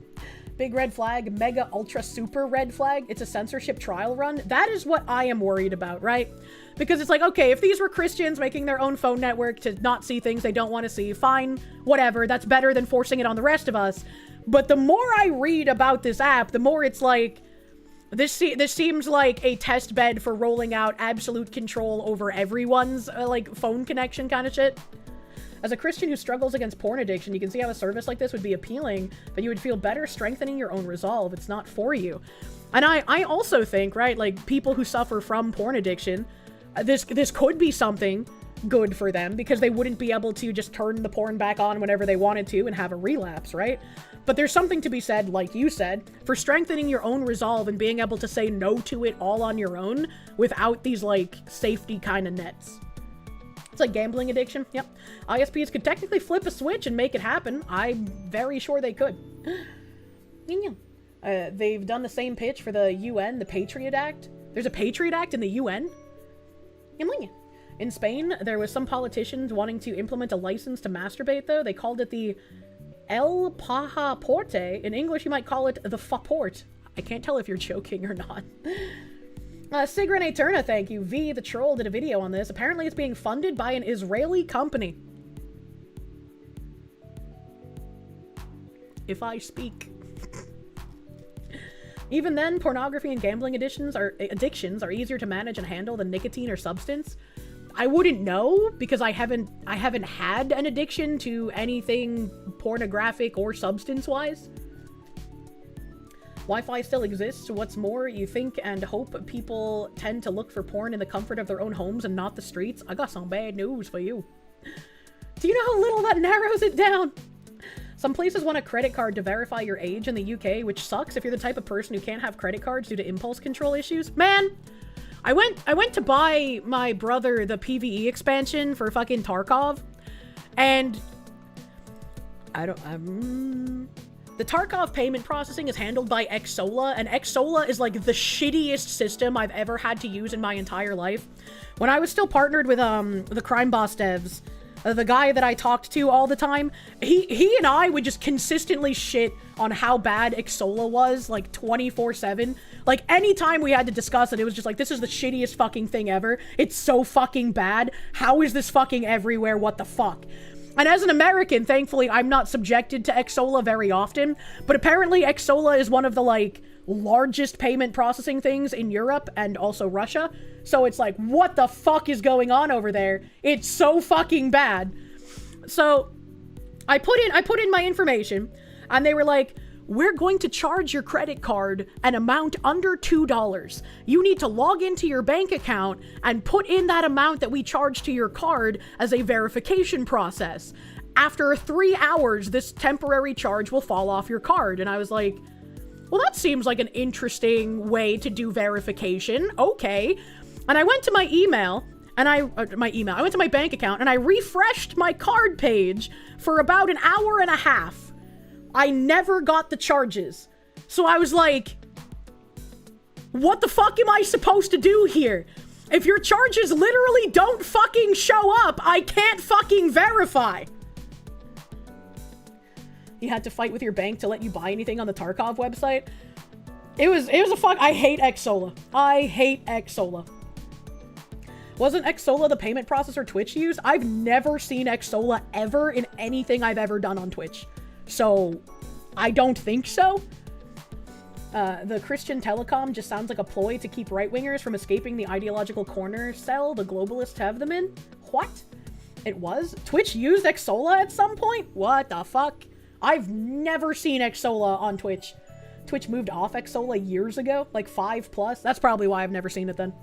Big red flag, mega ultra super red flag. It's a censorship trial run. That is what I am worried about, right? Because it's like, okay, if these were Christians making their own phone network to not see things they don't want to see, fine, whatever. That's better than forcing it on the rest of us. But the more I read about this app, the more it's like, this seems like a test bed for rolling out absolute control over everyone's, like, phone connection kind of shit. As a Christian who struggles against porn addiction, you can see how a service like this would be appealing, but you would feel better strengthening your own resolve. It's not for you. And I also think, right, like, people who suffer from porn addiction, this could be something good for them, because they wouldn't be able to just turn the porn back on whenever they wanted to and have a relapse, right? But there's something to be said, like you said, for strengthening your own resolve and being able to say no to it all on your own without these, like, safety kind of nets. It's like gambling addiction. Yep. ISPs could technically flip a switch and make it happen. I'm very sure they could. They've done the same pitch for the UN, the Patriot Act. There's a Patriot Act in the UN? In Spain, there was some politicians wanting to implement a license to masturbate, though. They called it the El Pajaporte. In English, you might call it the Faport. I can't tell if you're joking or not. Sigrin Eterna, thank you. V, the troll, did a video on this. Apparently it's being funded by an Israeli company. If I speak. Even then, pornography and gambling addictions are easier to manage and handle than nicotine or substance. I wouldn't know, because I haven't had an addiction to anything pornographic or substance-wise. Wi-Fi still exists. What's more, you think and hope people tend to look for porn in the comfort of their own homes and not the streets? I got some bad news for you. Do you know how little that narrows it down? Some places want a credit card to verify your age in the UK, which sucks if you're the type of person who can't have credit cards due to impulse control issues. Man, I went to buy my brother the PvE expansion for fucking Tarkov, and the Tarkov payment processing is handled by Xsola, and Xsola is like the shittiest system I've ever had to use in my entire life. When I was still partnered with the Crime Boss devs, the guy that I talked to all the time, he and I would just consistently shit on how bad Xsola was, like 24/7. Like anytime we had to discuss it, it was just like, this is the shittiest fucking thing ever. It's so fucking bad. How is this fucking everywhere? What the fuck? And as an American, thankfully, I'm not subjected to Xsola very often, but apparently Xsola is one of the, like, largest payment processing things in Europe and also Russia. So it's like, what the fuck is going on over there? It's so fucking bad. So I put in my information, and they were like, we're going to charge your credit card an amount under $2. You need to log into your bank account and put in that amount that we charge to your card as a verification process. After 3 hours, this temporary charge will fall off your card. And I was like, well, that seems like an interesting way to do verification. Okay. And I went to my email, and I went to my bank account, and I refreshed my card page for about an hour and a half. I never got the charges. So I was like, what the fuck am I supposed to do here? If your charges literally don't fucking show up, I can't fucking verify. You had to fight with your bank to let you buy anything on the Tarkov website. It was a fuck. I hate Xsola. I hate Xsola. Wasn't Xsola the payment processor Twitch used? I've never seen Xsola ever in anything I've ever done on Twitch. So, I don't think so. The Christian telecom just sounds like a ploy to keep right-wingers from escaping the ideological corner cell the globalists have them in. What? It was? Twitch used Xsola at some point? What the fuck? I've never seen Xsola on Twitch. Twitch moved off Xsola years ago, like 5+. That's probably why I've never seen it then.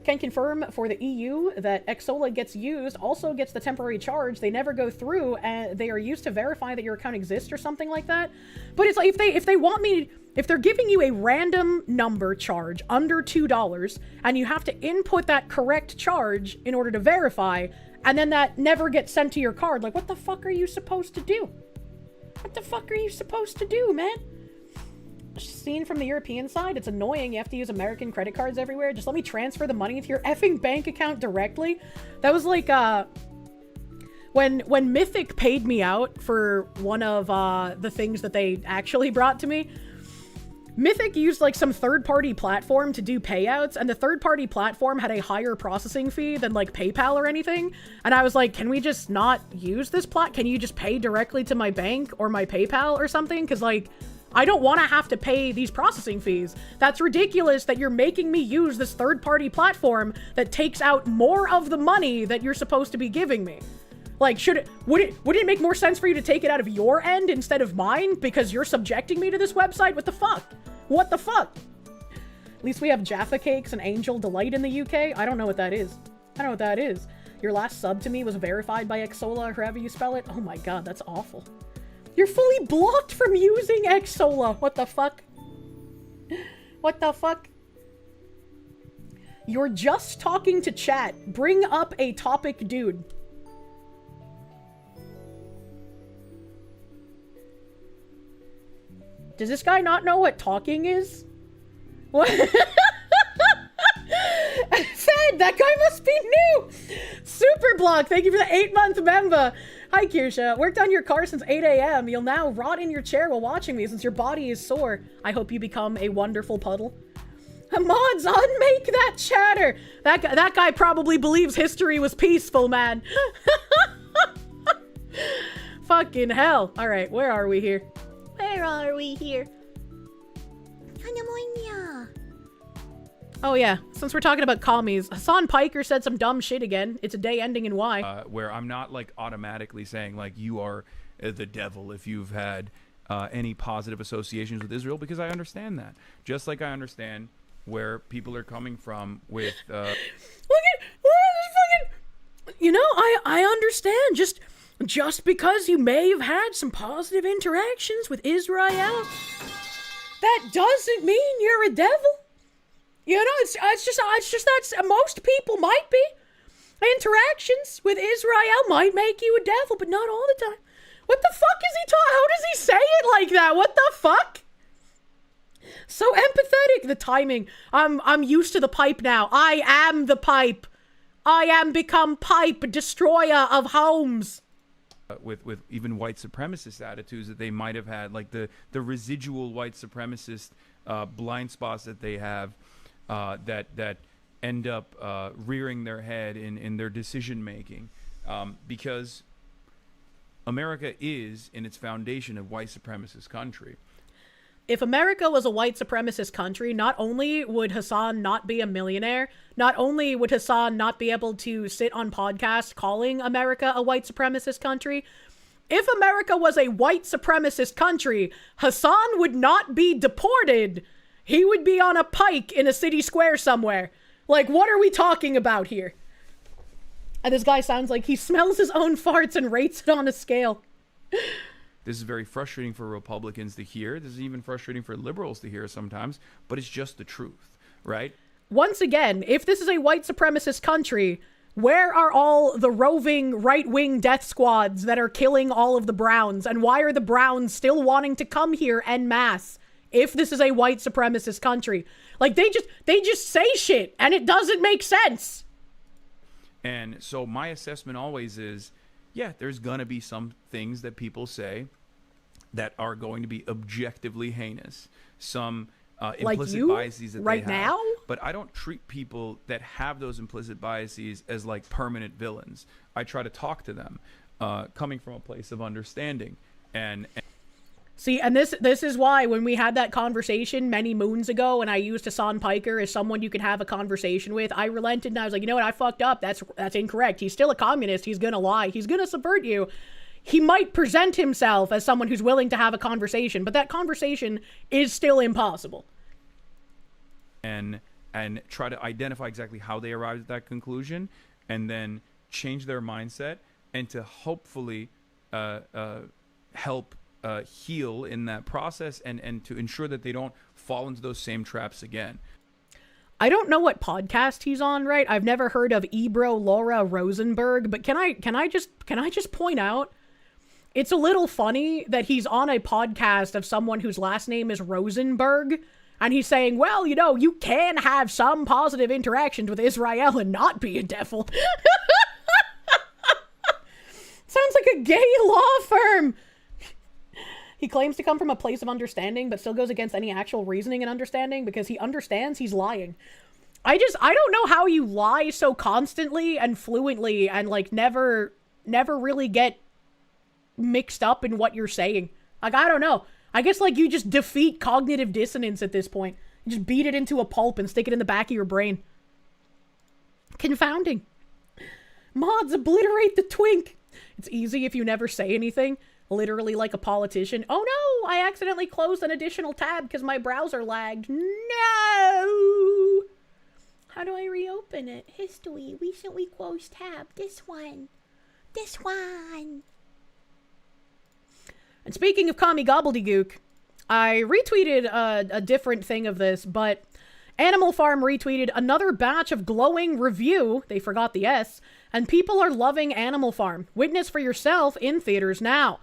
Can confirm for the EU that Xsola gets used, also gets the temporary charge. They never go through, and they are used to verify that your account exists or something like that. But it's like, if they want me, if they're giving you a random number charge under $2, and you have to input that correct charge in order to verify, and then that never gets sent to your card, like, what the fuck are you supposed to do? What the fuck are you supposed to do, man? Seen from the European side, it's annoying. You have to use American credit cards everywhere. Just let me transfer the money into your effing bank account directly. That was like, when Mythic paid me out for one of, the things that they actually brought to me. Mythic used like some third-party platform to do payouts, and the third-party platform had a higher processing fee than like PayPal or anything. And I was like, can we just not use this Can you just pay directly to my bank or my PayPal or something? Because like, I don't want to have to pay these processing fees. That's ridiculous that you're making me use this third-party platform that takes out more of the money that you're supposed to be giving me. Like, would it make more sense for you to take it out of your end instead of mine because you're subjecting me to this website? What the fuck? What the fuck? At least we have Jaffa Cakes and Angel Delight in the UK. I don't know what that is. I don't know what that is. Your last sub to me was verified by Xsola, or however you spell it. Oh my god, that's awful. You're fully blocked from using Xsola. What the fuck? What the fuck? You're just talking to chat. Bring up a topic, dude. Does this guy not know what talking is? What? Fed, that guy must be new. Superblock, thank you for the 8-month member. Hi, Kirsche. Worked on your car since 8 a.m. You'll now rot in your chair while watching me since your body is sore. I hope you become a wonderful puddle. Mods, unmake that chatter. That guy probably believes history was peaceful, man. Fucking hell. All right, where are we here? Where are we here? Hanamoinya. Oh yeah, since we're talking about commies, Hassan Piker said some dumb shit again. It's a day ending in Y. Where I'm not like automatically saying like you are the devil if you've had any positive associations with Israel, because I understand that. Just like I understand where people are coming from with look at fucking, you know, I understand. Just because you may have had some positive interactions with Israel, that doesn't mean you're a devil. You know, it's just that most people might be. Interactions with Israel might make you a devil, but not all the time. What the fuck is he talking? How does he say it like that? What the fuck? So empathetic. The timing. I'm used to the pipe now. I am the pipe. I am become pipe, destroyer of homes. With even white supremacist attitudes that they might have had, like the residual white supremacist blind spots that they have. That end up rearing their head in their decision making, because America is in its foundation a white supremacist country. If America was a white supremacist country, not only would Hassan not be a millionaire, not only would Hassan not be able to sit on podcasts calling America a white supremacist country, if America was a white supremacist country, Hassan would not be deported. He would be on a pike in a city square somewhere. Like, what are we talking about here? And this guy sounds like he smells his own farts and rates it on a scale. This is very frustrating for Republicans to hear. This is even frustrating for liberals to hear sometimes, but it's just the truth, right? Once again, if this is a white supremacist country, where are all the roving right-wing death squads that are killing all of the Browns? And why are the Browns still wanting to come here en masse? If this is a white supremacist country, like they just say shit and it doesn't make sense. And so my assessment always is, yeah, there's gonna be some things that people say that are going to be objectively heinous. Some implicit biases that right they have. now? But I don't treat people that have those implicit biases as like permanent villains. I try to talk to them, coming from a place of understanding and See, and this is why when we had that conversation many moons ago and I used Hassan Piker as someone you could have a conversation with, I relented and I was like, you know what, I fucked up. That's incorrect. He's still a communist. He's gonna lie. He's gonna subvert you. He might present himself as someone who's willing to have a conversation, but that conversation is still impossible. And and try to identify exactly how they arrived at that conclusion, and then change their mindset, and to hopefully help heal in that process, and to ensure that they don't fall into those same traps again. I don't know what podcast he's on, right? I've never heard of Ebro Laura Rosenberg, but can I just point out, it's a little funny that he's on a podcast of someone whose last name is Rosenberg, and he's saying, well, you know, you can have some positive interactions with Israel and not be a devil. Sounds like a gay law firm. He claims to come from a place of understanding, but still goes against any actual reasoning and understanding because he understands he's lying. I don't know how you lie so constantly and fluently and, like, never really get mixed up in what you're saying. Like, I don't know. I guess, like, you just defeat cognitive dissonance at this point. You just beat it into a pulp and stick it in the back of your brain. Confounding. Mods, obliterate the twink. It's easy if you never say anything. Literally like a politician. Oh no, I accidentally closed an additional tab because my browser lagged. No! How do I reopen it? History, recently closed tab. This one. This one. And speaking of commie gobbledygook, I retweeted a different thing of this, but Animal Farm retweeted another batch of glowing review, they forgot the S, and people are loving Animal Farm. Witness for yourself in theaters now.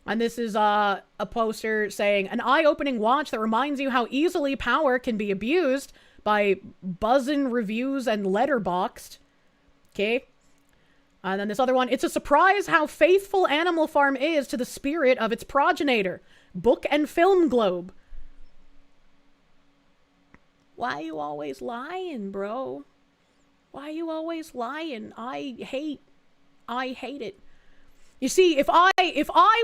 And this is a poster saying, an eye-opening watch that reminds you how easily power can be abused by Buzzin' Reviews and Letterboxd. Okay. And then this other one, it's a surprise how faithful Animal Farm is to the spirit of its progenitor. Book and Film Globe. Why are you always lying, bro? Why are you always lying? I hate it. You see, if I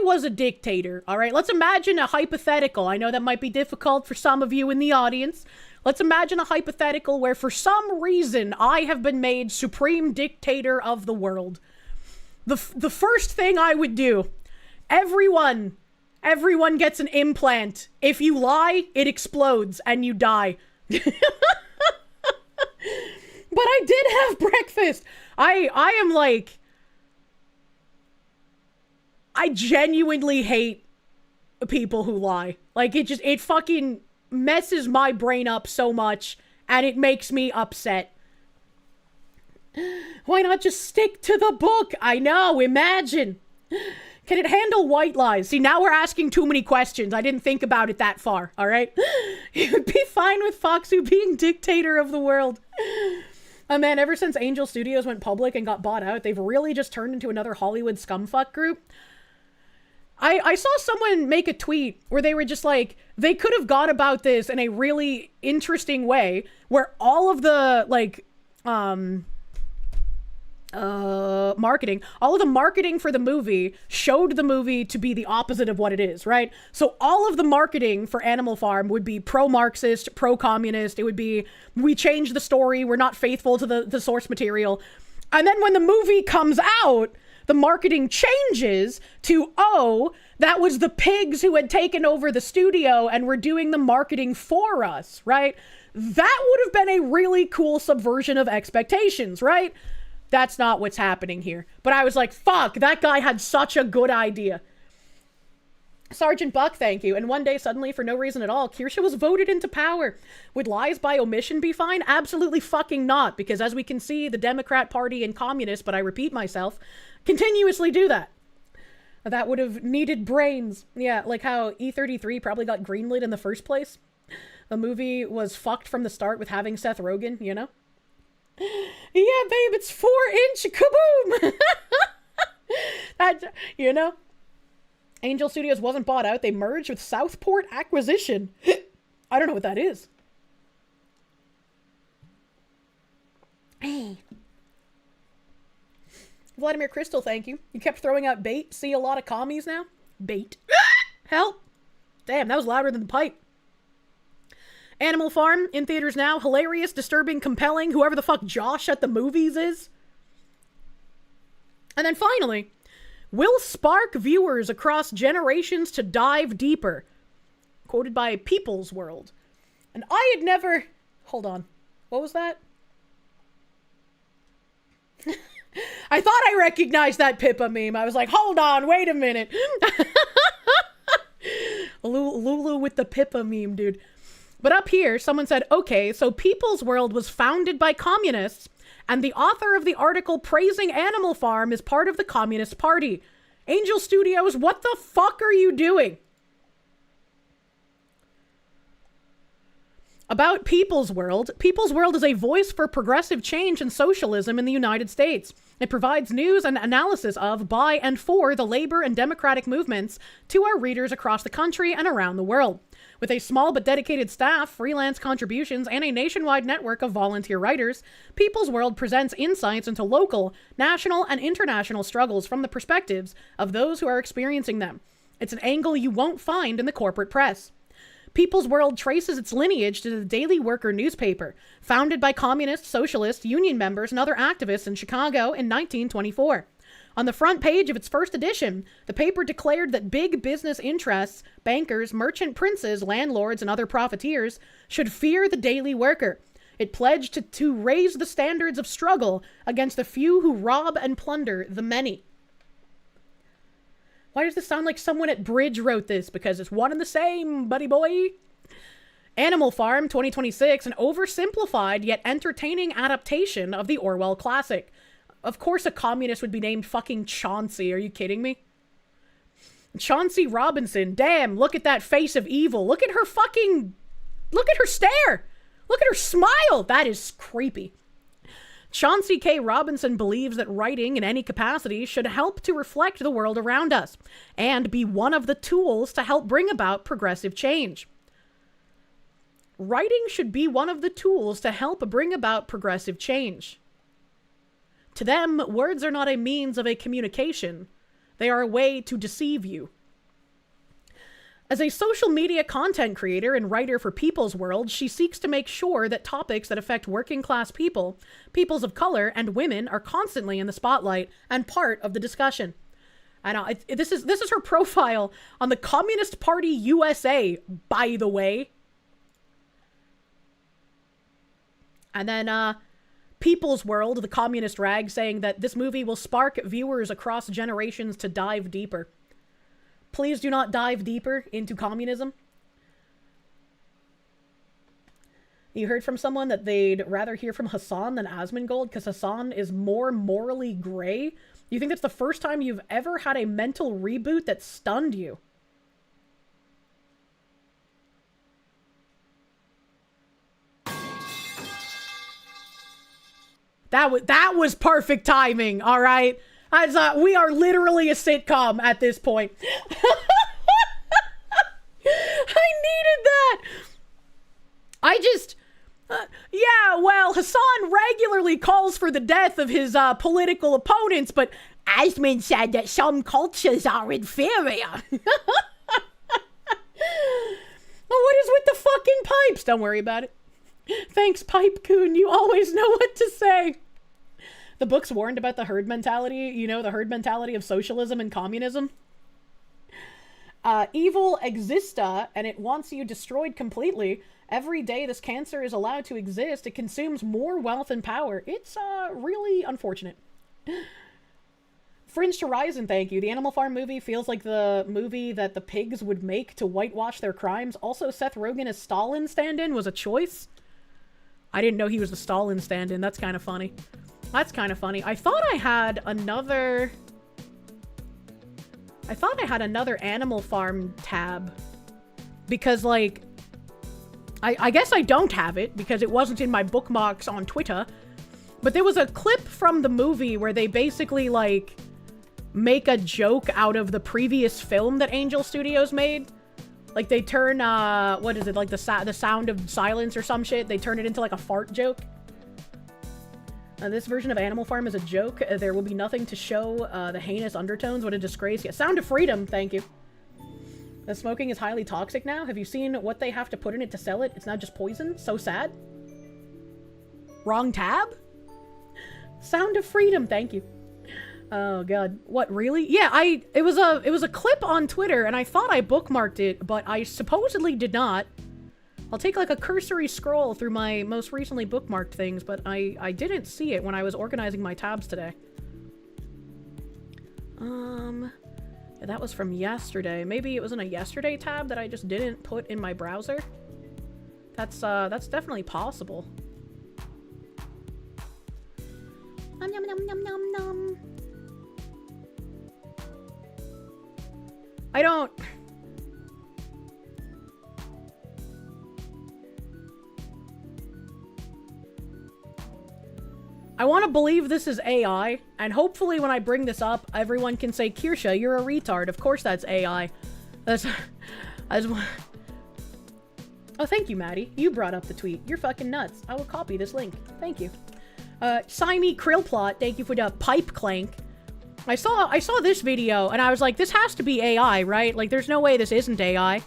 was a dictator, all right, let's imagine a hypothetical. I know that might be difficult for some of you in the audience. Let's imagine a hypothetical where for some reason I have been made supreme dictator of the world. The first thing I would do, everyone gets an implant. If you lie, it explodes and you die. But I did have breakfast. I am like, I genuinely hate people who lie. Like, it fucking messes my brain up so much, and it makes me upset. Why not just stick to the book? I know, imagine. Can it handle white lies? See, now we're asking too many questions. I didn't think about it that far, all right? You'd be fine with Foxu being dictator of the world. Oh man, ever since Angel Studios went public and got bought out, they've really just turned into another Hollywood scumfuck group. I saw someone make a tweet where they were just like, they could have gone about this in a really interesting way where all of the, like, marketing, all of the marketing for the movie showed the movie to be the opposite of what it is, right? So all of the marketing for Animal Farm would be pro-Marxist, pro-communist. It would be, we changed the story, we're not faithful to the source material. And then when the movie comes out, the marketing changes to, oh, that was the pigs who had taken over the studio and were doing the marketing for us, right? That would have been a really cool subversion of expectations, right? That's not what's happening here. But I was like, fuck, that guy had such a good idea. Sergeant Buck, thank you. And one day, suddenly, for no reason at all, Kirsche was voted into power. Would lies by omission be fine? Absolutely fucking not. Because as we can see, the Democrat Party and communists, but I repeat myself, continuously do that. That would have needed brains. Yeah, like how E33 probably got greenlit in the first place. The movie was fucked from the start with having Seth Rogen, you know? Yeah, babe, it's 4-inch kaboom! That, you know? Angel Studios wasn't bought out. They merged with Southport Acquisition. I don't know what that is. Hey. Vladimir Crystal, thank you. You kept throwing out bait. See a lot of commies now? Bait. Help. Damn, that was louder than the pipe. Animal Farm, in theaters now. Hilarious, disturbing, compelling. Whoever the fuck Josh at the movies is. And then finally, will spark viewers across generations to dive deeper. Quoted by People's World. And I had never... Hold on. What was that? I thought I recognized that Pippa meme. I was like, hold on, wait a minute. Lulu with the Pippa meme, dude. But up here, someone said, okay, so People's World was founded by communists, and the author of the article praising Animal Farm is part of the Communist Party. Angel Studios, what the fuck are you doing? About People's World is a voice for progressive change and socialism in the United States. It provides news and analysis of, by, and for the labor and democratic movements to our readers across the country and around the world. With a small but dedicated staff, freelance contributions, and a nationwide network of volunteer writers, People's World presents insights into local, national, and international struggles from the perspectives of those who are experiencing them. It's an angle you won't find in the corporate press. People's World traces its lineage to the Daily Worker newspaper, founded by communist, socialist, union members, and other activists in Chicago in 1924. On the front page of its first edition, the paper declared that big business interests, bankers, merchant princes, landlords, and other profiteers should fear the daily worker. It pledged to raise the standards of struggle against the few who rob and plunder the many. Why does this sound like someone at Bridge wrote this? Because it's one and the same, buddy boy. Animal Farm 2026, an oversimplified yet entertaining adaptation of the Orwell classic. Of course a communist would be named fucking Chauncey. Are you kidding me? Chauncey Robinson. Damn, look at that face of evil. Look at her stare. Look at her smile. That is creepy. Chauncey K. Robinson believes that writing in any capacity should help to reflect the world around us and be one of the tools to help bring about progressive change. Writing should be one of the tools to help bring about progressive change. To them, words are not a means of a communication. They are a way to deceive you. As a social media content creator and writer for People's World, she seeks to make sure that topics that affect working class people, peoples of color, and women are constantly in the spotlight and part of the discussion. And this is her profile on the Communist Party USA, by the way. And then People's World, the communist rag, saying that this movie will spark viewers across generations to dive deeper. Please do not dive deeper into communism. You heard from someone that they'd rather hear from Hassan than Asmongold because Hassan is more morally gray. You think that's the first time you've ever had a mental reboot that stunned you? That was perfect timing, all right? We are literally a sitcom at this point. I needed that. Yeah, well, Hassan regularly calls for the death of his political opponents, but Asmund said that some cultures are inferior. What is with the fucking pipes? Don't worry about it. Thanks, Pipe Coon. You always know what to say. The book's warned about the herd mentality, you know, the herd mentality of socialism and communism. Evil exista, and it wants you destroyed completely. Every day this cancer is allowed to exist, it consumes more wealth and power. It's really unfortunate. Fringed Horizon, thank you. The Animal Farm movie feels like the movie that the pigs would make to whitewash their crimes. Also, Seth Rogen as Stalin stand-in was a choice. I didn't know he was the Stalin stand-in. That's kind of funny. That's kind of funny. I thought I had another Animal Farm tab. Because, like, I guess I don't have it because it wasn't in my bookmarks on Twitter. But there was a clip from the movie where they basically, like, make a joke out of the previous film that Angel Studios made. Like, they turn, what is it, like the sound of silence or some shit? They turn it into, like, a fart joke. This version of Animal Farm is a joke. There will be nothing to show the heinous undertones. What a disgrace. Yeah, Sound of Freedom, thank you. The smoking is highly toxic now. Have you seen what they have to put in it to sell it? It's now just poison. So sad. Wrong tab? Sound of Freedom, thank you. Oh god. What, really? Yeah, it was a clip on Twitter and I thought I bookmarked it, but I supposedly did not. I'll take like a cursory scroll through my most recently bookmarked things, but I didn't see it when I was organizing my tabs today. Yeah, that was from yesterday. Maybe it was in a yesterday tab that I just didn't put in my browser. That's definitely possible. Nom nom nom nom nom nom. I don't... I want to believe this is AI, and hopefully when I bring this up, everyone can say, Kirsche, you're a retard. Of course that's AI. That's... Oh, thank you, Maddie. You brought up the tweet. You're fucking nuts. I will copy this link. Thank you. Simey Krillplot, thank you for the pipe clank. I saw this video, and I was like, this has to be AI, right? Like, there's no way this isn't AI.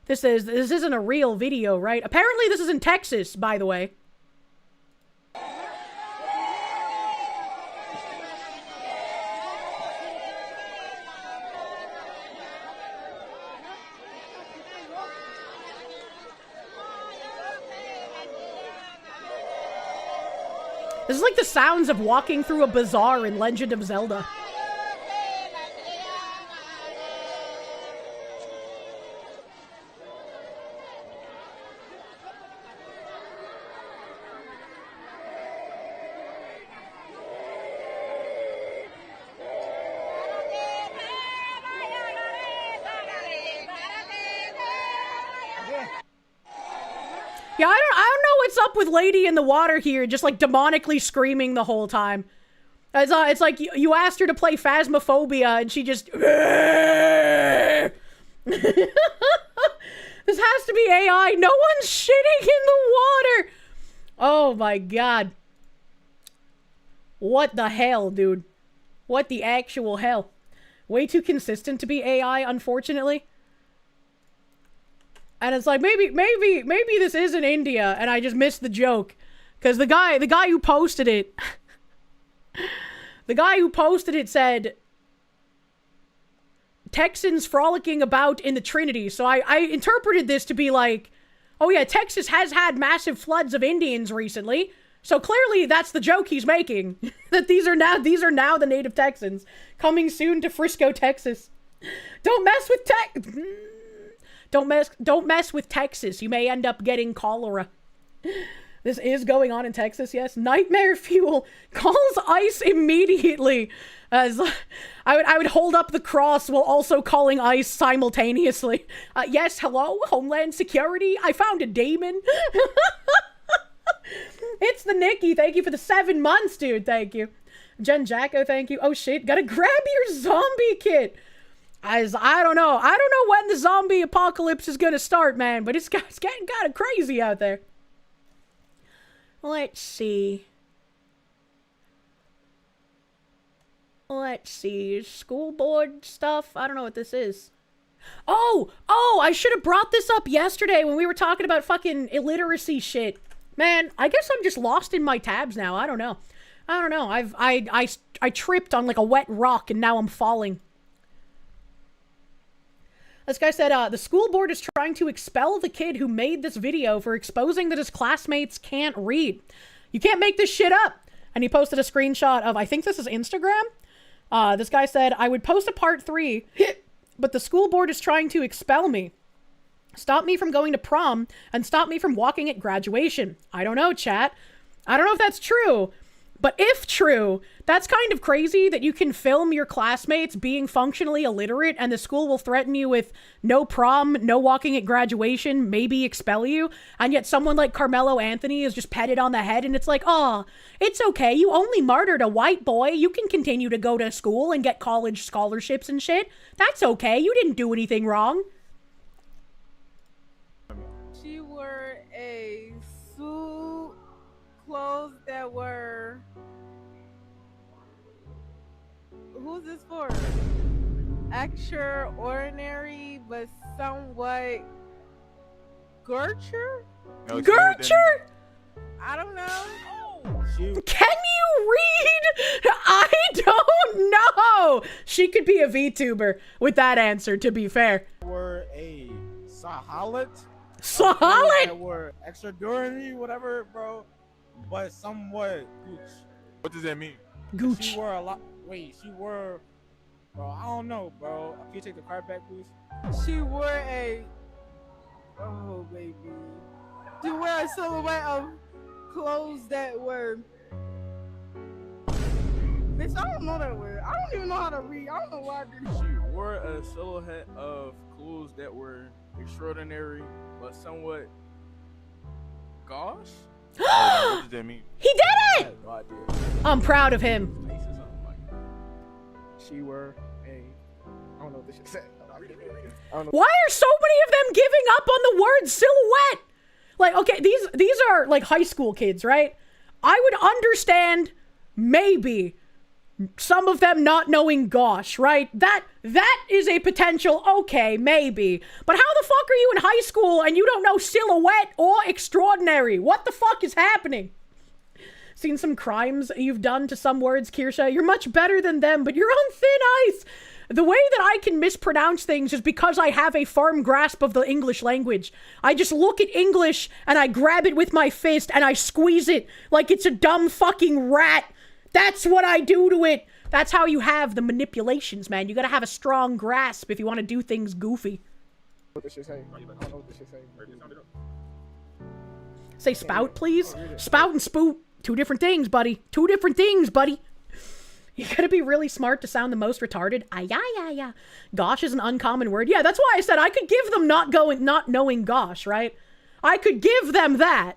This isn't a real video, right? Apparently this is in Texas, by the way. This is like the sounds of walking through a bazaar in Legend of Zelda. Yeah, I don't know what's up with Lady in the Water here, just like demonically screaming the whole time. It's like you asked her to play Phasmophobia and she just... This has to be AI. No one's shitting in the water. Oh my god. What the hell, dude? What the actual hell? Way too consistent to be AI, unfortunately. And it's like, maybe this is in India and I just missed the joke. Because the guy who posted it... the guy who posted it said... Texans frolicking about in the Trinity. So I interpreted this to be like... Oh yeah, Texas has had massive floods of Indians recently. So clearly that's the joke he's making. That these are now the native Texans. Coming soon to Frisco, Texas. Don't mess with Don't mess with Texas. You may end up getting cholera. This is going on in Texas, yes. Nightmare Fuel calls ICE immediately. As I would hold up the cross while also calling ICE simultaneously. Yes, hello, Homeland Security. I found a demon. It's the Nikki. Thank you for the 7 months, dude. Thank you. Jen Jacko, thank you. Oh shit, gotta grab your zombie kit. As I don't know when the zombie apocalypse is gonna start, man, but it's getting kind of crazy out there. Let's see. School board stuff. I don't know what this is. Oh, I should have brought this up yesterday when we were talking about fucking illiteracy shit. Man, I guess I'm just lost in my tabs now. I don't know. I tripped on like a wet rock and now I'm falling. This guy said, the school board is trying to expel the kid who made this video for exposing that his classmates can't read. You can't make this shit up. And he posted a screenshot of, I think this is Instagram. This guy said, I would post a part 3, but the school board is trying to expel me. Stop me from going to prom and stop me from walking at graduation. I don't know, chat. I don't know if that's true. But if true, that's kind of crazy that you can film your classmates being functionally illiterate and the school will threaten you with no prom, no walking at graduation, maybe expel you. And yet someone like Carmelo Anthony is just petted on the head and it's like, oh, it's okay. You only martyred a white boy. You can continue to go to school and get college scholarships and shit. That's okay. You didn't do anything wrong. She wore a suit, clothes that were... Who's this for? Extraordinary, but somewhat... Gertrude? Gertrude? I don't know. Can you read? I don't know. She could be a VTuber with that answer, to be fair. Were a Sahalit? Solid! That were extraordinary, whatever, bro. But somewhat gooch. What does that mean? Gooch. She wore a lot. Wait, she wore. Bro, I don't know, bro. Can you take the card back, please? She wore a. Oh, baby. She wore a silhouette of clothes that were. Bitch, I don't know that word. I don't even know how to read. I don't know why I did that. She wore a silhouette of clothes that were extraordinary, but somewhat gauche. What does that mean? He did I it! have no idea. I'm proud of him. Face or something like that. She wore a. I don't know what this shit said. I don't know. Why are so many of them giving up on the word silhouette? Like, okay, these are like high school kids, right? I would understand maybe some of them not knowing gosh, right? That is a potential, okay, maybe. But how the fuck are you in high school and you don't know silhouette or extraordinary? What the fuck is happening? Seen some crimes you've done to some words, Kirsche? You're much better than them, but you're on thin ice. The way that I can mispronounce things is because I have a firm grasp of the English language. I just look at English and I grab it with my fist and I squeeze it like it's a dumb fucking rat. That's what I do to it. That's how you have the manipulations, man. You gotta have a strong grasp if you want to do things goofy. What this shit say? I don't know what this shit say. Say spout, please. Spout and spoot. Two different things, buddy. Two different things, buddy. You gotta be really smart to sound the most retarded. Yeah. Gosh is an uncommon word. Yeah, that's why I said I could give them not knowing gosh, right? I could give them that.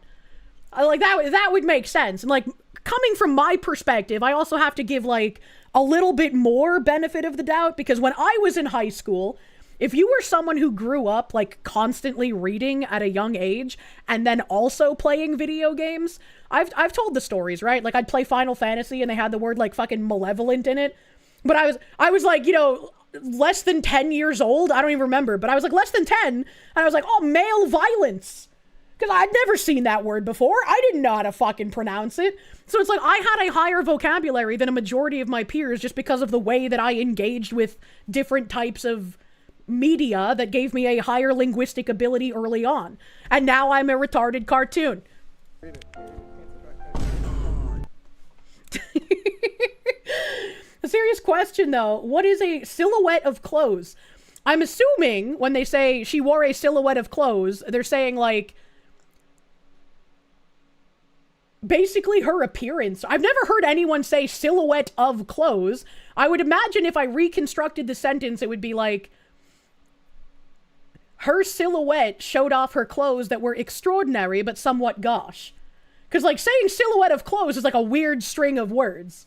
Like that would make sense. And like coming from my perspective, I also have to give like a little bit more benefit of the doubt, because when I was in high school, if you were someone who grew up like constantly reading at a young age and then also playing video games, I've told the stories, right? Like I'd play Final Fantasy and they had the word like fucking malevolent in it. But I was like, you know, less than 10 years old. I don't even remember, but I was like less than 10 and I was like, oh, male violence. Because I'd never seen that word before. I didn't know how to fucking pronounce it. So it's like I had a higher vocabulary than a majority of my peers just because of the way that I engaged with different types of media that gave me a higher linguistic ability early on. And now I'm a retarded cartoon. A serious question though, what is a silhouette of clothes? I'm assuming when they say she wore a silhouette of clothes, they're saying like basically her appearance. I've never heard anyone say silhouette of clothes. I would imagine if I reconstructed the sentence, it would be like her silhouette showed off her clothes that were extraordinary but somewhat gauche. Because like saying silhouette of clothes is like a weird string of words.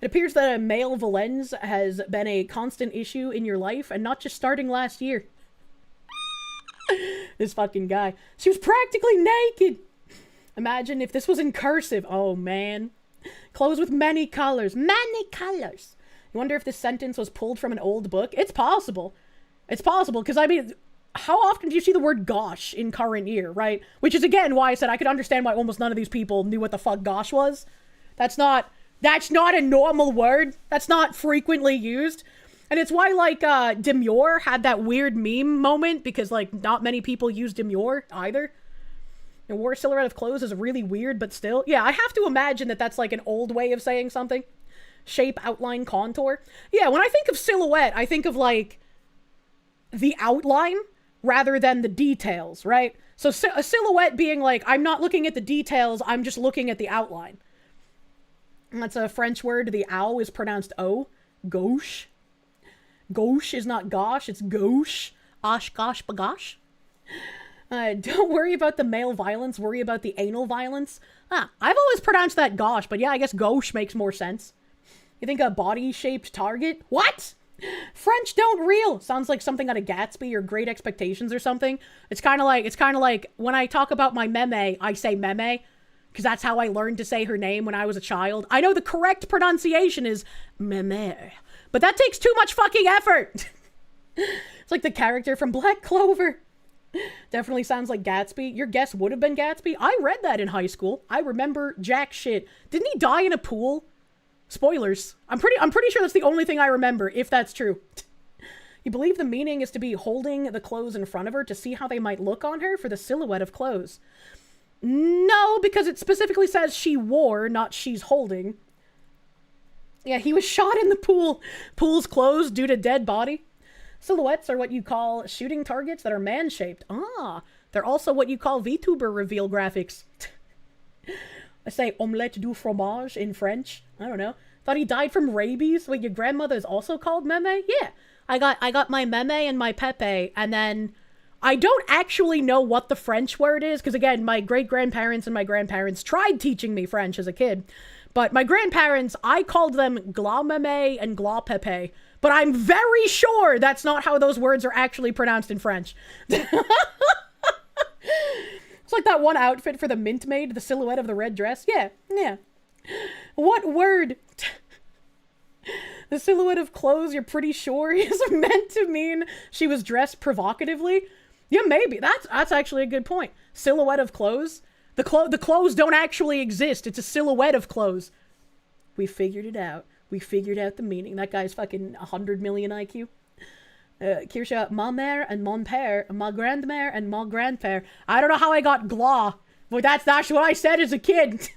It appears that a male valence has been a constant issue in your life and not just starting last year. This fucking guy. She was practically naked. Imagine if this was in cursive. Oh, man. Clothes with many colors. Many colors. You wonder if this sentence was pulled from an old book? It's possible. It's possible, because, I mean, how often do you see the word gosh in current year, right? Which is, again, why I said I could understand why almost none of these people knew what the fuck gosh was. That's not a normal word. That's not frequently used. And it's why, like, demure had that weird meme moment, because, like, not many people use demure either. And wore a silhouette of clothes is really weird, but still. Yeah, I have to imagine that that's like an old way of saying something. Shape, outline, contour. Yeah, when I think of silhouette, I think of like the outline rather than the details, right? So a silhouette being like, I'm not looking at the details, I'm just looking at the outline. And that's a French word. The ow is pronounced O. Gauche. Gauche is not gosh, it's gauche. Osh, gosh, bagosh. Don't worry about the male violence, worry about the anal violence. I've always pronounced that gosh, but yeah, I guess gauche makes more sense. You think a body-shaped target? What? French don't reel. Sounds like something out of Gatsby or Great Expectations or something. It's kind of like when I talk about my meme, I say meme, because that's how I learned to say her name when I was a child. I know the correct pronunciation is meme, but that takes too much fucking effort. It's like the character from Black Clover. Definitely sounds like Gatsby. Your guess would have been Gatsby. I read that in high school. I remember jack shit. Didn't he die in a pool? Spoilers. I'm pretty sure that's the only thing I remember, if that's true. You believe the meaning is to be holding the clothes in front of her to see how they might look on her for the silhouette of clothes. No, because it specifically says she wore, not she's holding. Yeah, he was shot in the pool. Pool's closed due to dead body. Silhouettes are what you call shooting targets that are man-shaped. Ah, they're also what you call VTuber reveal graphics. I say omelette du fromage in French. I don't know. Thought he died from rabies? Wait, your grandmother is also called Meme? Yeah. I got my Meme and my Pepe, and then I don't actually know what the French word is, because again, my great-grandparents and my grandparents tried teaching me French as a kid. But my grandparents, I called them Gla Meme and Gla Pepe. But I'm very sure that's not how those words are actually pronounced in French. It's like that one outfit for the mint maid, the silhouette of the red dress. Yeah. What word? The silhouette of clothes, you're pretty sure is meant to mean she was dressed provocatively? Yeah, maybe. That's actually a good point. Silhouette of clothes? The clothes don't actually exist. It's a silhouette of clothes. We figured it out. We figured out the meaning. That guy's fucking 100 million IQ. Kirsche, ma mère and mon père, ma grandmère and mon grandpère. I don't know how I got gla, but that's what I said as a kid.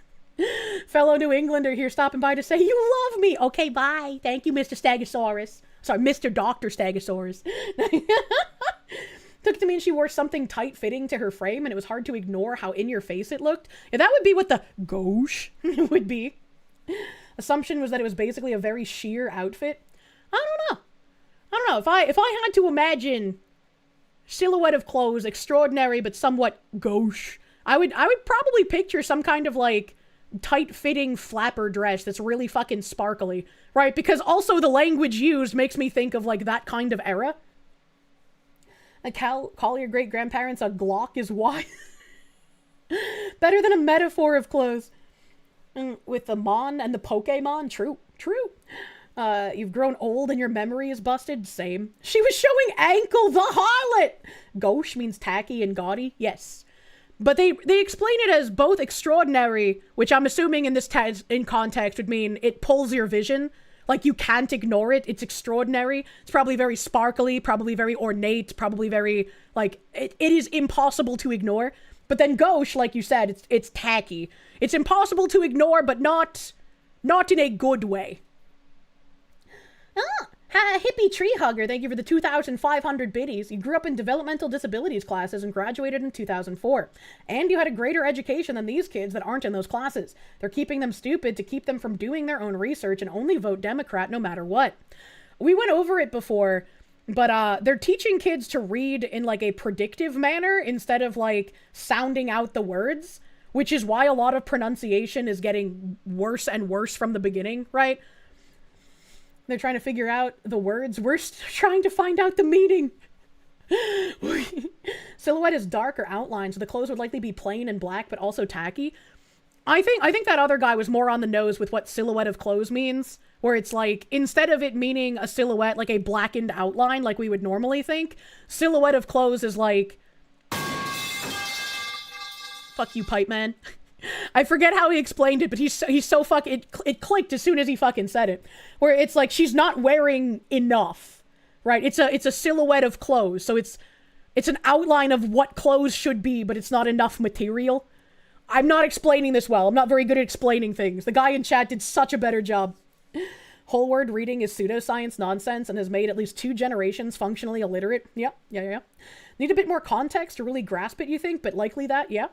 Fellow New Englander here stopping by to say, you love me. Okay, bye. Thank you, Mr. Stegosaurus. Sorry, Mr. Dr. Stegosaurus. Took to mean she wore something tight-fitting to her frame, and it was hard to ignore how in-your-face it looked. Yeah, that would be what the gauche would be. Assumption was that it was basically a very sheer outfit. I don't know. If I had to imagine silhouette of clothes, extraordinary but somewhat gauche, I would probably picture some kind of like tight-fitting flapper dress that's really fucking sparkly, right? Because also the language used makes me think of like that kind of era. Call your great-grandparents a Glock is why. Better than a metaphor of clothes. With the Mon and the Pokemon, true. You've grown old and your memory is busted, same. She was showing ankle, the harlot! Gauche means tacky and gaudy, yes. But they explain it as both extraordinary, which I'm assuming in this in context would mean it pulls your vision. Like, you can't ignore it. It's extraordinary. It's probably very sparkly, probably very ornate, probably very, like, it is impossible to ignore. But then gauche, like you said, it's tacky. It's impossible to ignore, but not in a good way. Hippie tree hugger, thank you for the 2,500 biddies. You grew up in developmental disabilities classes and graduated in 2004. And you had a greater education than these kids that aren't in those classes. They're keeping them stupid to keep them from doing their own research and only vote Democrat no matter what. We went over it before, but they're teaching kids to read in like a predictive manner instead of like sounding out the words, which is why a lot of pronunciation is getting worse and worse from the beginning, right? They're trying to figure out the words. We're trying to find out the meaning. Silhouette is darker outline, so the clothes would likely be plain and black, but also tacky. I think that other guy was more on the nose with what silhouette of clothes means, where it's like, instead of it meaning a silhouette, like a blackened outline, like we would normally think, silhouette of clothes is like, fuck you, pipe man. I forget how he explained it, but he's so fucking, it clicked as soon as he fucking said it. Where it's like, she's not wearing enough, right? It's a silhouette of clothes, so it's an outline of what clothes should be, but it's not enough material. I'm not explaining this well. I'm not very good at explaining things. The guy in chat did such a better job. Whole word reading is pseudoscience nonsense and has made at least 2 generations functionally illiterate. Yeah. Need a bit more context to really grasp it, you think? But likely that, yeah.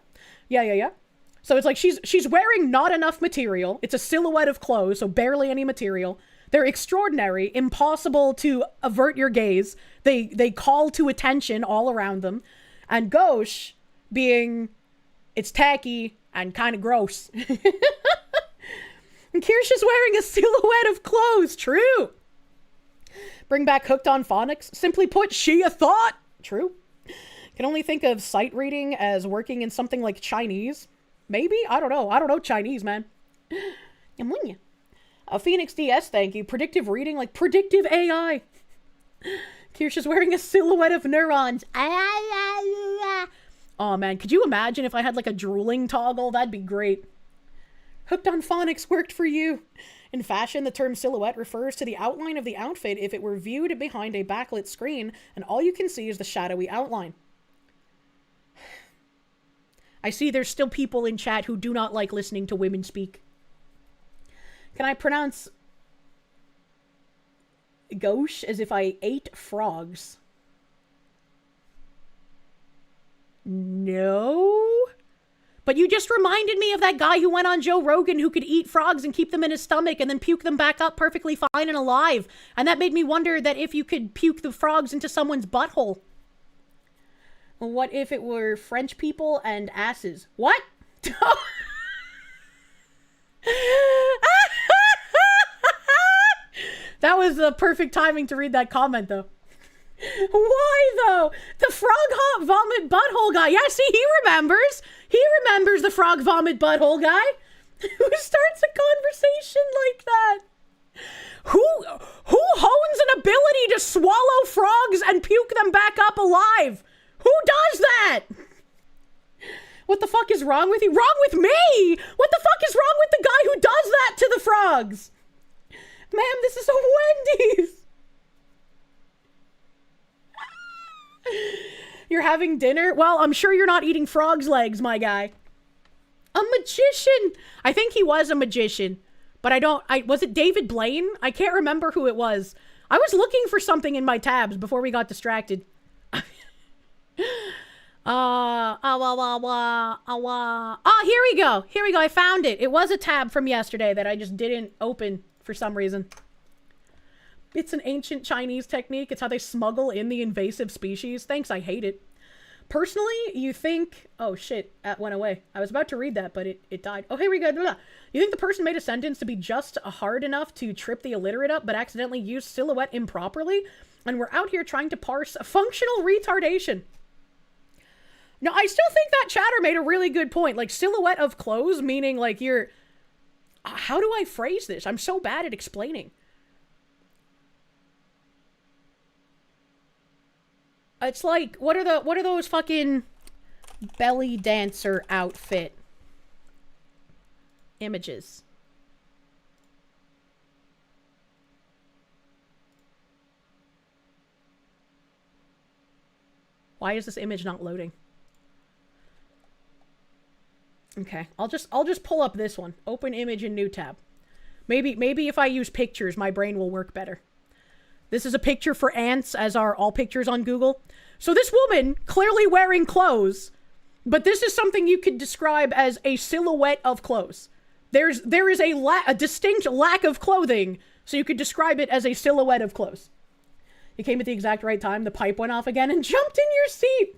So it's like she's wearing not enough material. It's a silhouette of clothes, so barely any material. They're extraordinary, impossible to avert your gaze. They call to attention all around them. And gauche being, it's tacky and kind of gross. And Kirsche is wearing a silhouette of clothes. True. Bring back Hooked on Phonics. Simply put, she a thought. True. Can only think of sight reading as working in something like Chinese. Maybe? I don't know Chinese, man. A Phoenix DS, thank you. Predictive reading, like predictive AI. Kirsche wearing a silhouette of neurons. Oh, man. Could you imagine if I had like a drooling toggle? That'd be great. Hooked on Phonics worked for you. In fashion, the term silhouette refers to the outline of the outfit if it were viewed behind a backlit screen and all you can see is the shadowy outline. I see there's still people in chat who do not like listening to women speak. Can I pronounce gauche as if I ate frogs? No? But you just reminded me of that guy who went on Joe Rogan who could eat frogs and keep them in his stomach and then puke them back up perfectly fine and alive. And that made me wonder that if you could puke the frogs into someone's butthole. Well, what if it were French people and asses? What? That was the perfect timing to read that comment, though. Why, though? The frog hop vomit butthole guy. Yeah, see, he remembers. He remembers the frog vomit butthole guy. Who starts a conversation like that? Who hones an ability to swallow frogs and puke them back up alive? Who does that? What the fuck is wrong with you? Wrong with me? What the fuck is wrong with the guy who does that to the frogs? Ma'am, this is a Wendy's. You're having dinner? Well, I'm sure you're not eating frog's legs, my guy. A magician. I think he was a magician, but was it David Blaine? I can't remember who it was. I was looking for something in my tabs before we got distracted. Here we go. Here we go. I found it. It was a tab from yesterday that I just didn't open for some reason. It's an ancient Chinese technique. It's how they smuggle in the invasive species. Thanks, I hate it. Personally, you think... Oh, shit. That went away. I was about to read that, but it died. Oh, here we go. You think the person made a sentence to be just hard enough to trip the illiterate up, but accidentally used silhouette improperly? And we're out here trying to parse functional retardation. No, I still think that chatter made a really good point. Like, silhouette of clothes, meaning, like, you're... How do I phrase this? I'm so bad at explaining. It's like, what are those fucking belly dancer outfit images? Why is this image not loading? Okay, I'll just pull up this one. Open image in new tab. Maybe if I use pictures, my brain will work better. This is a picture for ants, as are all pictures on Google. So this woman, clearly wearing clothes, but this is something you could describe as a silhouette of clothes. There is a distinct lack of clothing, so you could describe it as a silhouette of clothes. You came at the exact right time, the pipe went off again, and jumped in your seat.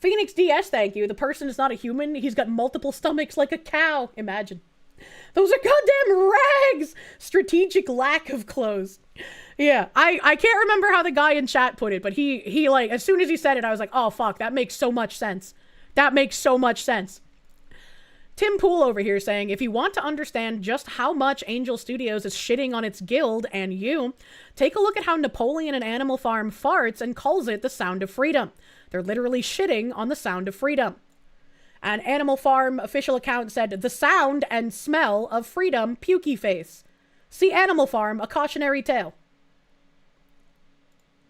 Phoenix DS, thank you. The person is not a human. He's got multiple stomachs like a cow. Imagine. Those are goddamn rags! Strategic lack of clothes. Yeah, I can't remember how the guy in chat put it, but he like, as soon as he said it, I was like, oh fuck, that makes so much sense. That makes so much sense. Tim Poole over here saying, if you want to understand just how much Angel Studios is shitting on its guild and you, take a look at how Napoleon in Animal Farm farts and calls it the sound of freedom. They're literally shitting on the sound of freedom. An Animal Farm official account said, the sound and smell of freedom, pukey face. See Animal Farm, a cautionary tale.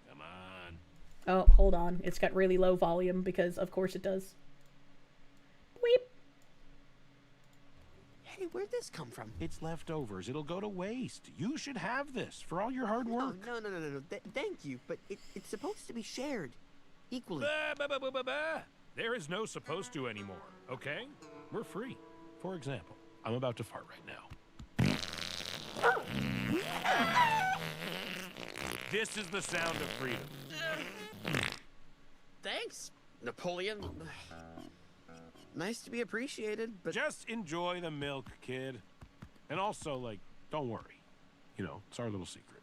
Come on. Oh, hold on. It's got really low volume because of course it does. Weep. Hey, where'd this come from? It's leftovers. It'll go to waste. You should have this for all your hard work. No. Thank you, but it's supposed to be shared equally. There is no supposed to anymore, okay? We're free. For example, I'm about to fart right now. This is the sound of freedom. Thanks, Napoleon. Nice to be appreciated, but... Just enjoy the milk, kid. And also, like, don't worry. You know, it's our little secret.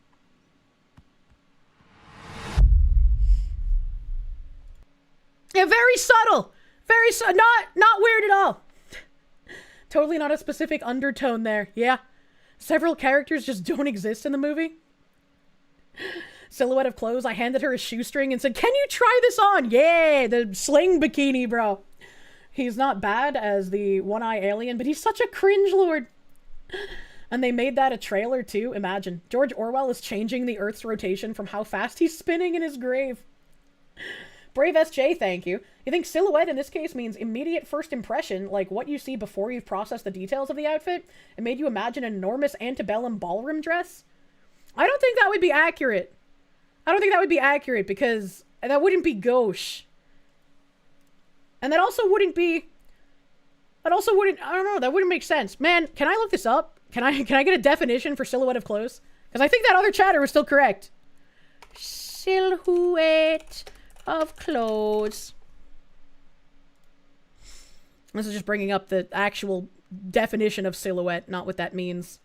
Yeah, very subtle. Very not weird at all. Totally not a specific undertone there. Yeah. Several characters just don't exist in the movie. Silhouette of clothes. I handed her a shoestring and said, can you try this on? Yeah, the sling bikini, bro. He's not bad as the one-eye alien, but he's such a cringe lord. And they made that a trailer too. Imagine. George Orwell is changing the Earth's rotation from how fast he's spinning in his grave. Brave SJ, thank you. You think silhouette in this case means immediate first impression, like what you see before you've processed the details of the outfit? It made you imagine an enormous antebellum ballroom dress? I don't think that would be accurate. I don't think that would be accurate because that wouldn't be gauche. And that also wouldn't be... I don't know, that wouldn't make sense. Man, can I look this up? Can I get a definition for silhouette of clothes? Because I think that other chatter was still correct. Silhouette of clothes. This is just bringing up the actual definition of silhouette, not what that means.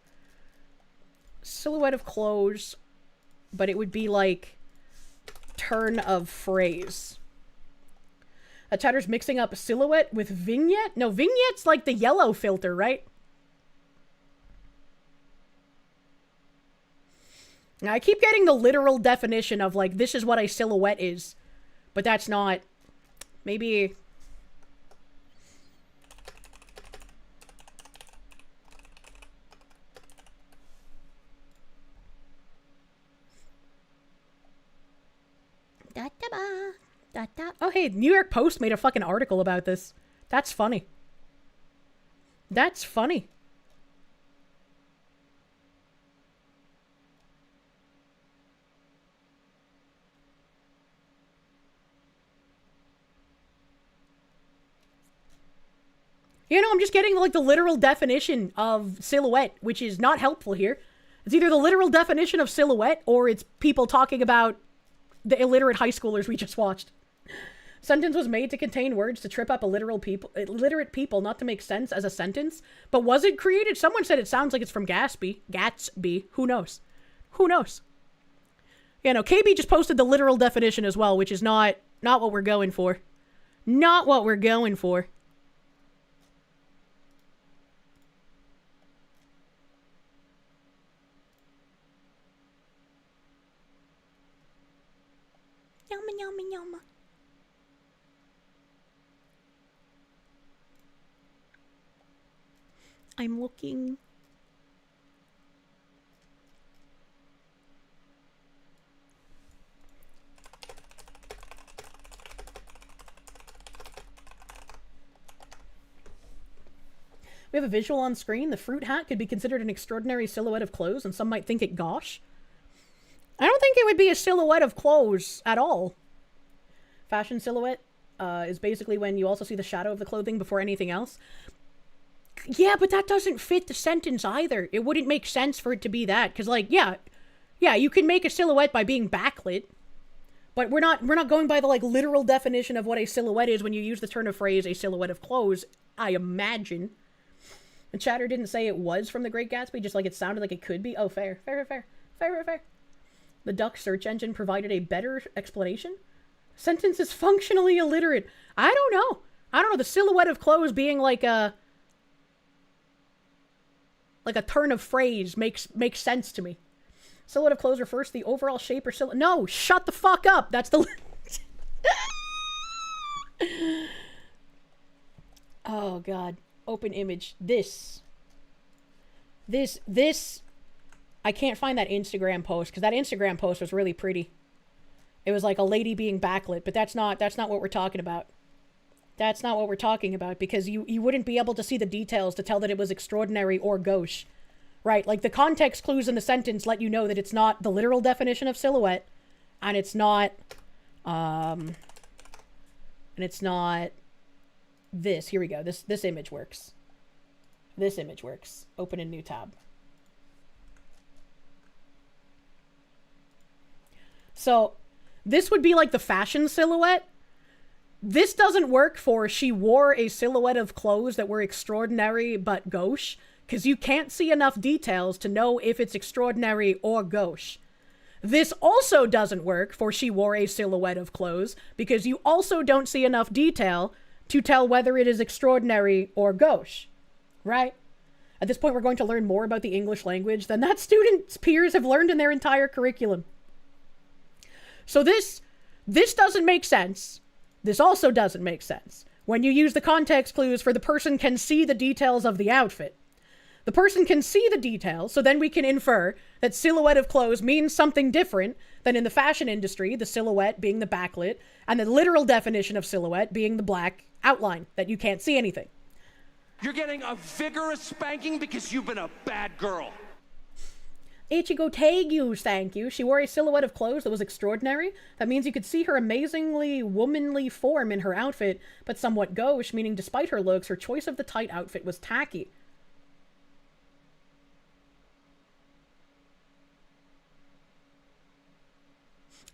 Silhouette of clothes, but it would be like turn of phrase. A chatter's mixing up silhouette with vignette? No, vignette's like the yellow filter, right? Now, I keep getting the literal definition of, like, this is what a silhouette is. But that's not... Maybe... Oh, hey, New York Post made a fucking article about this. That's funny. That's funny. You know, I'm just getting, like, the literal definition of silhouette, which is not helpful here. It's either the literal definition of silhouette, or it's people talking about the illiterate high schoolers we just watched. Sentence was made to contain words to trip up illiterate people, not to make sense as a sentence. But was it created? Someone said it sounds like it's from Gatsby. Who knows? Who knows? You know, KB just posted the literal definition as well, which is not what we're going for. Not what we're going for. Yumma, yumma, yumma. I'm looking. We have a visual on screen. The fruit hat could be considered an extraordinary silhouette of clothes, and some might think it gauche. I don't think it would be a silhouette of clothes at all. Fashion silhouette is basically when you also see the shadow of the clothing before anything else. Yeah, but that doesn't fit the sentence either. It wouldn't make sense for it to be that. Because, like, yeah, you can make a silhouette by being backlit. But we're not going by the, like, literal definition of what a silhouette is when you use the turn of phrase, a silhouette of clothes, I imagine. The chatter didn't say it was from The Great Gatsby, just like it sounded like it could be. Oh, fair. The Duck search engine provided a better explanation. Sentence is functionally illiterate. I don't know. The silhouette of clothes being like a turn of phrase makes sense to me. Silhouette of clothes refers to the overall shape or silhouette. No, shut the fuck up. That's the... Oh, God. Open image. This. I can't find that Instagram post, because that Instagram post was really pretty. It was like a lady being backlit, but that's not what we're talking about. That's not what we're talking about, because you wouldn't be able to see the details to tell that it was extraordinary or gauche. Right, like the context clues in the sentence let you know that it's not the literal definition of silhouette, and it's not this. Here we go. This image works. This image works. Open a new tab. So, this would be like the fashion silhouette. This doesn't work for she wore a silhouette of clothes that were extraordinary but gauche, because you can't see enough details to know if it's extraordinary or gauche. This also doesn't work for she wore a silhouette of clothes, because you also don't see enough detail to tell whether it is extraordinary or gauche. Right? At this point, we're going to learn more about the English language than that student's peers have learned in their entire curriculum. So this doesn't make sense. This also doesn't make sense when you use the context clues for the person can see the details of the outfit. The person can see the details, so then we can infer that silhouette of clothes means something different than in the fashion industry, the silhouette being the backlit, and the literal definition of silhouette being the black outline, that you can't see anything. You're getting a vigorous spanking because you've been a bad girl. Ichigo Teigu's, thank you. She wore a silhouette of clothes that was extraordinary. That means you could see her amazingly womanly form in her outfit, but somewhat gauche, meaning despite her looks, her choice of the tight outfit was tacky.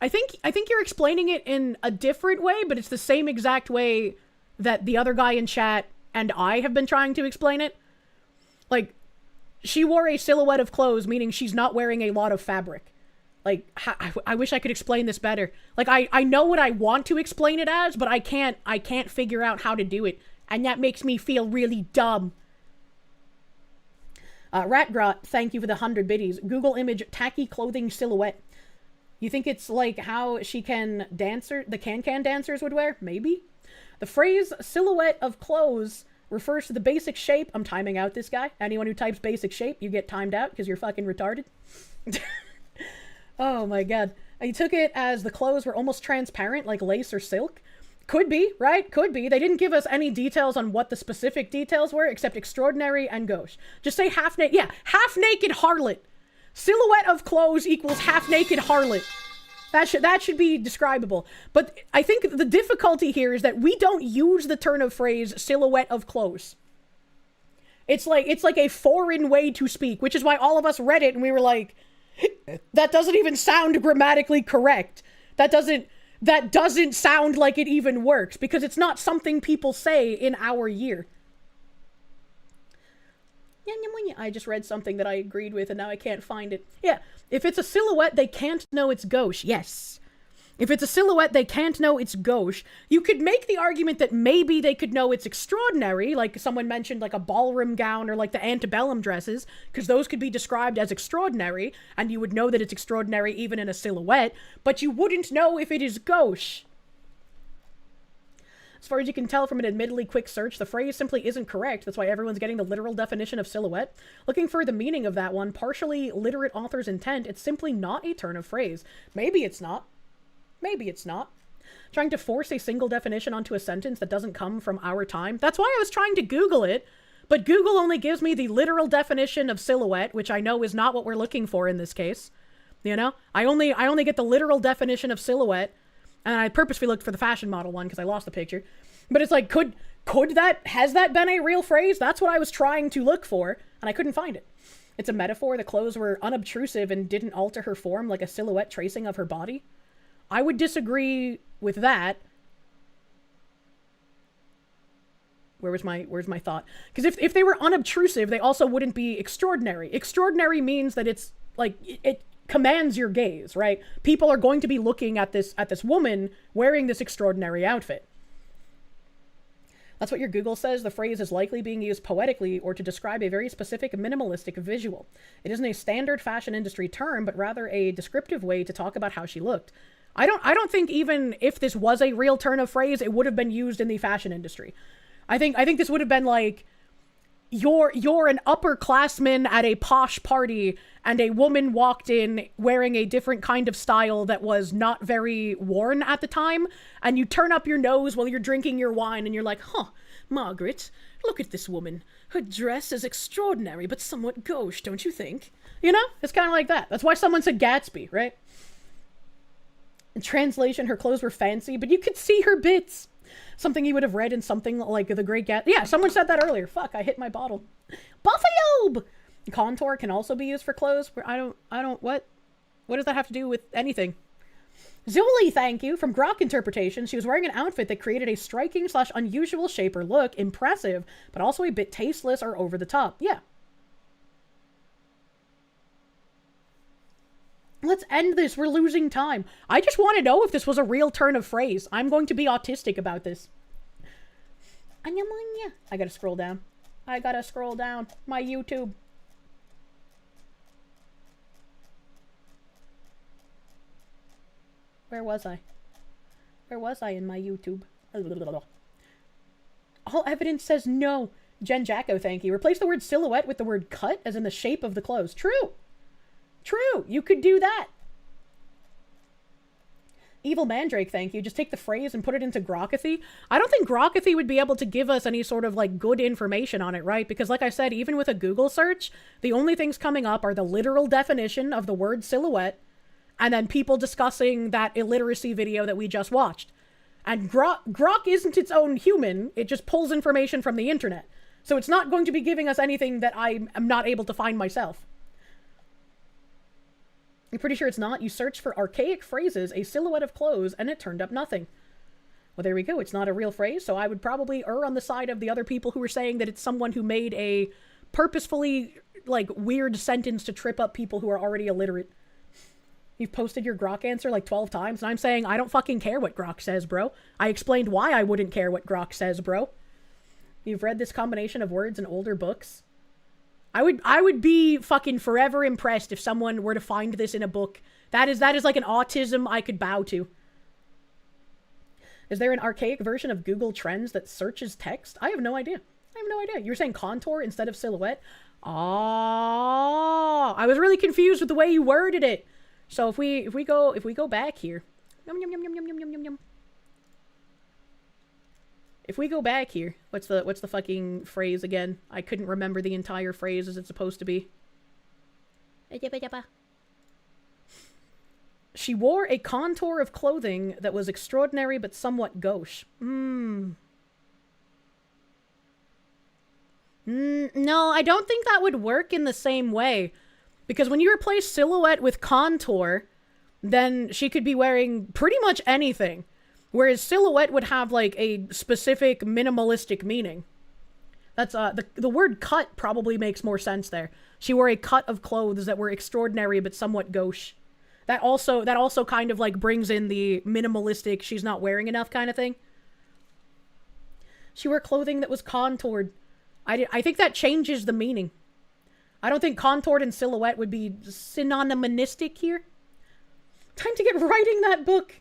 I think you're explaining it in a different way, but it's the same exact way that the other guy in chat and I have been trying to explain it. Like, she wore a silhouette of clothes, meaning she's not wearing a lot of fabric. Like, I wish I could explain this better. Like, I know what I want to explain it as, but I can't figure out how to do it. And that makes me feel really dumb. Ratgrot, thank you for the 100 biddies. Google image tacky clothing silhouette. You think it's like how the can-can dancers would wear? Maybe. The phrase silhouette of clothes refers to the basic shape. I'm timing out this guy. Anyone who types basic shape, you get timed out because you're fucking retarded. Oh my god. You took it as the clothes were almost transparent, like lace or silk. Could be, right? Could be. They didn't give us any details on what the specific details were, except extraordinary and gauche. Just say half-naked. Yeah, half-naked harlot. Silhouette of clothes equals half-naked harlot. That should be describable. But I think the difficulty here is that we don't use the turn of phrase silhouette of clothes. It's like a foreign way to speak, which is why all of us read it and we were like, that doesn't even sound grammatically correct. That doesn't sound like it even works, because it's not something people say in our year. I just read something that I agreed with and now I can't find it. Yeah, if it's a silhouette, they can't know it's gauche. Yes. If it's a silhouette, they can't know it's gauche. You could make the argument that maybe they could know it's extraordinary, like someone mentioned like a ballroom gown or like the antebellum dresses, because those could be described as extraordinary, and you would know that it's extraordinary even in a silhouette, but you wouldn't know if it is gauche. As far as you can tell from an admittedly quick search, the phrase simply isn't correct. That's why everyone's getting the literal definition of silhouette. Looking for the meaning of that one, partially literate author's intent, it's simply not a turn of phrase. Maybe it's not. Maybe it's not. Trying to force a single definition onto a sentence that doesn't come from our time. That's why I was trying to Google it, but Google only gives me the literal definition of silhouette, which I know is not what we're looking for in this case. You know? I only get the literal definition of silhouette. And I purposely looked for the fashion model one because I lost the picture. But it's like, has that been a real phrase? That's what I was trying to look for, and I couldn't find it. It's a metaphor. The clothes were unobtrusive and didn't alter her form like a silhouette tracing of her body. I would disagree with that. Where's my thought? Because if they were unobtrusive, they also wouldn't be extraordinary. Extraordinary means that it's like it commands your gaze, right? People are going to be looking at this woman wearing this extraordinary outfit. That's what your Google says. The phrase is likely being used poetically or to describe a very specific minimalistic visual. It isn't a standard fashion industry term, but rather a descriptive way to talk about how she looked. I don't think even if this was a real turn of phrase, it would have been used in the fashion industry. I think this would have been like, you're an upperclassman at a posh party and a woman walked in wearing a different kind of style that was not very worn at the time, and you turn up your nose while you're drinking your wine and you're like, huh, Margaret, look at this woman. Her dress is extraordinary but somewhat gauche, don't you think? You know? It's kind of like that. That's why someone said Gatsby, right? In translation, her clothes were fancy, but you could see her bits. Something you would have read in something like The Great Gatsby. Yeah, someone said that earlier. Fuck, I hit my bottle. Buffalo! Contour can also be used for clothes. What does that have to do with anything? Zuli, thank you. From Grok Interpretation, she was wearing an outfit that created a striking / unusual shape or look, impressive, but also a bit tasteless or over the top. Yeah. Let's end this. We're losing time. I just want to know if this was a real turn of phrase. I'm going to be autistic about this. I gotta scroll down. My YouTube. Where was I? Where was I in my YouTube? All evidence says no. Jen Jacko, thank you. Replace the word silhouette with the word cut, as in the shape of the clothes. True. True. You could do that. Evil Mandrake, thank you. Just take the phrase and put it into Grokathy. I don't think Grokathy would be able to give us any sort of, like, good information on it, right? Because, like I said, even with a Google search, the only things coming up are the literal definition of the word silhouette, and then people discussing that illiteracy video that we just watched. And Grok isn't its own human. It just pulls information from the internet. So it's not going to be giving us anything that I am not able to find myself. I'm pretty sure it's not. You searched for archaic phrases, a silhouette of clothes, and it turned up nothing. Well, there we go. It's not a real phrase, so I would probably err on the side of the other people who were saying that it's someone who made a purposefully, like, weird sentence to trip up people who are already illiterate. You've posted your Grok answer like 12 times, and I'm saying I don't fucking care what Grok says, bro. I explained why I wouldn't care what Grok says, bro. You've read this combination of words in older books? I would be fucking forever impressed if someone were to find this in a book. That is like an autism I could bow to. Is there an archaic version of Google Trends that searches text? I have no idea. You were saying contour instead of silhouette? Oh, I was really confused with the way you worded it. So if we go back here. Yum yum yum yum yum yum yum yum. If we go back here, what's the fucking phrase again? I couldn't remember the entire phrase as it's supposed to be. She wore a contour of clothing that was extraordinary but somewhat gauche. No, I don't think that would work in the same way. Because when you replace silhouette with contour, then she could be wearing pretty much anything. Whereas silhouette would have, like, a specific minimalistic meaning. That's, the word cut probably makes more sense there. She wore a cut of clothes that were extraordinary but somewhat gauche. That also kind of, like, brings in the minimalistic, she's not wearing enough kind of thing. She wore clothing that was contoured. I think that changes the meaning. I don't think contoured and silhouette would be synonymistic here. Time to get writing that book.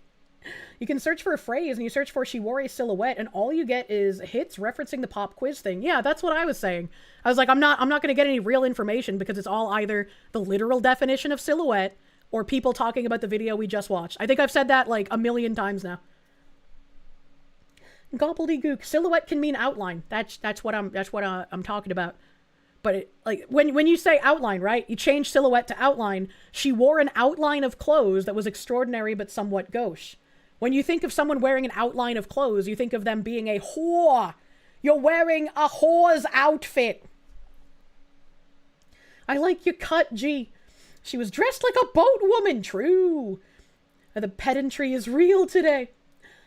You can search for a phrase, and you search for she wore a silhouette, and all you get is hits referencing the pop quiz thing. Yeah, that's what I was saying. I was like, I'm not going to get any real information because it's all either the literal definition of silhouette or people talking about the video we just watched. I think I've said that like 1,000,000 times now. Gobbledygook. Silhouette can mean outline. That's what I'm talking about. But like when you say outline, right? You change silhouette to outline. She wore an outline of clothes that was extraordinary but somewhat gauche. When you think of someone wearing an outline of clothes, you think of them being a whore. You're wearing a whore's outfit. I like your cut, G. She was dressed like a boat woman. True. The pedantry is real today.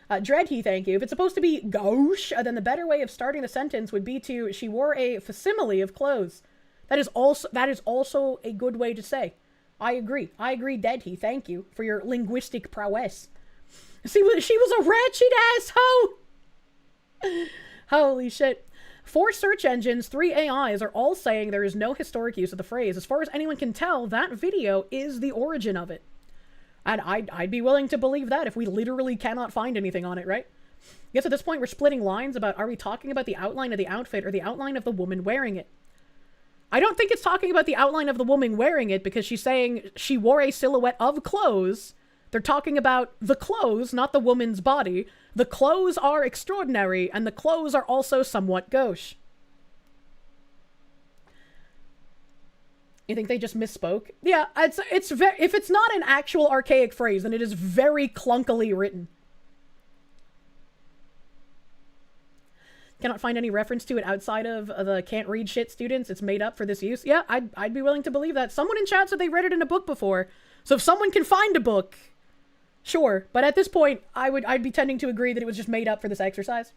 Dreadhe, thank you. If it's supposed to be gauche, then the better way of starting the sentence would be to, she wore a facsimile of clothes. That is also a good way to say. I agree, Deadhe. Thank you for your linguistic prowess. See, she was a ratchet asshole! Holy shit. 4 search engines, 3 AIs are all saying there is no historic use of the phrase. As far as anyone can tell, that video is the origin of it. And I'd be willing to believe that if we literally cannot find anything on it, right? I guess at this point we're splitting lines about, are we talking about the outline of the outfit or the outline of the woman wearing it? I don't think it's talking about the outline of the woman wearing it because she's saying she wore a silhouette of clothes. They're talking about the clothes, not the woman's body. The clothes are extraordinary, and the clothes are also somewhat gauche. You think they just misspoke? Yeah, if it's not an actual archaic phrase, then it is very clunkily written. Cannot find any reference to it outside of the can't read shit students. It's made up for this use. Yeah, I'd be willing to believe that. Someone in chat said they read it in a book before. So if someone can find a book, sure. But at this point, I'd be tending to agree that it was just made up for this exercise.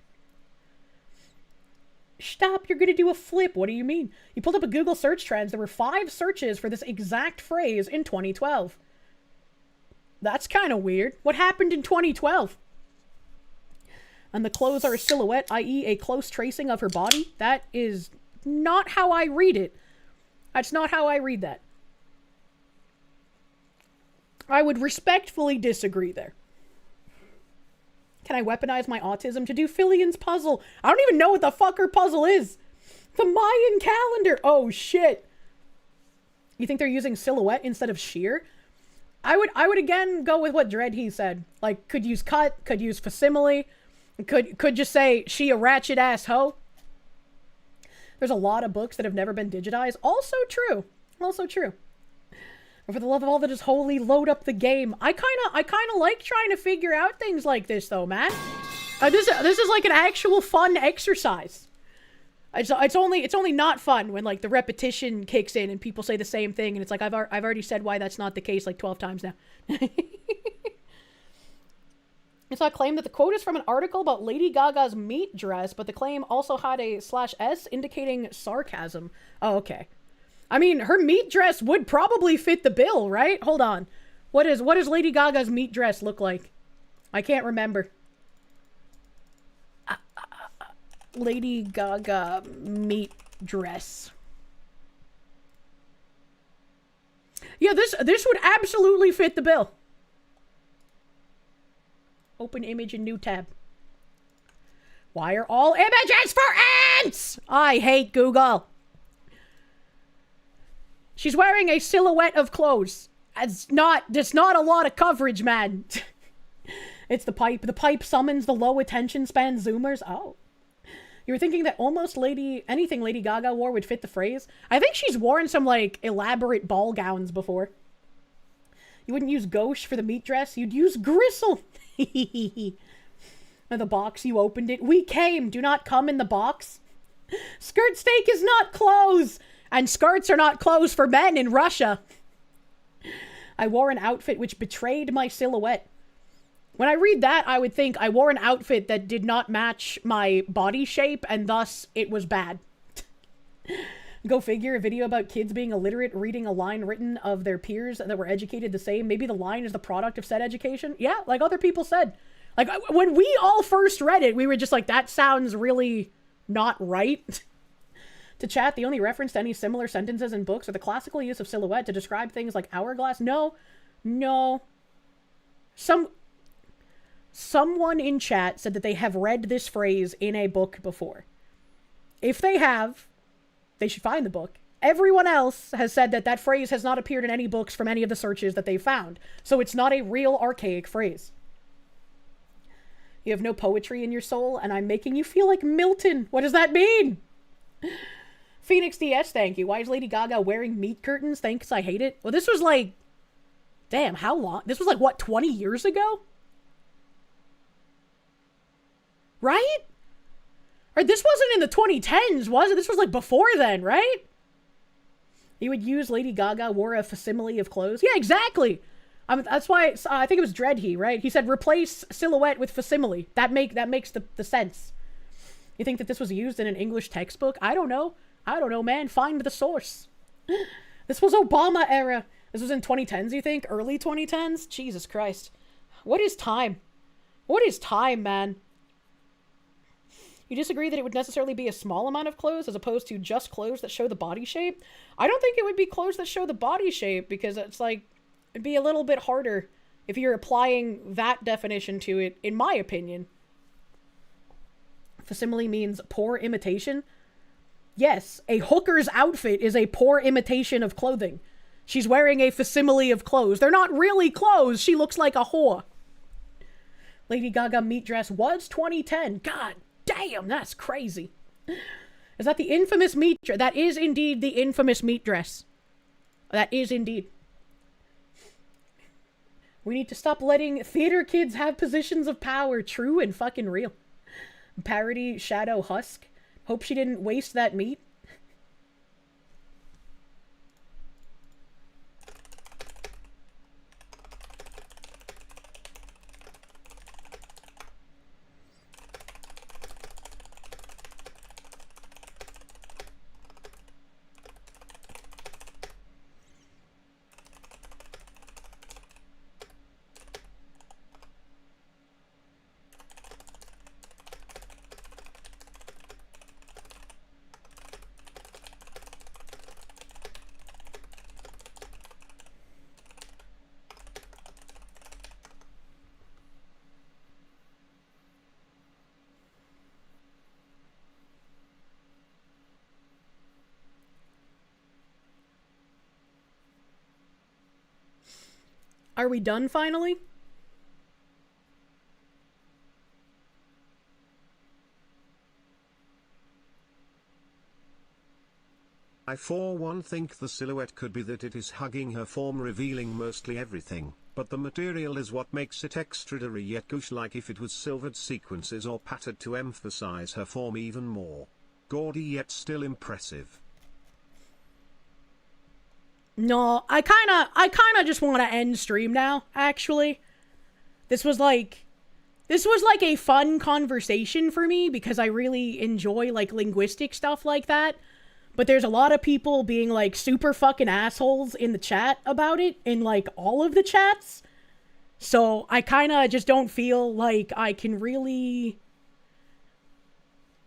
Stop, you're gonna do a flip. What do you mean? You pulled up a Google search trends. There were 5 searches for this exact phrase in 2012. That's kind of weird. What happened in 2012? And the clothes are a silhouette, i.e. a close tracing of her body. That is not how I read it. That's not how I read that. I would respectfully disagree there. Can I weaponize my autism to do Fillion's puzzle? I don't even know what the fuck her puzzle is. The Mayan calendar. Oh shit. You think they're using silhouette instead of sheer? I would again go with what Dreadhe said. Like, could use cut, could use facsimile, could just say she a ratchet ass hoe. There's a lot of books that have never been digitized. Also true. Also true. And for the love of all that is holy, load up the game. I kinda like trying to figure out things like this though, man. This is like an actual fun exercise. It's only not fun when like the repetition kicks in and people say the same thing and it's like I've already said why that's not the case like 12 times now. It's a claim that the quote is from an article about Lady Gaga's meat dress, but the claim also had a /s indicating sarcasm. Oh, okay. I mean, her meat dress would probably fit the bill, right? Hold on. What does Lady Gaga's meat dress look like? I can't remember. Lady Gaga meat dress. Yeah, this would absolutely fit the bill. Open image in new tab. Why are all images for ants? I hate Google. She's wearing a silhouette of clothes. There's not a lot of coverage, man. It's the pipe. The pipe summons the low attention span zoomers. Oh. You were thinking that almost anything Lady Gaga wore would fit the phrase? I think she's worn some, like, elaborate ball gowns before. You wouldn't use gauche for the meat dress. You'd use gristle. The box, you opened it. We came. Do not come in the box. Skirt steak is not clothes. And skirts are not clothes for men in Russia. I wore an outfit which betrayed my silhouette. When I read that, I would think I wore an outfit that did not match my body shape, and thus it was bad. Go figure, a video about kids being illiterate reading a line written of their peers that were educated the same. Maybe the line is the product of said education. Yeah, like other people said. Like, when we all first read it, we were just like, that sounds really not right. To chat, the only reference to any similar sentences in books are the classical use of silhouette to describe things like hourglass. No. Someone in chat said that they have read this phrase in a book before. If they have, they should find the book. Everyone else has said that that phrase has not appeared in any books from any of the searches that they've found. So it's not a real archaic phrase. You have no poetry in your soul, and I'm making you feel like Milton. What does that mean? Phoenix DS, thank you. Why is Lady Gaga wearing meat curtains? Thanks, I hate it. Well, this was like... Damn, how long? This was like, what, 20 years ago? Right? Or this wasn't in the 2010s, was it? This was like before then, right? You would use Lady Gaga wore a facsimile of clothes. Yeah, exactly. That's why I think it was Dreadhe, right? He said replace silhouette with facsimile. That makes the sense. You think that this was used in an English textbook? I don't know, man. Find the source. This was Obama era. This was in 2010s, you think? Early 2010s? Jesus Christ. What is time? What is time, man? You disagree that it would necessarily be a small amount of clothes as opposed to just clothes that show the body shape? I don't think it would be clothes that show the body shape because it's like, it'd be a little bit harder if you're applying that definition to it, in my opinion. Facsimile means poor imitation. Yes, a hooker's outfit is a poor imitation of clothing. She's wearing a facsimile of clothes. They're not really clothes. She looks like a whore. Lady Gaga meat dress was 2010. God damn, that's crazy. Is that the infamous meat dress? That is indeed the infamous meat dress. That is indeed. We need to stop letting theater kids have positions of power. True and fucking real. Parody Shadow Husk. Hope she didn't waste that meat. Are we done finally? I for one think the silhouette could be that it is hugging her form, revealing mostly everything, but the material is what makes it extraordinary yet gauche, like if it was silvered sequences or patterned to emphasize her form even more. Gaudy yet still impressive. No, I kinda just want to end stream now, actually. This was like a fun conversation for me because I really enjoy, like, linguistic stuff like that. But there's a lot of people being, like, super fucking assholes in the chat about it, in, like, all of the chats. So I kinda just don't feel like I can really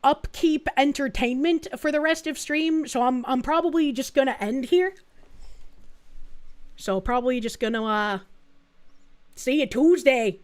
upkeep entertainment for the rest of stream. So I'm probably just gonna end here. So probably just gonna, see you Tuesday.